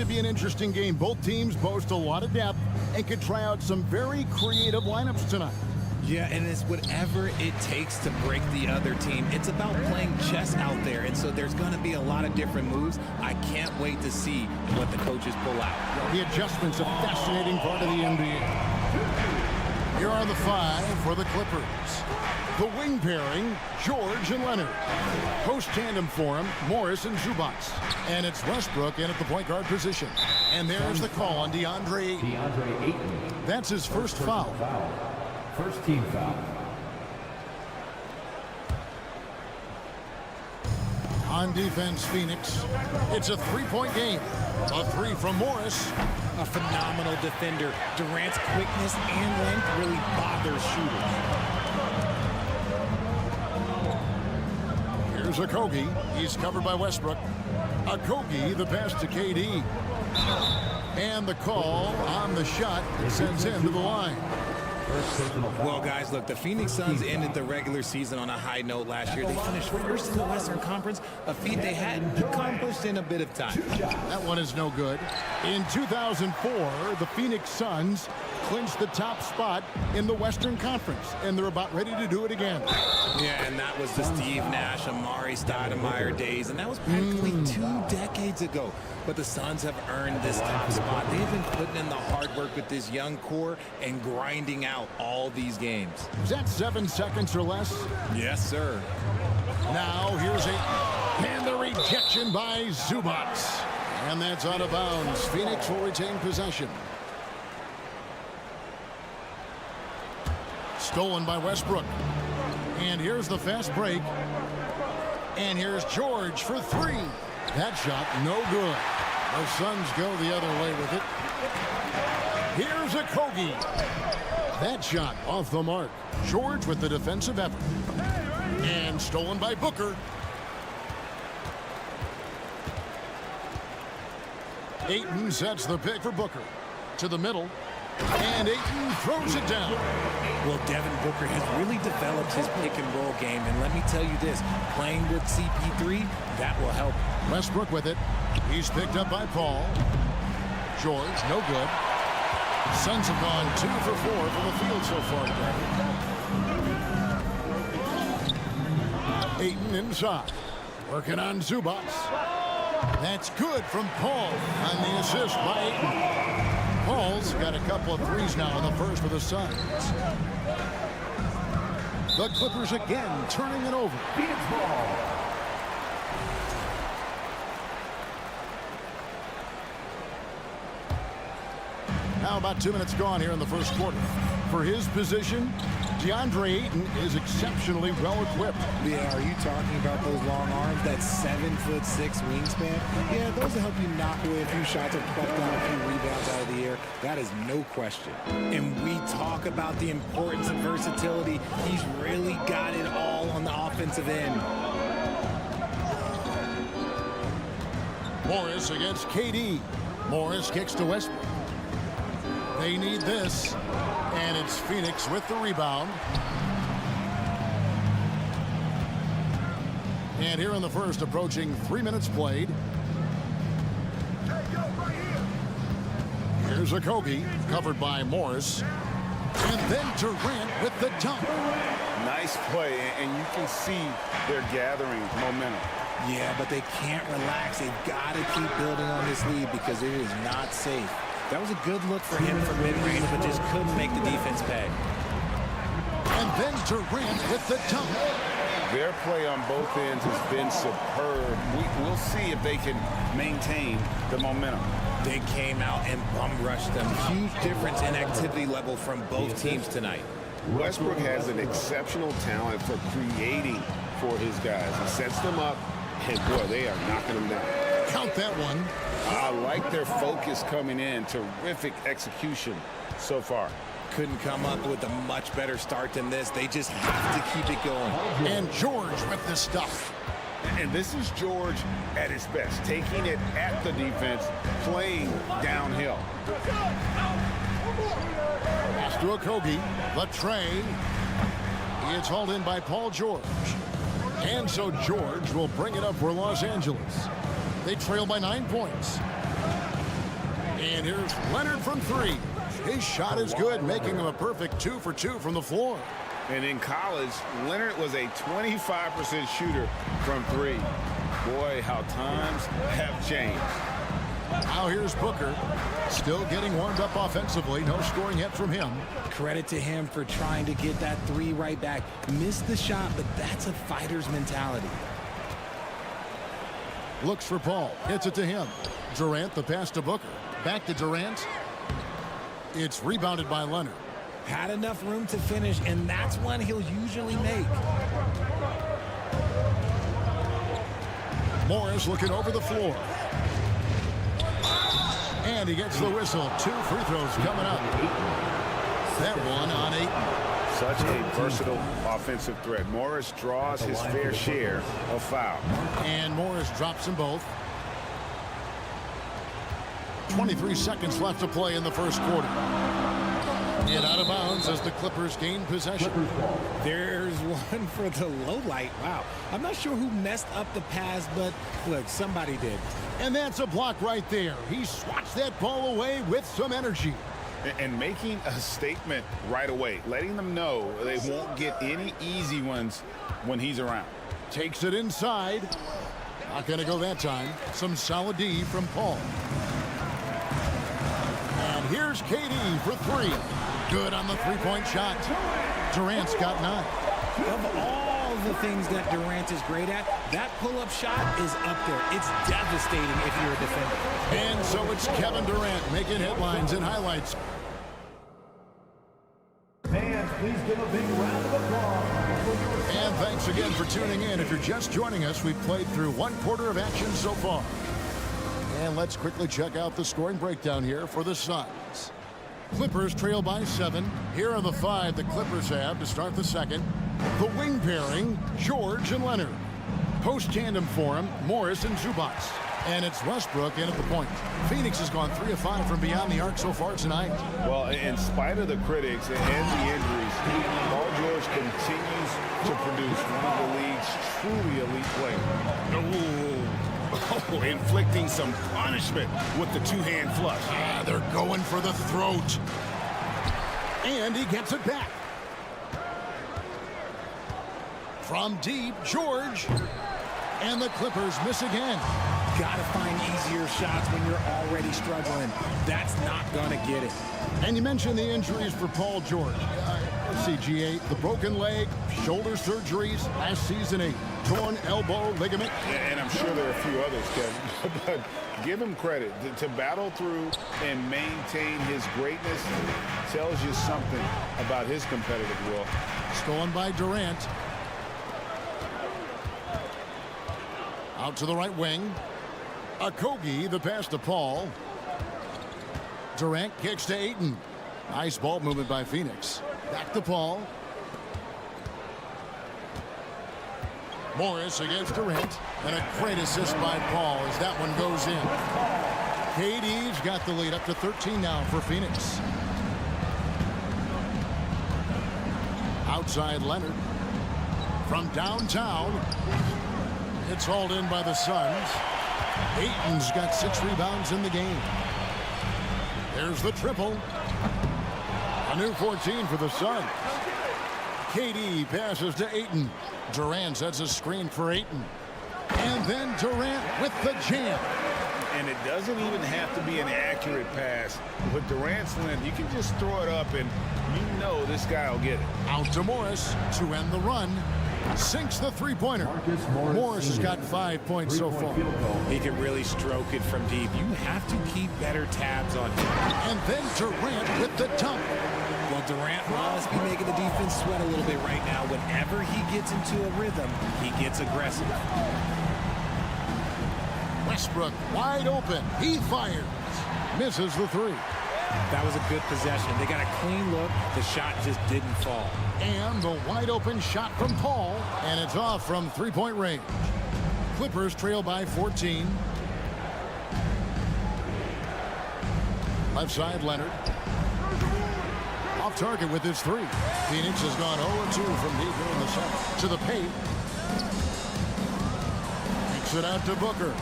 should be an interesting game. Both teams boast a lot of depth and could try out some very creative lineups tonight. Yeah, and it's whatever it takes to break the other team. It's about playing chess out there, and so there's going to be a lot of different moves. I can't wait to see what the coaches pull out. The adjustment's a fascinating part of the NBA. Here are the 5 for the Clippers. The wing pairing, George and Leonard. Post tandem for him, Morris and Zubac. And it's Westbrook in at the point guard position. And there's the call on DeAndre Ayton. That's his first foul. First team foul. On defense, Phoenix. It's a 3-point game. A 3 from Morris. A phenomenal defender. Durant's quickness and length really bothers shooters. Here's Okogie. He's covered by Westbrook. Okogie, the pass to KD. And the call on the shot that sends him to the line. Well, guys, look, the Phoenix Suns ended the regular season on a high note last year. They finished first in the Western Conference, a feat they hadn't accomplished in a bit of time. That one is no good. In 2004, the Phoenix Suns clinched the top spot in the Western Conference, and they're about ready to do it again. Yeah, and that was the Steve Nash, Amari Stoudemire days, and that was practically 2 decades ago. But the Suns have earned this top spot. They've been putting in the hard work with this young core and grinding out all these games. Is that 7 seconds or less? Yes, sir. Now here's and the rejection by Zubac. And that's out of bounds. Phoenix will retain possession. Stolen by Westbrook. And here's the fast break. And here's George for 3. That shot, no good. The Suns go the other way with it. Here's Okogie. That shot off the mark. George with the defensive effort. And stolen by Booker. Ayton sets the pick for Booker. To the middle. And Ayton throws it down. Well, Devin Booker has really developed his pick-and-roll game. And let me tell you this, playing with CP3, that will help. Westbrook with it. He's picked up by Paul. George, no good. Suns have gone 2 for 4 from the field so far today. Ayton inside. Working on Zubac. That's good from Paul on the assist by Ayton. Paul's got a couple of threes now in the first for the Suns. The Clippers again turning it over. Phoenix ball. Now about 2 minutes gone here in the first quarter. For his position, DeAndre Ayton is exceptionally well equipped. Yeah, are you talking about those long arms, that 7'6" wingspan? Yeah, those will help you knock away a few shots or pluck down a few rebounds out of the air. That is no question. And we talk about the importance of versatility. He's really got it all on the offensive end. Morris against KD. Morris kicks to Westbrook. They need this. And it's Phoenix with the rebound. And here in the first, approaching 3 minutes played. Here's Okogie, covered by Morris. And then Durant with the dunk. Nice play, and you can see they're gathering momentum. Yeah, but they can't relax. They've got to keep building on this lead because it is not safe. That was a good look for him from mid-range, but just couldn't make the defense pay. And then Durant with the dunk. Their play on both ends has been superb. We'll see if they can maintain the momentum. They came out and bum-rushed them. Huge difference in activity level from both teams tonight. Westbrook has an exceptional talent for creating for his guys. He sets them up, and boy, they are knocking them down. Count that one. I like their focus coming in. Terrific execution so far. Couldn't come up with a much better start than this. They just have to keep it going. And George with the stuff. And this is George at his best, taking it at the defense, playing downhill. Pass to Okogie. The tray. It's hauled in by Paul George. And so George will bring it up for Los Angeles. They trail by 9 points. And here's Leonard from three. His shot is good, making him a perfect 2 for 2 from the floor. And in college, Leonard was a 25% shooter from three. Boy, how times have changed. Now here's Booker, still getting warmed up offensively. No scoring yet from him. Credit to him for trying to get that three right back. Missed the shot, but that's a fighter's mentality. Looks for Paul, hits it to him. Durant, the pass to Booker. Back to Durant. It's rebounded by Leonard. Had enough room to finish, and that's one he'll usually make. Morris looking over the floor. And he gets the whistle. 2 free throws coming up. That one on 8. Such a versatile offensive threat. Morris draws his fair share of foul. And Morris drops them both. 23 seconds left to play in the first quarter. And out of bounds as the Clippers gain possession. There's one for the low light. Wow. I'm not sure who messed up the pass, but look, somebody did. And that's a block right there. He swats that ball away with some energy. And making a statement right away, letting them know they won't get any easy ones when he's around. Takes it inside. Not going to go that time. Some solid D from Paul. And here's KD for 3. Good on the three-point shot. Durant's got 9. Of all the things that Durant is great at, that pull-up shot is up there. It's devastating if you're a defender. And so it's Kevin Durant making headlines and highlights. Fans, please give a big round of applause. And thanks again for tuning in. If you're just joining us, we've played through 1 quarter of action so far. And let's quickly check out the scoring breakdown here for the Suns. Clippers trail by 7. Here are the 5 the Clippers have to start the second. The wing pairing, George and Leonard. Post tandem for him, Morris and Zubac. And it's Westbrook in at the point. Phoenix has gone 3 of 5 from beyond the arc so far tonight. Well, in spite of the critics and the injuries, Paul George continues to produce one of the league's truly elite players. Oh, inflicting some punishment with the two-hand flush. They're going for the throat. And he gets it back. From deep, George. And the Clippers miss again. Gotta find easier shots when you're already struggling. That's not gonna get it. And you mentioned the injuries for Paul George. Let's see, G8, the broken leg, shoulder surgeries, last season a torn elbow ligament. Yeah, and I'm sure there are a few others, Kevin. But give him credit. To battle through and maintain his greatness tells you something about his competitive will. Stolen by Durant. Out to the right wing. Okogie, the pass to Paul. Durant kicks to Ayton. Nice ball movement by Phoenix. Back to Paul. Morris against Durant. And a great assist by Paul as that one goes in. KD's got the lead up to 13 now for Phoenix. Outside Leonard. From downtown. It's hauled in by the Suns. Ayton's got 6 rebounds in the game. There's the triple. A new 14 for the Suns. KD passes to Ayton. Durant sets a screen for Ayton. And then Durant with the jam. And it doesn't even have to be an accurate pass. With Durant's length, you can just throw it up and you know this guy will get it. Out to Morris to end the run. Sinks the three-pointer. Morris has got 5 points so far. He can really stroke it from deep. You have to keep better tabs on him. And then Durant with the dunk. Well, Durant must be making the defense sweat a little bit right now. Whenever he gets into a rhythm, he gets aggressive. Westbrook wide open. He fires. Misses the 3. That was a good possession. They got a clean look. The shot just didn't fall. And the wide open shot from Paul. And it's off from three-point range. Clippers trail by 14. Left side, Leonard. Off target with his 3. Phoenix has gone 0-2 from deep here in the second. To the paint. Kicks it out to Booker.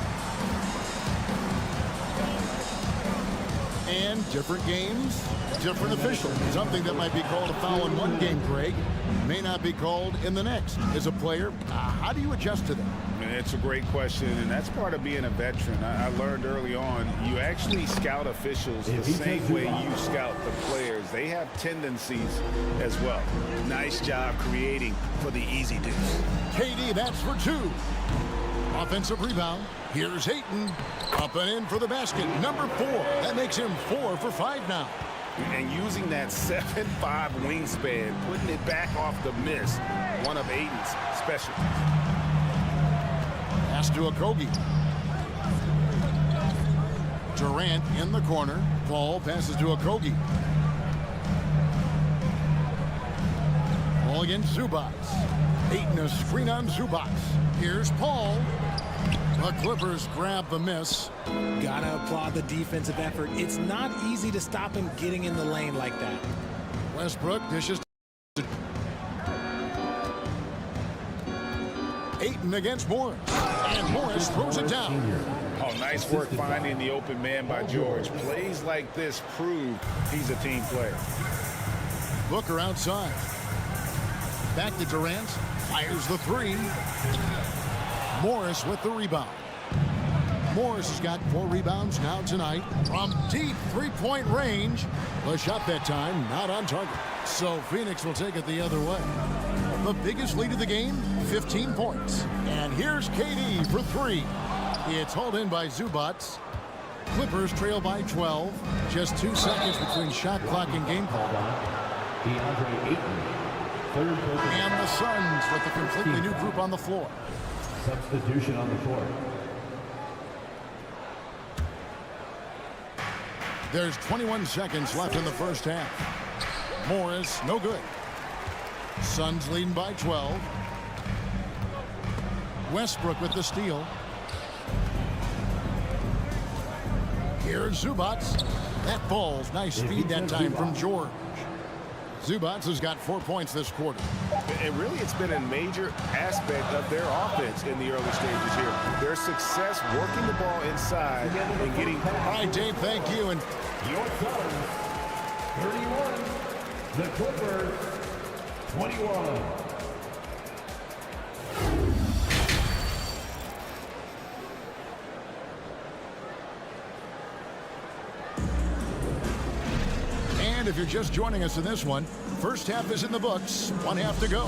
And different games, different officials. Something that might be called a foul in one game, Greg, may not be called in the next. As a player, how do you adjust to that? It's a great question, and that's part of being a veteran. I learned early on, you actually scout officials the same way you scout the players. They have tendencies as well. Nice job creating for the easy deuce. KD, that's for 2. Offensive rebound. Here's Ayton. Up and in for the basket. Number 4. That makes him 4 for 5 now. And using that 7'5" wingspan, putting it back off the miss, one of Ayton's specialties. Pass to Okogie. Durant in the corner. Paul passes to Okogie. Ball against Zubac. Ayton a screen on Zubac. Here's Paul. The Clippers grab the miss. Gotta applaud the defensive effort. It's not easy to stop him getting in the lane like that. Westbrook dishes. Ayton against Morris. And Morris throws it down. Oh, nice work finding the open man by George. Plays like this prove he's a team player. Booker outside. Back to Durant. Fires the 3. Morris with the rebound. Morris has got 4 rebounds now tonight from deep three-point range. The shot that time not on target. So Phoenix will take it the other way. The biggest lead of the game, 15 points. And here's KD for 3. It's hauled in by Zubac. Clippers trail by 12. Just 2 seconds between shot clock and game call. And the Suns with a completely new group on the floor. Substitution on the floor. There's 21 seconds left in the first half. Morris, no good. Suns leading by 12. Westbrook with the steal. Here's Zubac. That falls. Nice speed that time from George. Zubac has got 4 points this quarter. And really, it's been a major aspect of their offense in the early stages here. Their success working the ball inside and getting... All right, Dave, thank you. And your Suns, 31. The Clippers, 21. And if you're just joining us in this one, first half is in the books, 1 half to go.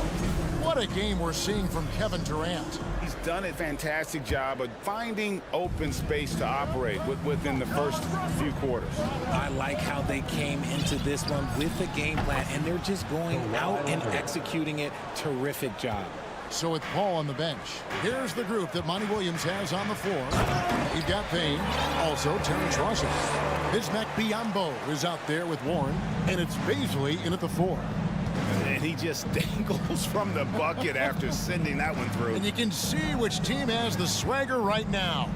What a game we're seeing from Kevin Durant. He's done a fantastic job of finding open space to operate within the first few quarters. I like how they came into this one with the game plan, and they're just going out and executing it. Terrific job. So with Paul on the bench, here's the group that Monty Williams has on the floor. You've got Payne, also Terrence Russell. Bismack Biyombo is out there with Warren, and it's Baisley in at the 4. And he just dangles from the bucket after sending that one through. And you can see which team has the swagger right now.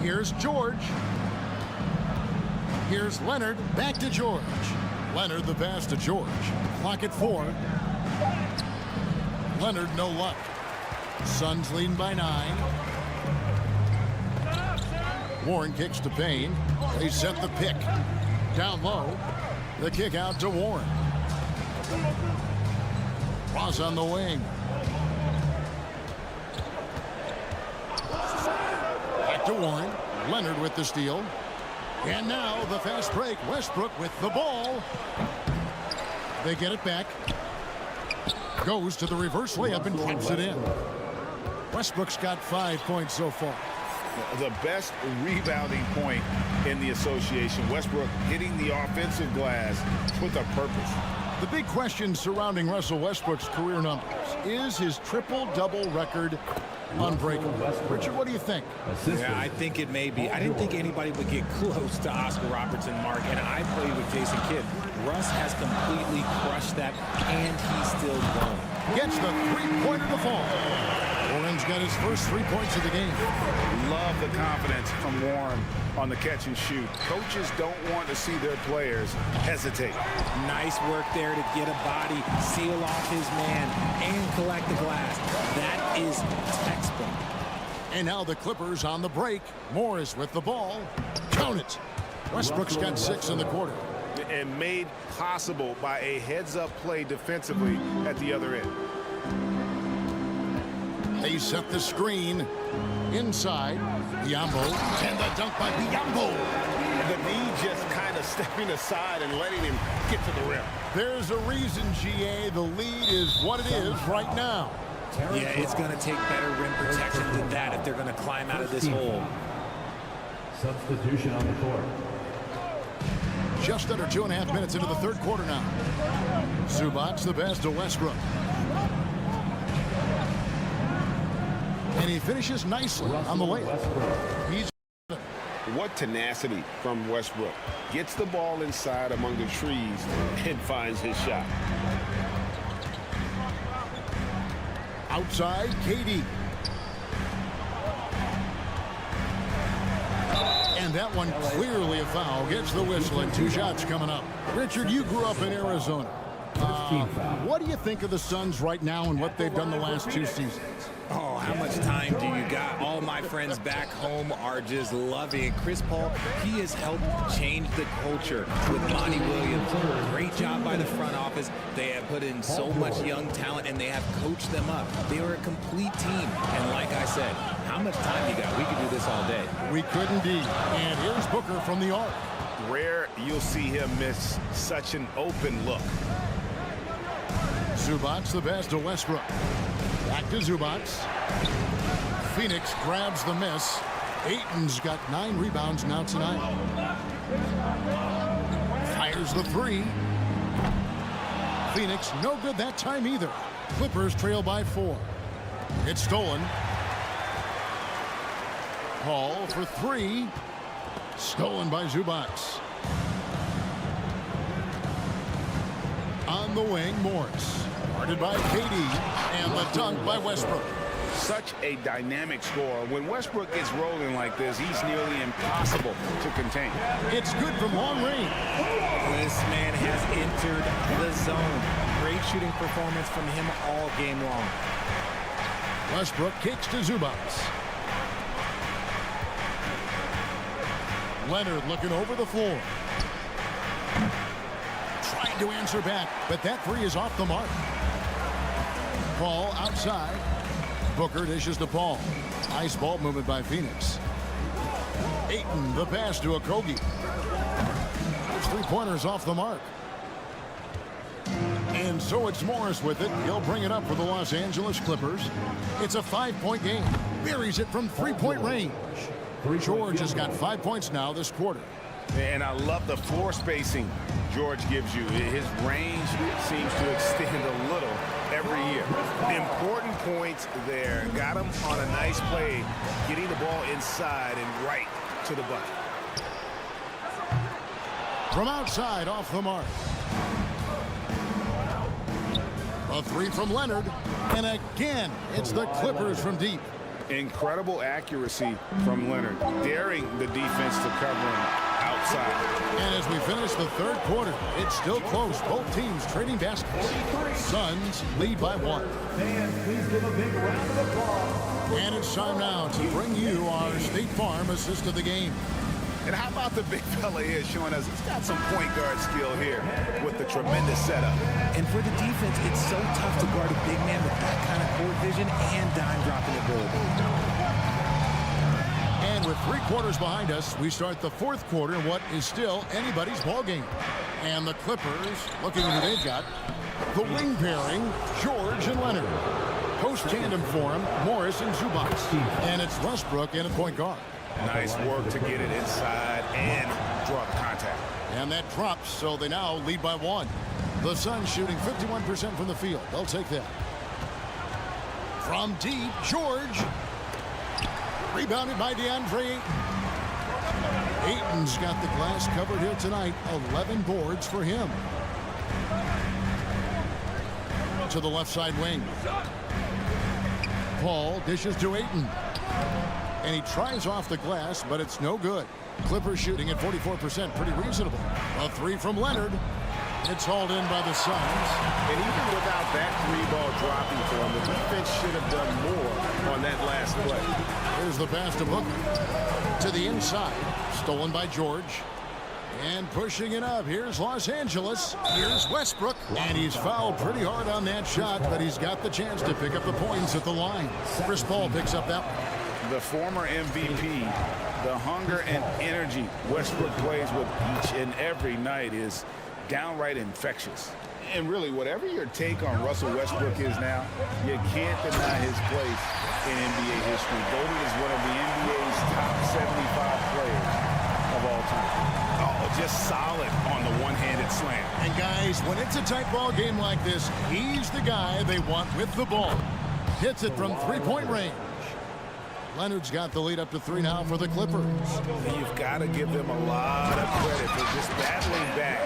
Here's George. Here's Leonard, back to George. Leonard the pass to George. Clock at 4. Leonard, no luck. Suns leading by 9. Warren kicks to Payne. They set the pick. Down low. The kick out to Warren. Ross on the wing. Back to Warren. Leonard with the steal. And now the fast break. Westbrook with the ball. They get it back. Goes to the reverse layup and taps it in. Westbrook's got 5 points so far. The best rebounding point in the association. Westbrook hitting the offensive glass with a purpose. The big question surrounding Russell Westbrook's career numbers is his triple-double record unbreakable. Richard, what do you think? Yeah, I think it may be. I didn't think anybody would get close to Oscar Robertson, Mark, and I played with Jason Kidd. Russ has completely crushed that, and he's still going. Gets the three-pointer to fall. Warren's got his first 3 points of the game. Love the confidence from Warren on the catch and shoot. Coaches don't want to see their players hesitate. Nice work there to get a body, seal off his man, and collect the glass. That is textbook. And now the Clippers on the break. Morris with the ball. Count it. Westbrook's got 6 in the quarter. And made possible by a heads-up play defensively at the other end. They set the screen inside. Biyombo, and the dunk by Biyombo. The knee just kind of stepping aside and letting him get to the rim. There's a reason, GA. The lead is what it is right now. Yeah, it's going to take better rim protection than that if they're going to climb out of this hole. Substitution on the court. Just under 2.5 minutes into the third quarter now. Zubac the best to Westbrook. And he finishes nicely on the layup. What tenacity from Westbrook. Gets the ball inside among the trees and finds his shot. Outside, KD. And that one clearly a foul. Gets the whistle and 2 shots coming up. Richard, you grew up in Arizona. What do you think of the Suns right now and what they've done the last 2 seasons? Oh, how much time do you got? All my friends back home are just loving it. Chris Paul, he has helped change the culture with Monty Williams. Great job by the front office. They have put in so much young talent, and they have coached them up. They are a complete team. And like I said, how much time you got? We could do this all day. We could indeed. And here's Booker from the arc. Rare you'll see him miss such an open look. Zubac the best to Westbrook. Back to Zubac. Phoenix grabs the miss. Ayton's got 9 rebounds now tonight. Fires the 3. Phoenix no good that time either. Clippers trail by 4. It's stolen. Paul for 3. Stolen by Zubac. On the wing, Morris. Guarded by KD, and the dunk by Westbrook. Such a dynamic scorer. When Westbrook gets rolling like this, he's nearly impossible to contain. It's good from long range. This man has entered the zone. Great shooting performance from him all game long. Westbrook kicks to Zubac. Leonard looking over the floor. Trying to answer back, but that 3 is off the mark. Paul outside. Booker dishes to Paul. Nice ball movement by Phoenix. Ayton the pass to Okogie. Those 3-pointers off the mark. And so it's Morris with it. He'll bring it up for the Los Angeles Clippers. It's a 5-point game. Buries it from 3-point range. George has got 5 points now this quarter. And I love the floor spacing George gives you. His range seems to extend a little every year. Important points there. Got him on a nice play, getting the ball inside and right to the bucket. From outside, off the mark. A 3 from Leonard. And again, it's the Clippers from deep. Incredible accuracy from Leonard, daring the defense to cover him outside. And as we finish the third quarter, it's still close. Both teams trading baskets. Suns lead by 1. Please give a big round of applause. And it's time now to bring you our State Farm assist of the game. And how about the big fella here showing us he's got some point guard skill here with the tremendous setup. And for the defense, it's so tough to guard a big man with that kind of court vision and dime dropping ability. And with 3 quarters behind us, we start the fourth quarter in what is still anybody's ball game. And the Clippers, looking at who they've got, the wing pairing, George and Leonard. Post tandem for him, Morris and Zubac. And it's Westbrook in at point guard. Nice work to get it inside and draw the contact. And that drops, so they now lead by 1. The Suns shooting 51% from the field. They'll take that. From deep, George. Rebounded by DeAndre Ayton. Ayton's got the glass covered here tonight. 11 boards for him. To the left side wing. Paul dishes to Ayton. And he tries off the glass, but it's no good. Clippers shooting at 44%, pretty reasonable. A 3 from Leonard. It's hauled in by the Suns. And even without that 3-ball dropping for him, the defense should have done more on that last play. Here's the pass to Booker. To the inside. Stolen by George. And pushing it up. Here's Los Angeles. Here's Westbrook. And he's fouled pretty hard on that shot, but he's got the chance to pick up the points at the line. Chris Paul picks up that one. The former MVP, the hunger and energy Westbrook plays with each and every night is downright infectious. And really, whatever your take on Russell Westbrook is now, you can't deny his place in NBA history. Voted as one of the NBA's top 75 players of all time. Oh, just solid on the one-handed slam. And guys, when it's a tight ball game like this, he's the guy they want with the ball. Hits it from three-point range. Leonard's got the lead up to 3 now for the Clippers. You've got to give them a lot of credit for just battling back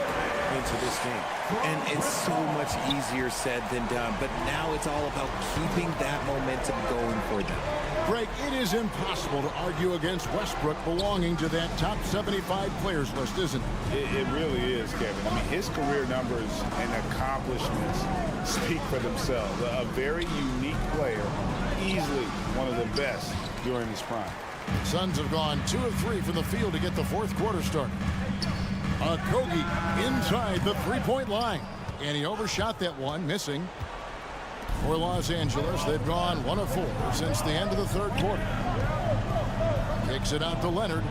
into this game. And it's so much easier said than done, but now it's all about keeping that momentum going for them. Greg, it is impossible to argue against Westbrook belonging to that top 75 players list, isn't it? It really is, Kevin. I mean, his career numbers and accomplishments speak for themselves. A very unique player, easily one of the best during his prime. Suns have gone 2 of 3 from the field to get the fourth quarter started. Kogi inside the three-point line. And he overshot that one, missing. For Los Angeles, they've gone 1 of 4 since the end of the third quarter. Kicks it out to Leonard.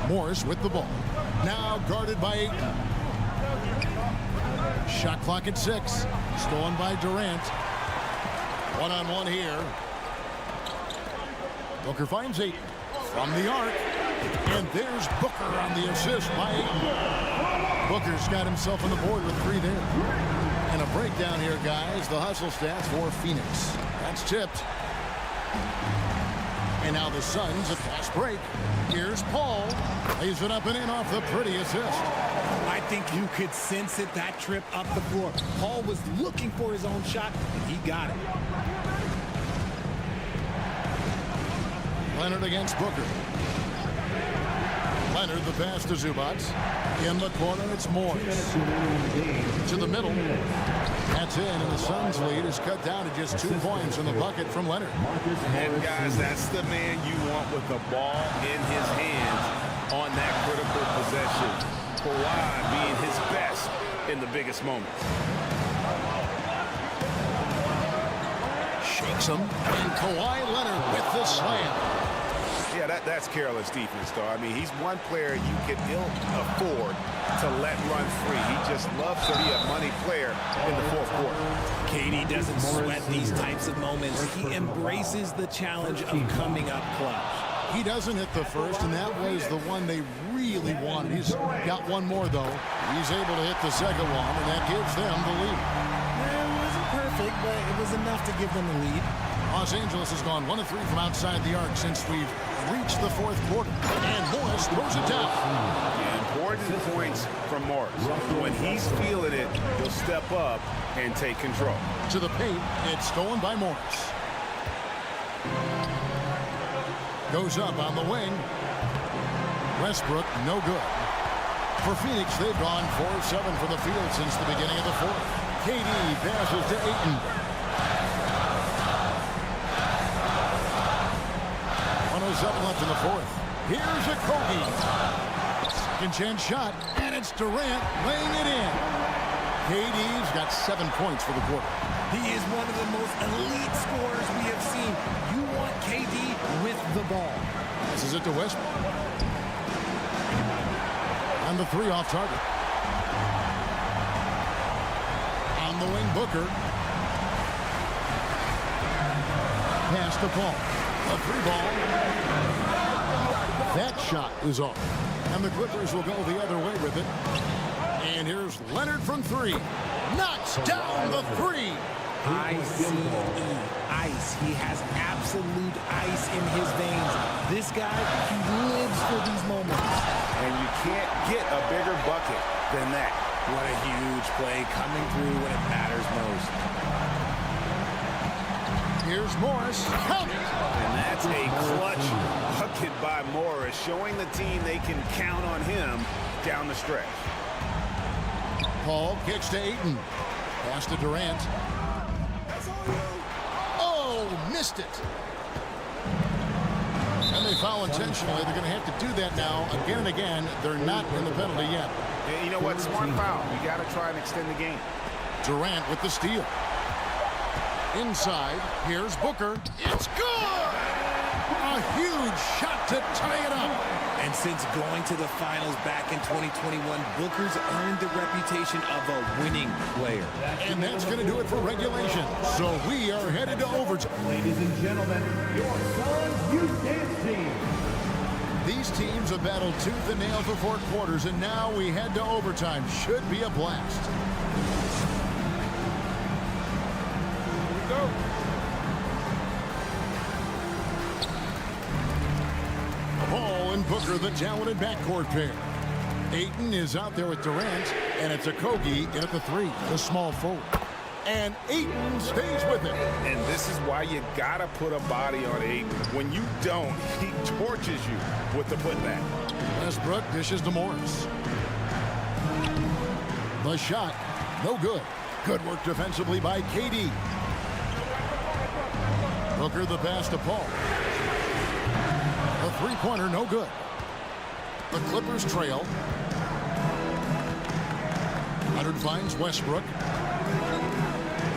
Morris with the ball. Now guarded by Ayton. Shot clock at 6. Stolen by Durant. One-on-one here. Booker finds Ayton from the arc. And there's Booker on the assist by Ayton. Booker's got himself on the board with 3 there. And a breakdown here, guys. The hustle stats for Phoenix. That's tipped. And now the Suns, a fast break. Here's Paul. Lays it up and in off the pretty assist. I think you could sense it, that trip up the floor. Paul was looking for his own shot, and he got it. Leonard against Booker. Leonard, the pass to Zubac. In the corner, it's Morris. To the middle. That's in, and the Suns' lead is cut down to just 2 points in the bucket from Leonard. And, guys, that's the man you want with the ball in his hands on that critical possession. Kawhi being his best in the biggest moments. Shakes him, and Kawhi Leonard with the slam. Yeah, that's careless defense, though. I mean, he's one player you can ill afford to let run free. He just loves to be a money player in the fourth quarter. KD doesn't sweat these types of moments. He embraces the challenge of coming up clutch. He doesn't hit the first, and that was the one they really wanted. He's got one more, though. He's able to hit the second one, and that gives them the lead. It wasn't perfect, but it was enough to give them the lead. Los Angeles has gone 1 of 3 from outside the arc since we've reached the fourth quarter. And Morris throws it down. Important points from Morris. When he's feeling it, he'll step up and take control. To the paint, it's stolen by Morris. Goes up on the wing. Westbrook, no good. For Phoenix, they've gone 4 of 7 from the field since the beginning of the fourth. KD passes to Ayton. 1:07 left in the fourth. Here's a Kogi. Second chance shot, and it's Durant laying it in. KD's got 7 points for the quarter. He is one of the most elite scorers we have seen. You want KD with the ball. This is it to Westbrook. And the 3 off target. On the wing, Booker. Pass to Paul. A 3 ball. That shot is off. And the Clippers will go the other way with it. And here's Leonard from 3. Knocks down the 3. ICE. Ice. He has absolute ice in his veins. This guy, he lives for these moments. And you can't get a bigger bucket than that. What a huge play coming through when it matters most. Here's Morris. Count it. And that's a clutch bucket by Morris, showing the team they can count on him down the stretch. Paul kicks to Ayton. Pass to Durant. Oh, missed it. And they foul intentionally. They're going to have to do that now again and again. They're not in the penalty yet. Yeah, you know what? Smart foul. You got to try and extend the game. Durant with the steal. Inside, here's Booker. It's good! A huge shot to tie it up. And since going to the finals back in 2021, Booker's earned the reputation of a winning player. And that's going to do it for regulation. So we are headed to overtime. Ladies and gentlemen, your Suns Youth Dance Team. These teams have battled tooth and nail for 4 quarters, and now we head to overtime. Should be a blast. Here we go. Paul and Booker, the talented backcourt pair. Ayton is out there with Durant, and it's Okogie in at the 3, the small forward. And Ayton stays with it. And this is why you got to put a body on Ayton. When you don't, he torches you with the putback. Westbrook dishes to Morris. The shot, no good. Good work defensively by KD. Booker the pass to Paul. A three-pointer, no good. The Clippers trail. Leonard finds Westbrook.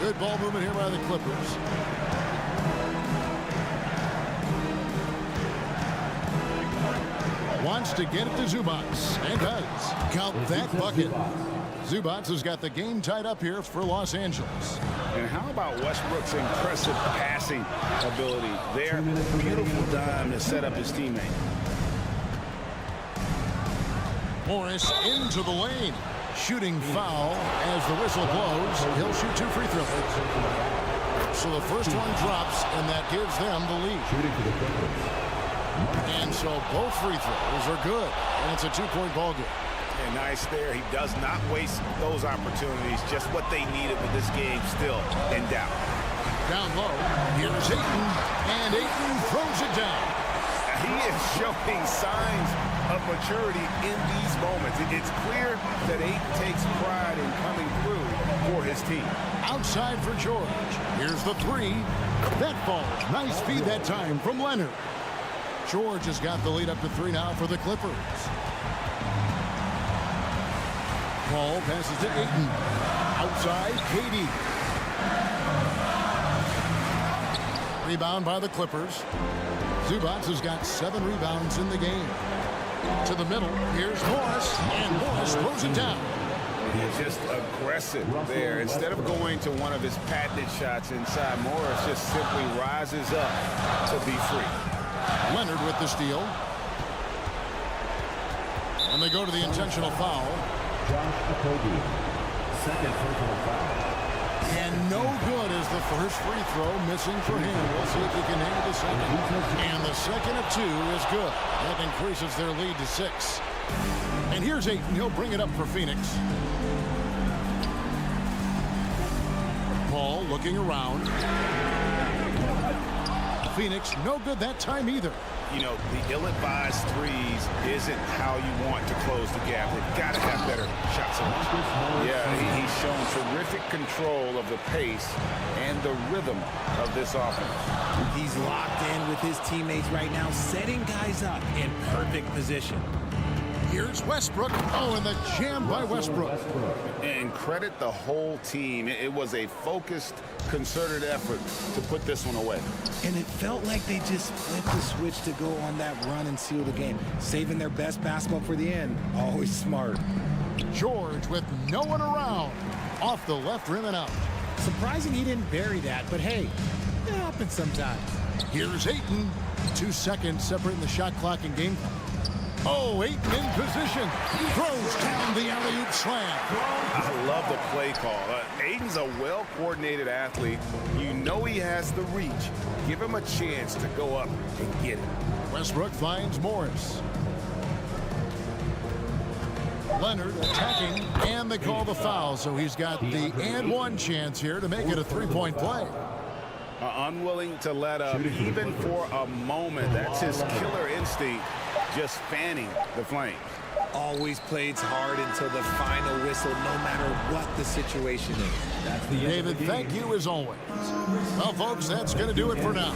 Good ball movement here by the Clippers. Wants to get it to Zubats, and does. Count that bucket. Zubats has got the game tied up here for Los Angeles. And how about Westbrook's impressive passing ability there? Beautiful dime to set up his teammate. Morris into the lane. Shooting foul as the whistle blows. He'll shoot 2 free throws. So the first one drops, and that gives them the lead. And so both free throws are good. And it's a 2-point ball game. And nice there. He does not waste those opportunities. Just what they needed with this game still in doubt. Down low. Here's Ayton. And Ayton throws it down. He is showing signs of maturity in these moments. It's clear that Ayton takes pride in coming through for his team. Outside for George. Here's the 3. That falls. Nice feed that time from Leonard. George has got the lead up to 3 now for the Clippers. Paul passes to Ayton. Outside, KD. Rebound by the Clippers. Zubats has got 7 rebounds in the game. To the middle, here's Morris, and Morris throws it down. He's just aggressive there. Instead of going to one of his patented shots inside, Morris just simply rises up to be free. Leonard with the steal. And they go to the intentional foul. Okogie, second personal foul. And no good is the first free throw missing for him. We'll see if he can handle the second. And the second of 2 is good. That increases their lead to 6. And here's Ayton. He'll bring it up for Phoenix. Paul looking around. Phoenix, no good that time either. You know, the ill-advised threes isn't how you want to close the gap. They've got to have better shot selection. Yeah, he's shown terrific control of the pace and the rhythm of this offense. He's locked in with his teammates right now, setting guys up in perfect position. Here's Westbrook. Oh, and the jam by Westbrook. And credit the whole team. It was a focused, concerted effort to put this one away. And it felt like they just flipped the switch to go on that run and seal the game. Saving their best basketball for the end. Always smart. George with no one around. Off the left rim and out. Surprising he didn't bury that, but hey, it happens sometimes. Here's Ayton. 2 seconds separating the shot clock and game clock. Oh, Ayton in position. Throws down the alley-oop slam. I love the play call. Ayton's a well-coordinated athlete. You know he has the reach. Give him a chance to go up and get it. Westbrook finds Morris. Leonard attacking, and they call the foul, so he's got the and 1 chance here to make it a 3-point play. Unwilling to let up, even for a moment. That's his killer instinct. just fanning the Flames. Always plays hard until the final whistle, no matter what the situation is. That's the David, thank you as always. Well, folks, that's going to do it for now.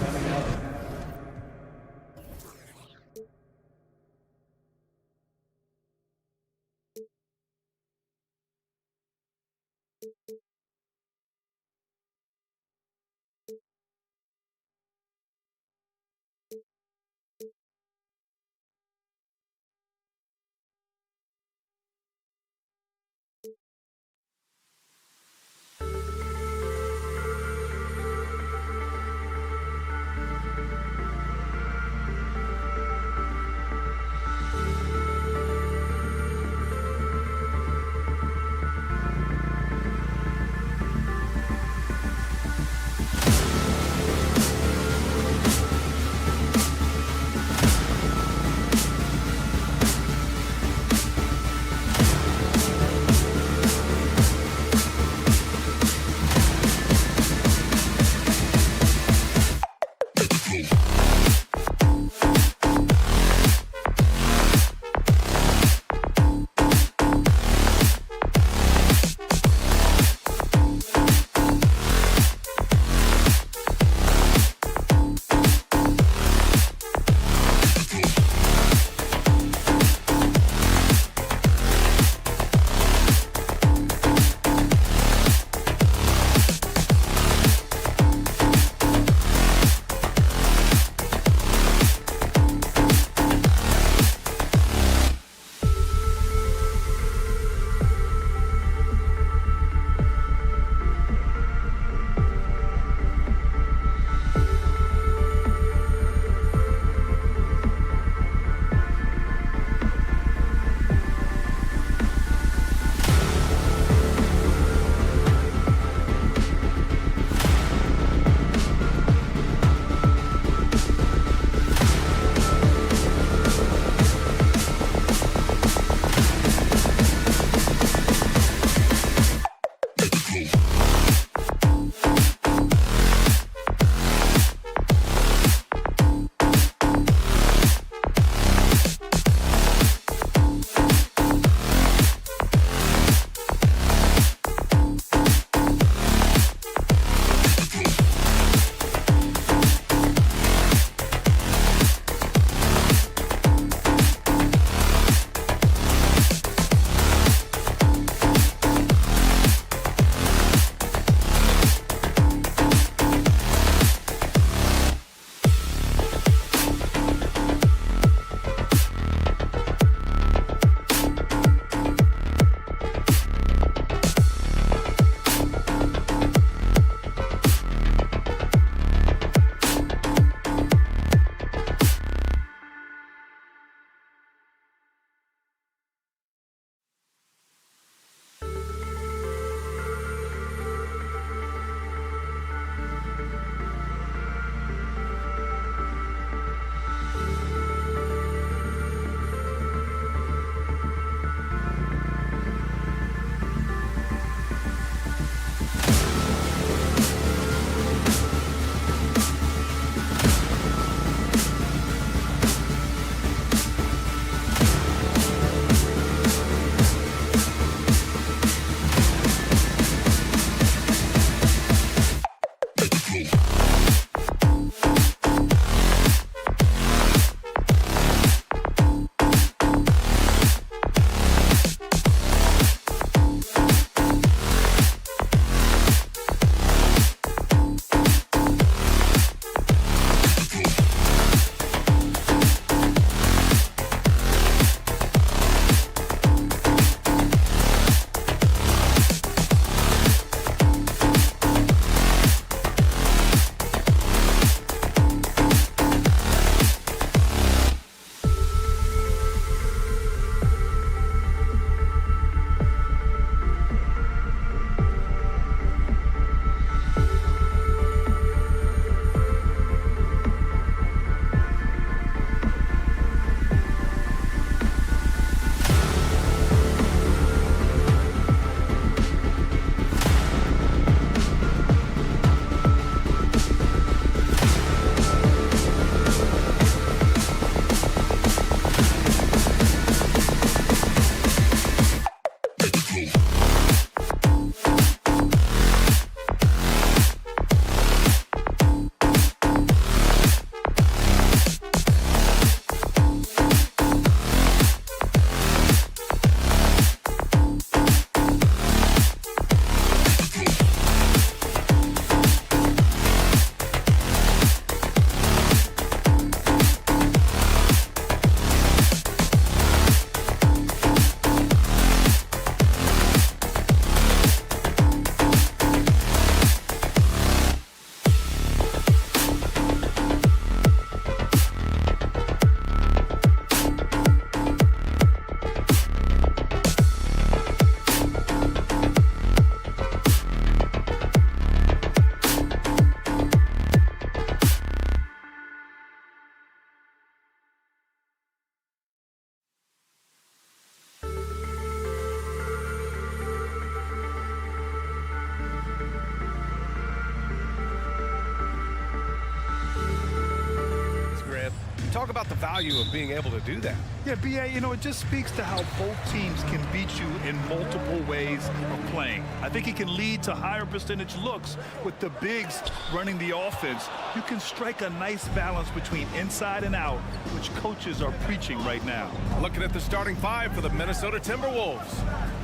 Talk about the value of being able to do that. Yeah, B.A., you know, it just speaks to how both teams can beat you in multiple ways of playing. I think he can lead to higher percentage looks with the bigs running the offense. You can strike a nice balance between inside and out, which coaches are preaching right now. Looking at the starting five for the Minnesota Timberwolves.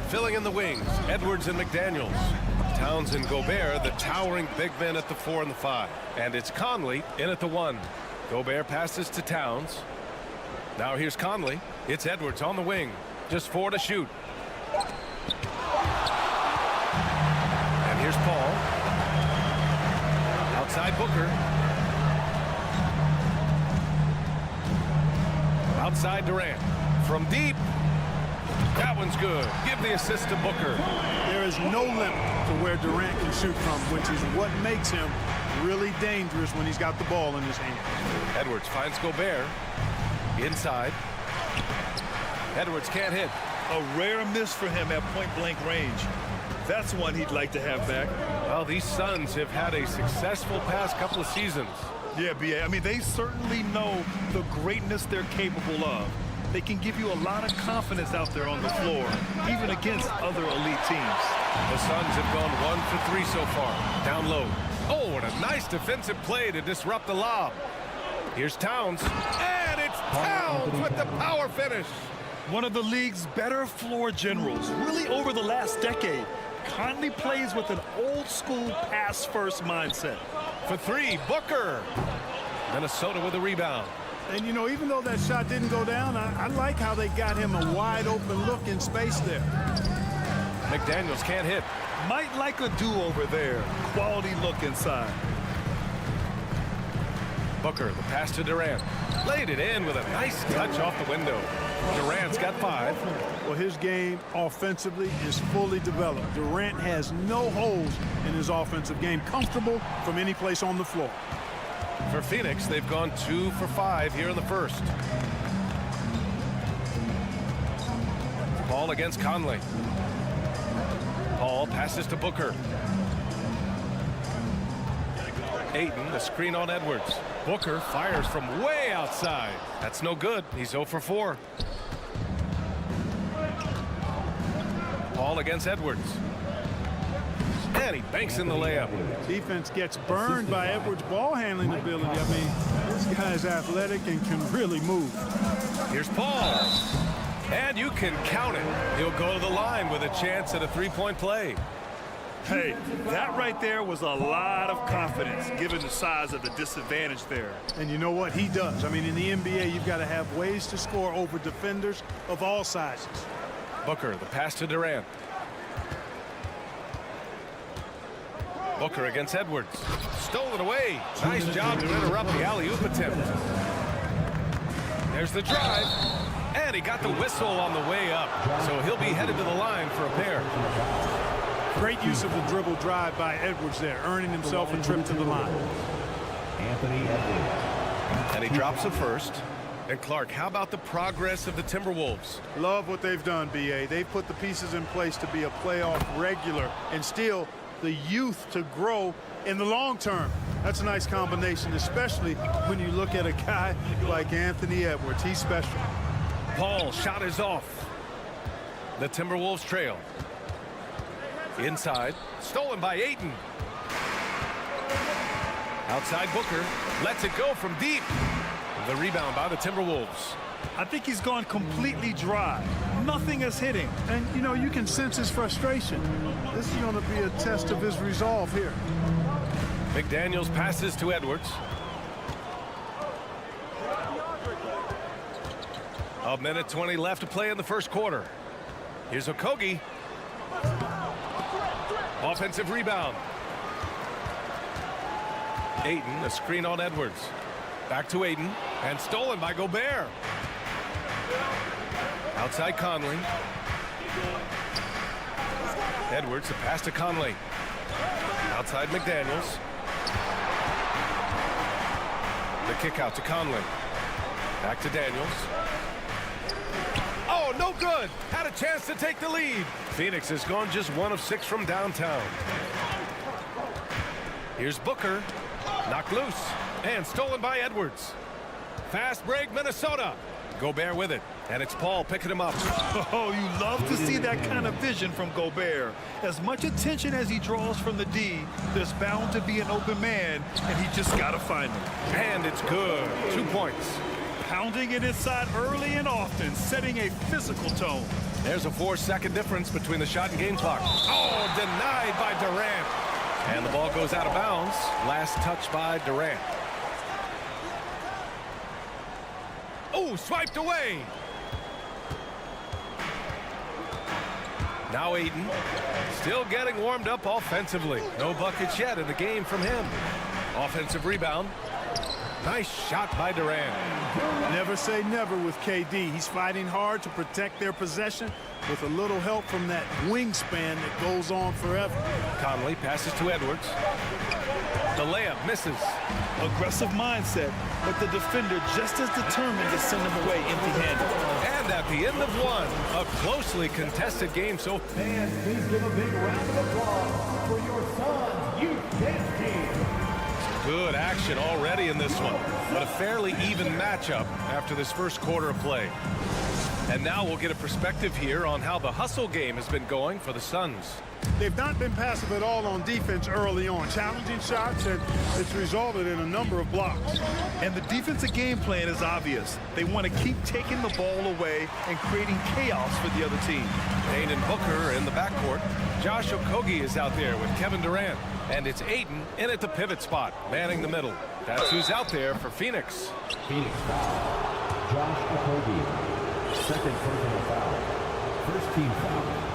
Filling in the wings, Edwards and McDaniels. Towns and Gobert, the towering big men at the 4 and the 5. And it's Conley in at the 1. Gobert passes to Towns. Now here's Conley. It's Edwards on the wing. Just 4 to shoot. And here's Paul. Outside Booker. Outside Durant. From deep. That one's good. Give the assist to Booker. There is no limit to where Durant can shoot from, which is what makes him really dangerous when he's got the ball in his hand. Edwards finds Gobert. Inside. Edwards can't hit. A rare miss for him at point-blank range. That's one he'd like to have back. Well, these Suns have had a successful past couple of seasons. Yeah, B.A., I mean, they certainly know the greatness they're capable of. They can give you a lot of confidence out there on the floor, even against other elite teams. The Suns have gone 1 for 3 so far. Down low. Oh, what a nice defensive play to disrupt the lob. Here's Towns. And it's Towns with the power finish. One of the league's better floor generals, really over the last decade. Conley plays with an old-school pass-first mindset. For 3, Booker. Minnesota with a rebound. And, you know, even though that shot didn't go down, I like how they got him a wide-open look in space there. McDaniels can't hit. Might like a do-over there. Quality look inside. Booker, the pass to Durant. Laid it in with a nice touch off the window. Durant's got 5. Well, his game offensively is fully developed. Durant has no holes in his offensive game. Comfortable from any place on the floor. For Phoenix, they've gone 2 for 5 here in the first. Paul against Conley. Paul passes to Booker. Ayton, the screen on Edwards. Booker fires from way outside. That's no good. He's 0 for 4. Paul against Edwards. And he banks in the layup. Defense gets burned by Edwards' ball handling ability. I mean, this guy's athletic and can really move. Here's Paul. And you can count it. He'll go to the line with a chance at a 3-point play. Hey, that right there was a lot of confidence given the size of the disadvantage there. And you know what? He does. I mean, in the NBA, you've got to have ways to score over defenders of all sizes. Booker, the pass to Durant. Booker against Edwards. Stolen away. Nice job to interrupt the alley-oop attempt. There's the drive. And he got the whistle on the way up. So he'll be headed to the line for a pair. Great use of the dribble drive by Edwards there, earning himself a trip to the line. Anthony Edwards. And he drops the first. And Clark, how about the progress of the Timberwolves? Love what they've done, B.A. They've put the pieces in place to be a playoff regular and still the youth to grow in the long term. That's a nice combination, especially when you look at a guy like Anthony Edwards. He's special. Paul shot is off. The Timberwolves trail. Inside, stolen by Ayton. Outside Booker, lets it go from deep. The rebound by the Timberwolves. I think he's gone completely dry. Nothing is hitting. And, you know, you can sense his frustration. This is going to be a test of his resolve here. McDaniels passes to Edwards. A minute 20 left to play in the first quarter. Here's Okogie. Offensive rebound. Ayton, a screen on Edwards. Back to Ayton, and stolen by Gobert. Outside Conley. Edwards, a pass to Conley. Outside McDaniels. The kick out to Conley. Back to Daniels. Oh, no good. Had a chance to take the lead. Phoenix has gone just 1 of 6 from downtown. Here's Booker. Knocked loose. And stolen by Edwards. Fast break, Minnesota. Gobert with it, and it's Paul picking him up. Oh, you love to see that kind of vision from Gobert. As much attention as he draws from the D, there's bound to be an open man, and he just got to find him. And it's good. 2 points. Pounding it inside early and often, setting a physical tone. There's a 4-second difference between the shot and game clock. Oh, denied by Durant. And the ball goes out of bounds. Last touch by Durant. Oh, swiped away. Now Ayton, still getting warmed up offensively. No buckets yet in the game from him. Offensive rebound. Nice shot by Durant. Never say never with KD. He's fighting hard to protect their possession with a little help from that wingspan that goes on forever. Conley passes to Edwards. The layup misses. Aggressive mindset, but the defender just as determined to send him away empty-handed. And at the end of one, a closely contested game. So fans, please give a big round of applause for your Suns youth dance team. Good action already in this one, but a fairly even matchup after this first quarter of play. And now we'll get a perspective here on how the hustle game has been going for the Suns. They've not been passive at all on defense early on. Challenging shots, and it's resulted in a number of blocks. And the defensive game plan is obvious. They want to keep taking the ball away and creating chaos for the other team. Payne and Booker in the backcourt. Josh Okogie is out there with Kevin Durant. And it's Ayton in at the pivot spot, manning the middle. That's who's out there for Phoenix. Phoenix foul. Josh Okogie. Second personal foul. First team foul.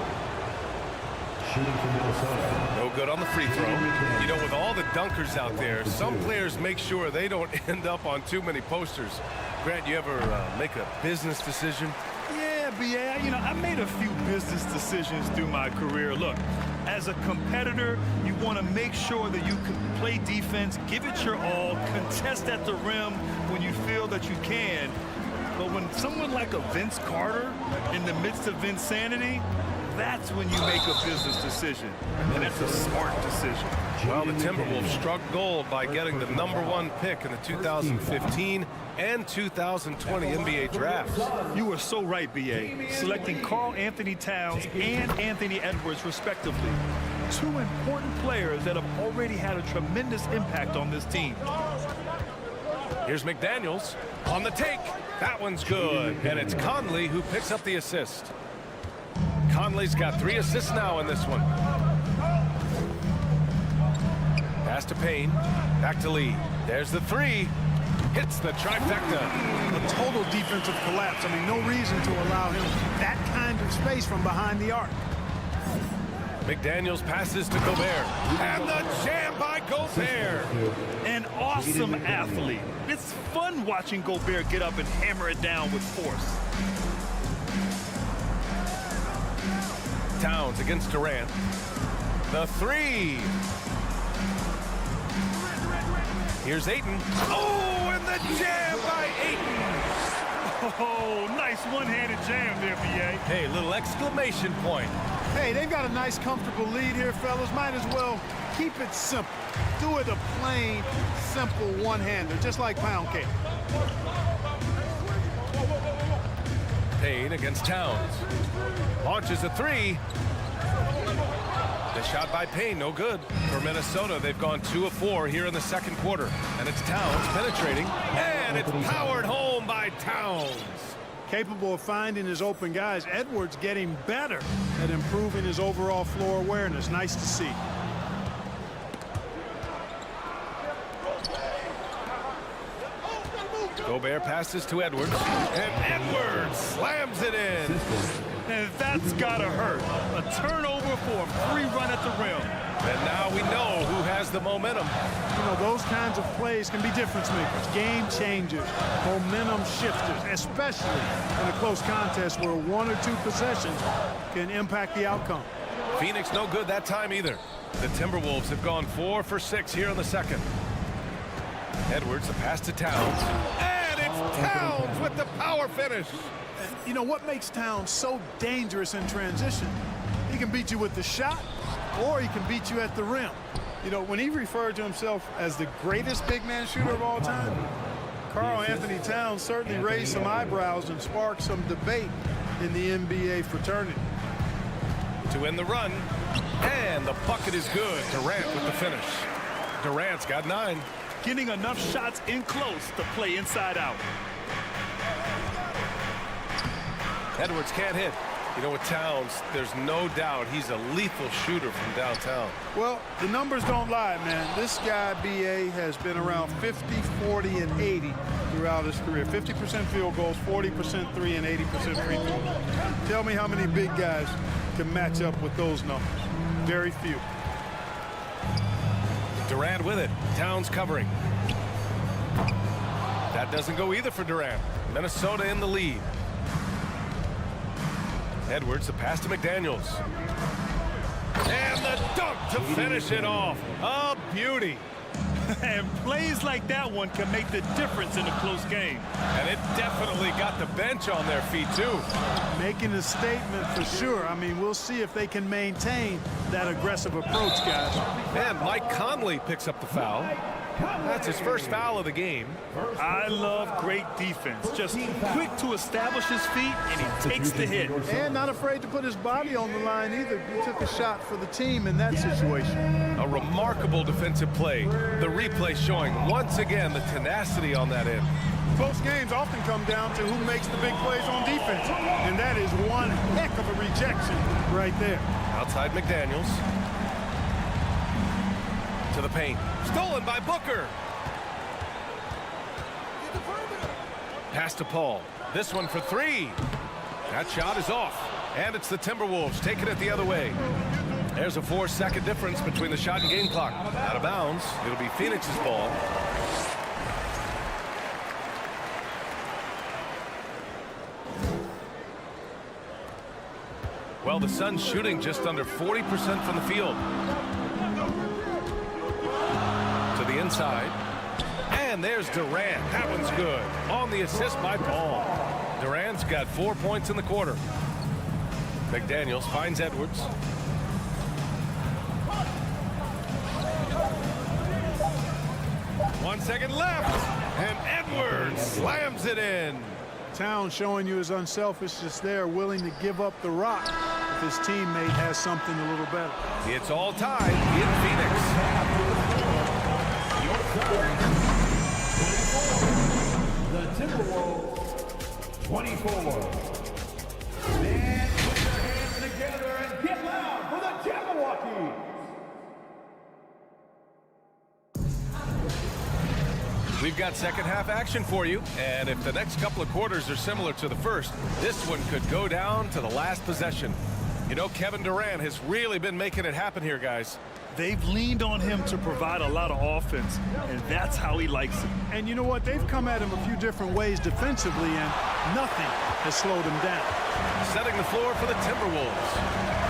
Shooting for Minnesota. No good on the free throw. You know, with all the dunkers out there, some players make sure they don't end up on too many posters. Grant, you ever make a business decision? Yeah, B.A., you know, I made a few business decisions through my career. Look, as a competitor, you want to make sure that you can play defense, give it your all, contest at the rim when you feel that you can. But when someone like a Vince Carter in the midst of insanity, that's when you make a business decision, and it's a smart decision. Well, the Timberwolves struck gold by getting the #1 pick in the 2015 and 2020 NBA drafts. You are so right, B.A., selecting Karl Anthony Towns and Anthony Edwards, respectively. Two important players that have already had a tremendous impact on this team. Here's McDaniels on the take. That one's good, and it's Conley who picks up the assist. Conley's got 3 assists now in this one. Pass to Payne. Back to Lee. There's the 3. Hits the trifecta. A total defensive collapse. I mean, no reason to allow him that kind of space from behind the arc. McDaniels passes to Gobert. And the jam by Gobert. An awesome athlete. It's fun watching Gobert get up and hammer it down with force. Towns against Durant. The 3. Here's Ayton. Oh, and the jam by Ayton. Oh, nice one-handed jam there, B.A. Hey, little exclamation point. Hey, they've got a nice, comfortable lead here, fellas. Might as well keep it simple. Do it a plain, simple one-hander, just like pound cake. Payne against Towns. Launches a 3. The shot by Payne, no good. For Minnesota, they've gone 2 of 4 here in the second quarter. And it's Towns penetrating. And it's powered home by Towns. Capable of finding his open guys. Edwards getting better at improving his overall floor awareness. Nice to see. Gobert passes to Edwards. And Edwards slams it in. And that's gotta hurt. A turnover for a free run at the rim. And now we know who has the momentum. You know, those kinds of plays can be difference makers, game changers, momentum shifters, especially in a close contest where 1 or 2 possessions can impact the outcome. Phoenix no good that time either. The Timberwolves have gone 4 for 6 here in the second. Edwards, the pass to Towns. And it's Towns with the power finish. You know what makes Towns so dangerous in transition? He can beat you with the shot, or he can beat you at the rim. You know, when he referred to himself as the greatest big man shooter of all time, Karl Anthony Towns certainly raised some eyebrows and sparked some debate in the NBA fraternity. To win the run, and the bucket is good. Durant with the finish. Durant's got 9. Getting enough shots in close to play inside out. Edwards can't hit. You know, with Towns, there's no doubt he's a lethal shooter from downtown. Well, the numbers don't lie, man. This guy, B.A., has been around 50, 40, and 80 throughout his career. 50% field goals, 40% three, and 80% free throws. Tell me how many big guys can match up with those numbers. Very few. Durant with it. Towns covering. That doesn't go either for Durant. Minnesota in the lead. Edwards, the pass to McDaniels. And the dunk to finish it off. A beauty. And plays like that one can make the difference in a close game. And it definitely got the bench on their feet, too. Making a statement for sure. I mean, we'll see if they can maintain that aggressive approach, guys. And Mike Conley picks up the foul. That's his first foul of the game. I love great defense. Just quick to establish his feet, and he takes the hit. And not afraid to put his body on the line either. He took a shot for the team in that situation. A remarkable defensive play. The replay showing once again the tenacity on that end. Close games often come down to who makes the big plays on defense. And that is one heck of a rejection right there. Outside McDaniels. To the paint. Stolen by Booker. Pass to Paul. This one for 3. That shot is off. And it's the Timberwolves taking it the other way. There's a 4-second difference between the shot and game clock. Out of bounds. It'll be Phoenix's ball. Well, the Suns shooting just under 40% from the field. To the inside. And there's Durant. That one's good. On the assist by Paul. Durant's got 4 points in the quarter. McDaniels finds Edwards. One second left. And Edwards slams it in. Towns showing you his unselfishness there, willing to give up the rock if his teammate has something a little better. It's all tied in Phoenix. The Timberwolves, 24. Stand with your hands together and get loud for the Jabberwockies. We've got second half action for you, and if the next couple of quarters are similar to the first, this one could go down to the last possession. You know, Kevin Durant has really been making it happen here, guys. They've leaned on him to provide a lot of offense, and that's how he likes it. And you know what? They've come at him a few different ways defensively, and nothing has slowed him down. Setting the floor for the Timberwolves.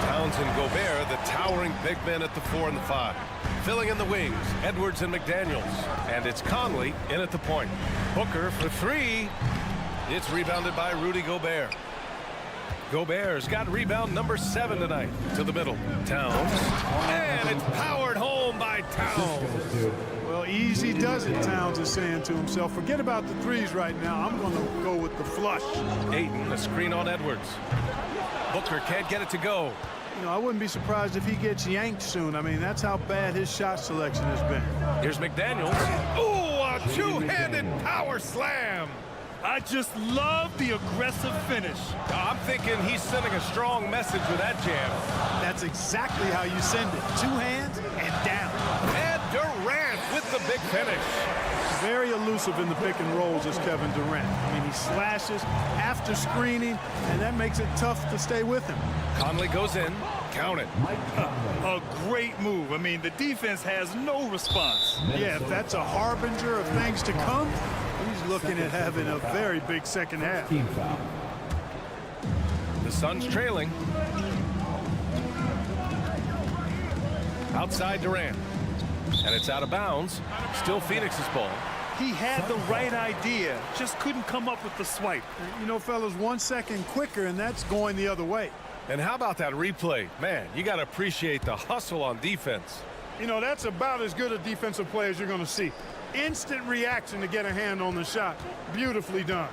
Towns and Gobert, the towering big men at the 4 and the 5. Filling in the wings, Edwards and McDaniels. And it's Conley in at the point. Booker for 3. It's rebounded by Rudy Gobert. Gobert's got rebound number 7 tonight. To the middle. Towns. And it's powered home by Towns. Well, easy does it, Towns is saying to himself. Forget about the threes right now. I'm going to go with the flush. Ayton, a screen on Edwards. Booker can't get it to go. You know, I wouldn't be surprised if he gets yanked soon. I mean, that's how bad his shot selection has been. Here's McDaniels. Ooh, a two-handed power slam. I just love the aggressive finish. I'm thinking he's sending a strong message with that jam. That's exactly how you send it. 2 hands and down. And Durant with the big finish. Very elusive in the pick and rolls is Kevin Durant. I mean, he slashes after screening, and that makes it tough to stay with him. Conley goes in. Count it. A great move. I mean, the defense has no response. Yeah, if that's a harbinger of things to come, he's looking at having a very big second half. The Suns trailing. Outside Durant. And it's out of bounds. Still Phoenix's ball. He had the right idea, just couldn't come up with the swipe. You know, fellas, 1 second quicker, and that's going the other way. And how about that replay? Man, you got to appreciate the hustle on defense. You know, that's about as good a defensive play as you're going to see. Instant reaction to get a hand on the shot. Beautifully done.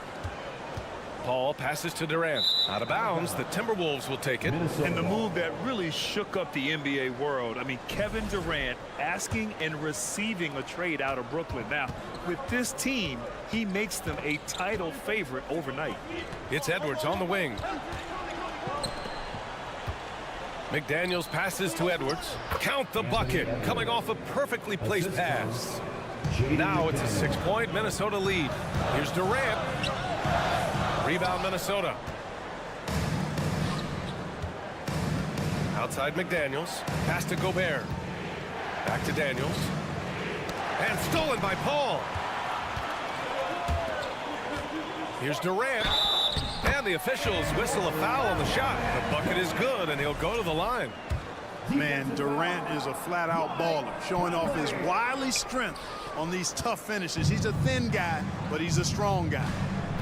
Paul passes to Durant. Out of bounds, the Timberwolves will take it. And the move that really shook up the NBA world, I mean, Kevin Durant asking and receiving a trade out of Brooklyn. Now, with this team, he makes them a title favorite overnight. It's Edwards on the wing. McDaniels passes to Edwards. Count the bucket, coming off a perfectly placed pass. Now it's a 6-point Minnesota lead. Here's Durant. Rebound Minnesota. Outside McDaniels. Pass to Gobert. Back to Daniels. And stolen by Paul. Here's Durant. And the officials whistle a foul on the shot. The bucket is good, and he'll go to the line. Man, Durant is a flat-out baller, showing off his wily strength on these tough finishes. He's a thin guy, but he's a strong guy.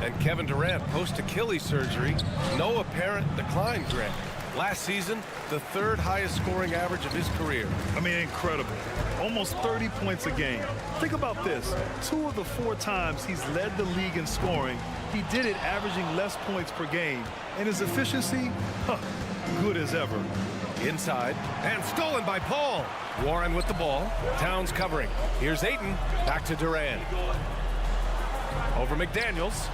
And Kevin Durant, post-Achilles surgery, no apparent decline, Grant. Last season, the third highest scoring average of his career. I mean, incredible. Almost 30 points a game. Think about this. 2 of the 4 times he's led the league in scoring, he did it averaging less points per game. And his efficiency, good as ever. Inside, and stolen by Paul. Warren with the ball. Towns covering. Here's Ayton. Back to Durant. Over McDaniels.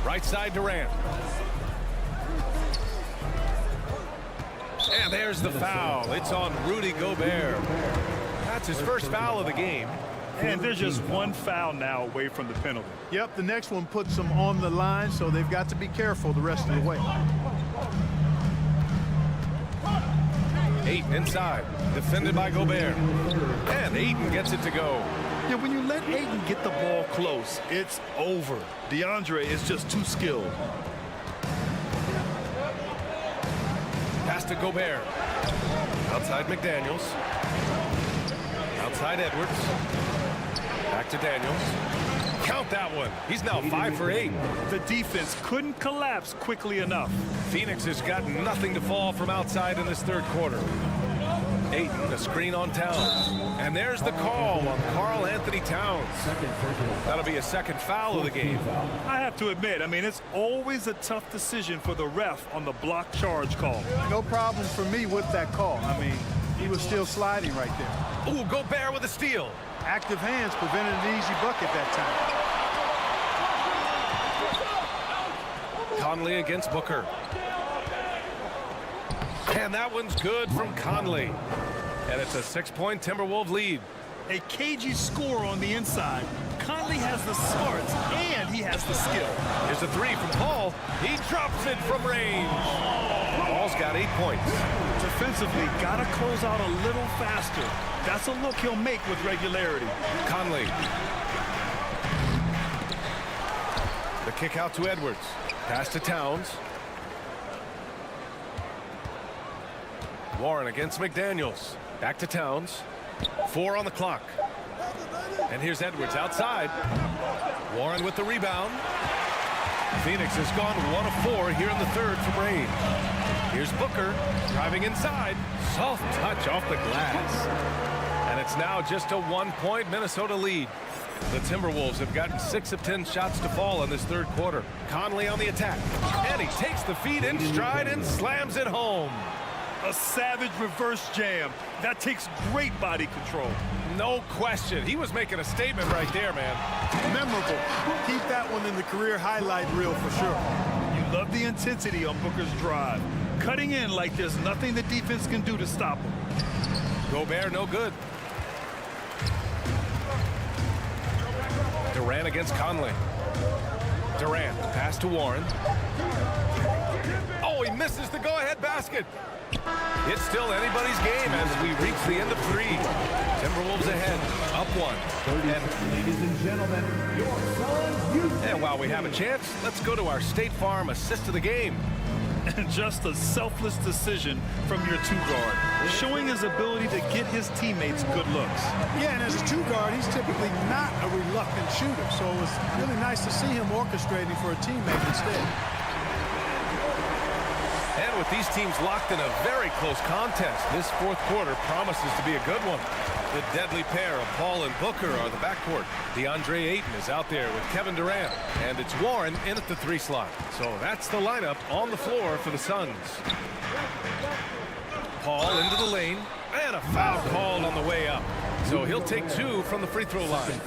Right side Durant. And there's the foul. It's on Rudy Gobert. That's his first foul of the game. And they're just 1 foul now away from the penalty. Yep, the next one puts them on the line, so they've got to be careful the rest of the way. Ayton inside. Defended by Gobert. And Ayton gets it to go. Yeah, when you let Ayton get the ball close, it's over. DeAndre is just too skilled. Pass to Gobert. Outside McDaniels. Outside Edwards. Back to Daniels. Count that one. He's now 5 for 8. The defense couldn't collapse quickly enough. Phoenix has got nothing to fall from outside in this third quarter. Ayton, a screen on Towns. And there's the call on Karl Anthony Towns. That'll be a second foul of the game. I have to admit, I mean, it's always a tough decision for the ref on the block charge call. No problem for me with that call. I mean, he was still sliding right there. Ooh, Gobert with a steal. Active hands prevented an easy bucket that time. Conley against Booker. And that one's good from Conley. And it's a 6-point Timberwolves lead. A cagey score on the inside. Conley has the smarts and he has the skill. Here's a 3 from Paul. He drops it from range. Paul's got 8 points. Defensively, gotta close out a little faster. That's a look he'll make with regularity. Conley. The kick out to Edwards. Pass to Towns. Warren against McDaniels. Back to Towns. 4 on the clock. And here's Edwards outside. Warren with the rebound. Phoenix has gone 1 of 4 here in the third from range. Here's Booker driving inside. Soft touch off the glass. And it's now just a 1-point Minnesota lead. The Timberwolves have gotten 6 of 10 shots to fall in this third quarter. Conley on the attack. And he takes the feed in stride and slams it home. A savage reverse jam. That takes great body control. No question. He was making a statement right there, man. Memorable. Keep that one in the career highlight reel for sure. You love the intensity on Booker's drive. Cutting in like there's nothing the defense can do to stop him. Gobert, no good. Durant against Conley. Durant, pass to Warren. Oh, he misses the go-ahead basket. It's still anybody's game as we reach the end of 3. Timberwolves ahead, up 1. Ladies and gentlemen, your Suns. And while we have a chance, let's go to our State Farm assist of the game. Just a selfless decision from your 2-guard, showing his ability to get his teammates good looks. Yeah, and as a 2-guard, he's typically not a reluctant shooter, so it was really nice to see him orchestrating for a teammate instead. And with these teams locked in a very close contest, this fourth quarter promises to be a good one. The deadly pair of Paul and Booker are the backcourt. DeAndre Ayton is out there with Kevin Durant. And it's Warren in at the 3 slot. So that's the lineup on the floor for the Suns. Paul into the lane. And a foul called on the way up. So he'll take 2 from the free throw line.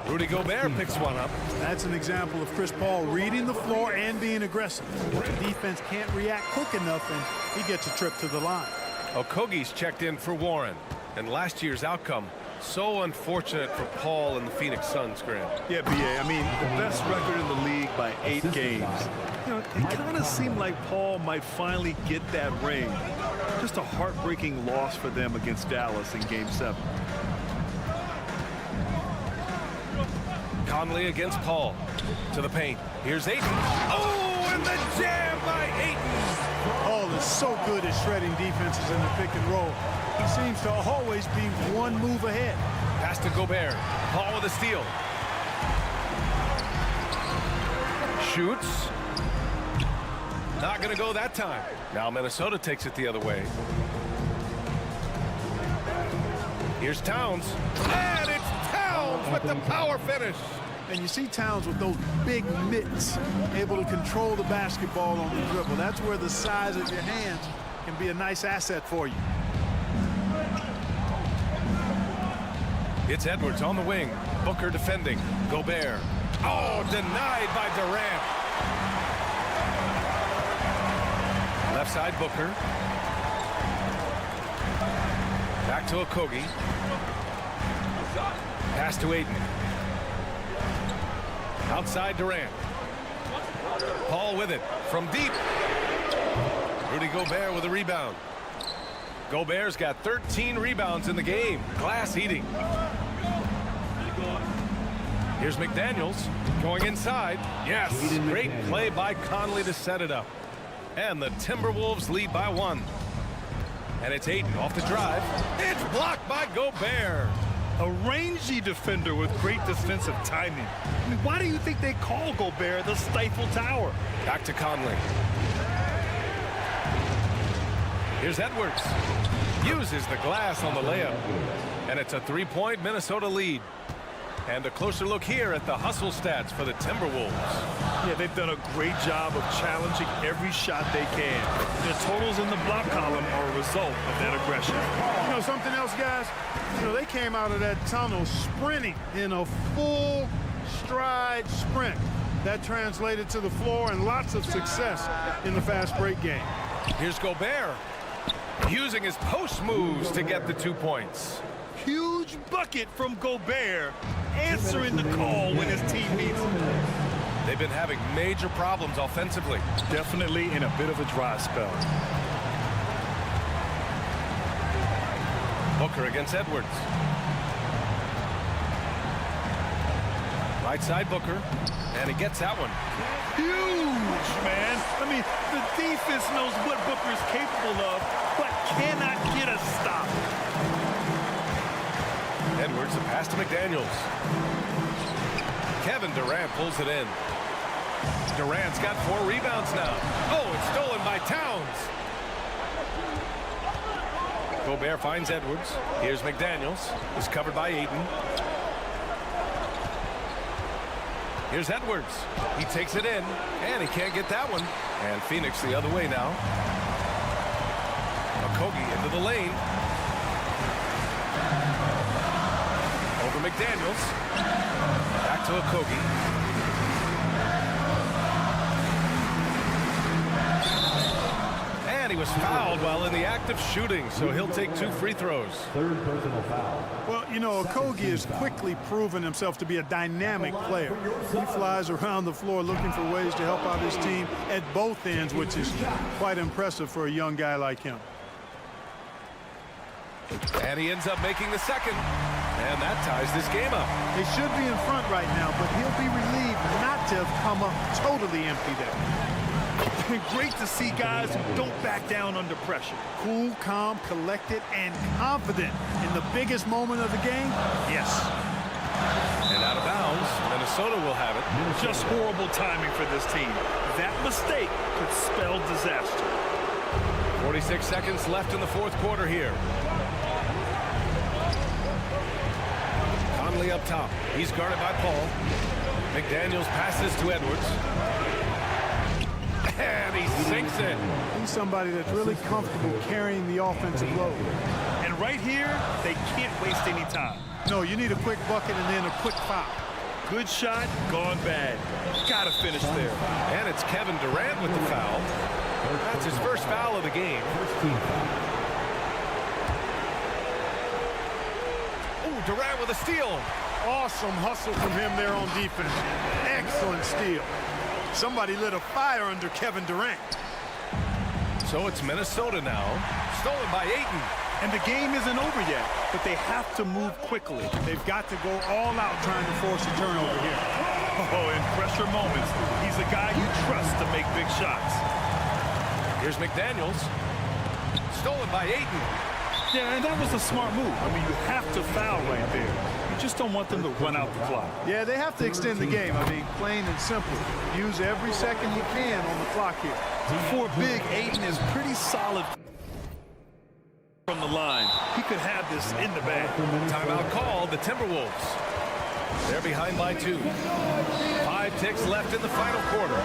Rudy Gobert picks one up. That's an example of Chris Paul reading the floor and being aggressive. The defense can't react quick enough, and he gets a trip to the line. Okogie's checked in for Warren. And last year's outcome, so unfortunate for Paul and the Phoenix Suns, Grant. Yeah, B.A. I mean, the best record in the league by 8 games. You know, it kind of seemed like Paul might finally get that ring. Just a heartbreaking loss for them against Dallas in Game 7. Conley against Paul. To the paint. Here's Ayton. Oh, and the jam by Ayton. Paul is so good at shredding defenses in the pick and roll. He seems to always be one move ahead. Pass to Gobert. Paul with a steal. Shoots. Not going to go that time. Now Minnesota takes it the other way. Here's Towns. And it's Towns with the power finish. And you see Towns with those big mitts, able to control the basketball on the dribble. That's where the size of your hands can be a nice asset for you. It's Edwards on the wing. Booker defending. Gobert. Oh, denied by Durant. Left side, Booker. Back to Okogie. Pass to Ayton. Outside Durant. Paul with it from deep. Rudy Gobert with a rebound. Gobert's got 13 rebounds in the game. Glass eating. Here's McDaniels going inside. Yes, great play by Conley to set it up. And the Timberwolves lead by 1. And it's Ayton off the drive. It's blocked by Gobert. A rangy defender with great defensive timing. I mean, why do you think they call Gobert the Stifle Tower? Back to Conley. Here's Edwards. Uses the glass on the layup. And it's a 3-point Minnesota lead. And a closer look here at the hustle stats for the Timberwolves. Yeah, they've done a great job of challenging every shot they can. Their totals in the block column are a result of that aggression. You know something else, guys? You know, they came out of that tunnel sprinting in a full stride sprint. That translated to the floor and lots of success in the fast break game. Here's Gobert using his post moves to get the 2 points. Huge bucket from Gobert, answering the call when his team needs him. They've been having major problems offensively. Definitely in a bit of a dry spell. Booker against Edwards. Right side Booker, and he gets that one. Huge, man. I mean, the defense knows what Booker is capable of, but cannot get a stop. Edwards, a pass to McDaniels. Kevin Durant pulls it in. Durant's got 4 rebounds now. Oh, it's stolen by Towns. Gobert finds Edwards. Here's McDaniels. He's covered by Ayton. Here's Edwards. He takes it in, and he can't get that one. And Phoenix the other way now. Okogie into the lane. Over McDaniels. Back to Okogie. And he was fouled while in the act of shooting, so he'll take 2 free throws. Third personal foul. Well, you know, Okogie has quickly proven himself to be a dynamic player. He flies around the floor looking for ways to help out his team at both ends, which is quite impressive for a young guy like him. And he ends up making the second. And that ties this game up. They should be in front right now, but he'll be relieved not to have come up totally empty there. Great to see guys who don't back down under pressure. Cool, calm, collected, and confident in the biggest moment of the game. Yes. And out of bounds, Minnesota will have it. Just horrible timing for this team. That mistake could spell disaster. 46 seconds left in the 4th quarter here. up top. He's guarded by Paul. McDaniels passes to Edwards. And he sinks it. He's somebody that's really comfortable carrying the offensive load. And right here, they can't waste any time. No, you need a quick bucket and then a quick foul. Good shot, gone bad. Got to finish there. And it's Kevin Durant with the foul. That's his first foul of the game. Oh, Durant with a steal. Awesome hustle from him there on defense. Excellent steal. Somebody lit a fire under Kevin Durant. So it's Minnesota now. Stolen by Ayton. And the game isn't over yet, but they have to move quickly. They've got to go all out trying to force a turnover here. Oh, in pressure moments, he's a guy you trust to make big shots. Here's McDaniels. Stolen by Ayton. Yeah, and that was a smart move. I mean, you have to foul right there. You just don't want them to run out the clock. Yeah, they have to extend the game. I mean, plain and simple. Use every second you can on the clock here. For big, Ayton is pretty solid from the line. He could have this in the bag. Timeout called, the Timberwolves. They're behind by 2. 5 ticks left in the final quarter.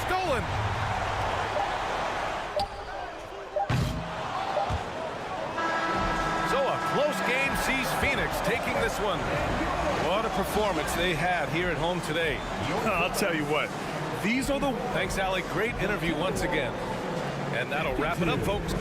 Stolen. So a close game sees Phoenix taking this one. What a performance they had here at home today. I'll tell you what, these are the... Thanks, Allie. Great interview once again. And that'll wrap it up, folks.